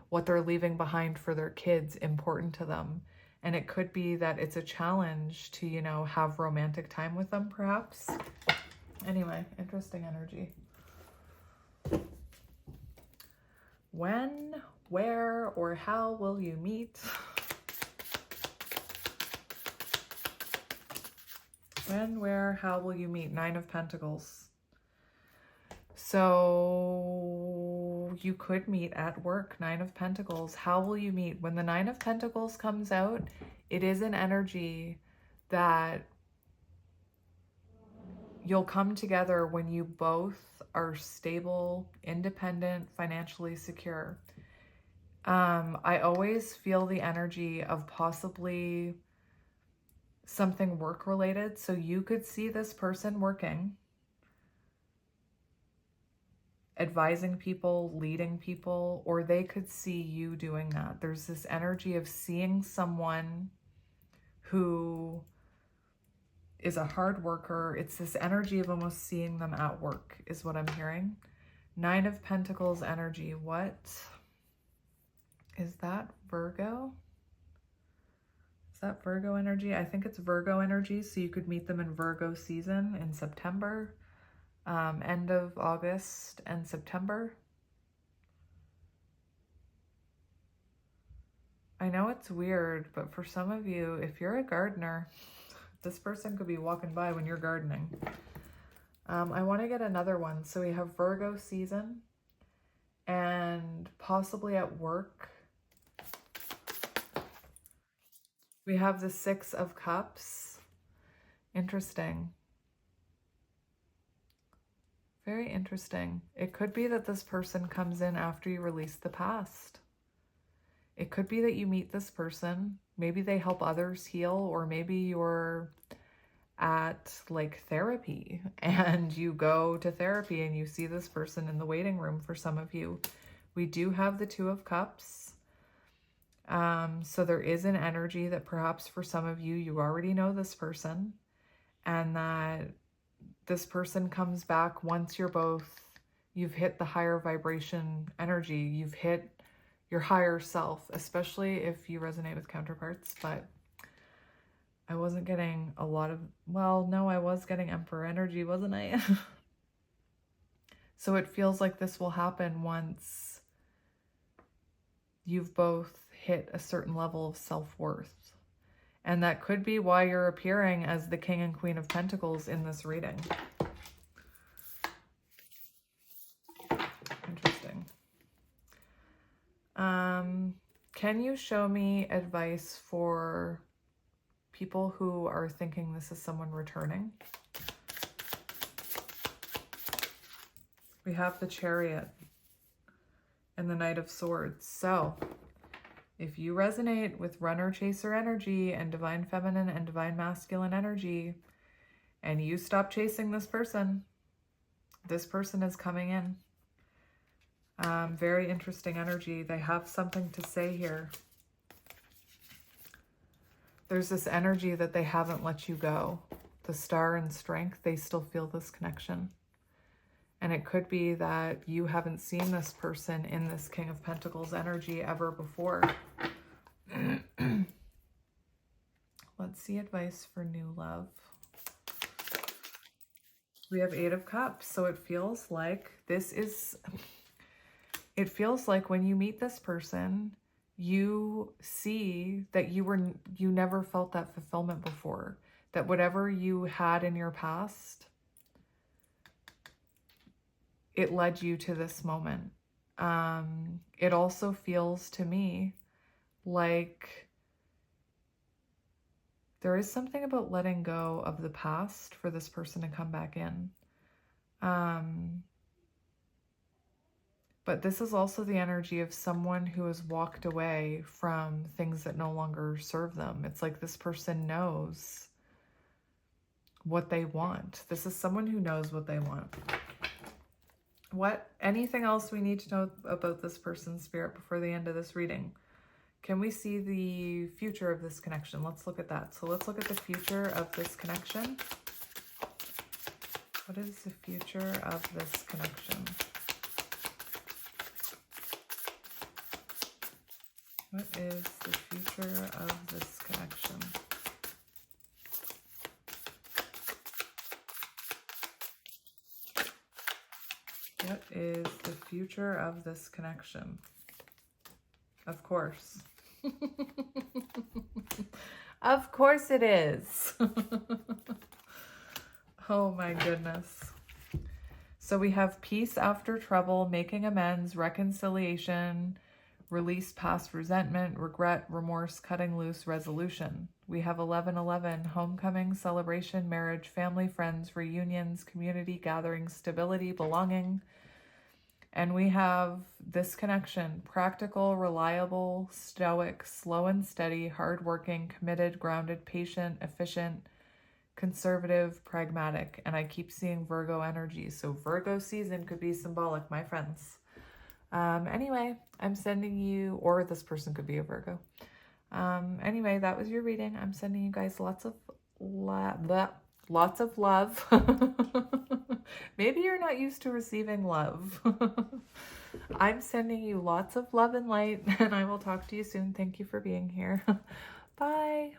What they're leaving behind for their kids, important to them. And it could be that it's a challenge to, have romantic time with them, perhaps. Anyway, interesting energy. When, where, or how will you meet? When, where, how will you meet? Nine of Pentacles. So you could meet at work. Nine of Pentacles. How will you meet? When the Nine of Pentacles comes out, it is an energy that you'll come together when you both are stable, independent, financially secure. I always feel the energy of possibly something work-related. So you could see this person working, advising people, leading people, or they could see you doing that. There's this energy of seeing someone who is a hard worker. It's this energy of almost seeing them at work is what I'm hearing. Nine of Pentacles energy. What is that? Virgo? Is that Virgo energy? I think it's Virgo energy. So you could meet them in Virgo season in September, end of August and September. I know it's weird, but for some of you, if you're a gardener, this person could be walking by when you're gardening. I want to get another one. So we have Virgo season and possibly at work. We have the Six of Cups. Interesting. Very interesting. It could be that this person comes in after you release the past. It could be that you meet this person. Maybe they help others heal, or maybe you're at like therapy, and you go to therapy and you see this person in the waiting room. For some of you, we do have the Two of Cups. So there is an energy that perhaps for some of you, you already know this person, and that this person comes back once you've hit the higher vibration energy, you've hit your higher self, especially if you resonate with counterparts. But I wasn't getting a lot of, well, no, I was getting Emperor energy, wasn't I? So it feels like this will happen once you've both hit a certain level of self-worth. And that could be why you're appearing as the King and Queen of Pentacles in this reading. Interesting. Can you show me advice for people who are thinking this is someone returning? We have the Chariot and the Knight of Swords. So if you resonate with runner chaser energy and divine feminine and divine masculine energy, and you stop chasing this person is coming in. Very interesting energy. They have something to say here. There's this energy that they haven't let you go. The Star and Strength, they still feel this connection. And it could be that you haven't seen this person in this King of Pentacles energy ever before. Let's see advice for new love. We have Eight of Cups. So it feels like it feels like when you meet this person, you see that you never felt that fulfillment before. That whatever you had in your past, it led you to this moment. It also feels to me like there is something about letting go of the past for this person to come back in. But this is also the energy of someone who has walked away from things that no longer serve them. It's like this person knows what they want. This is someone who knows what they want. Anything else we need to know about this person's spirit before the end of this reading? Can we see the future of this connection? Let's look at that. So let's look at the future of this connection. What is the future of this connection? What is the future of this connection? What is the future of this connection? Of course. Of course it is. Oh my goodness. So we have peace after trouble, making amends, reconciliation, release past resentment, regret, remorse, cutting loose, resolution. We have 11:11, homecoming, celebration, marriage, family, friends, reunions, community gatherings, stability, belonging. And we have this connection: practical, reliable, stoic, slow and steady, hardworking, committed, grounded, patient, efficient, conservative, pragmatic. And I keep seeing Virgo energy. So Virgo season could be symbolic, my friends. Anyway, I'm sending you, or this person could be a Virgo. Anyway, that was your reading. I'm sending you guys lots of love. Maybe you're not used to receiving love. I'm sending you lots of love and light, and I will talk to you soon. Thank you for being here. Bye.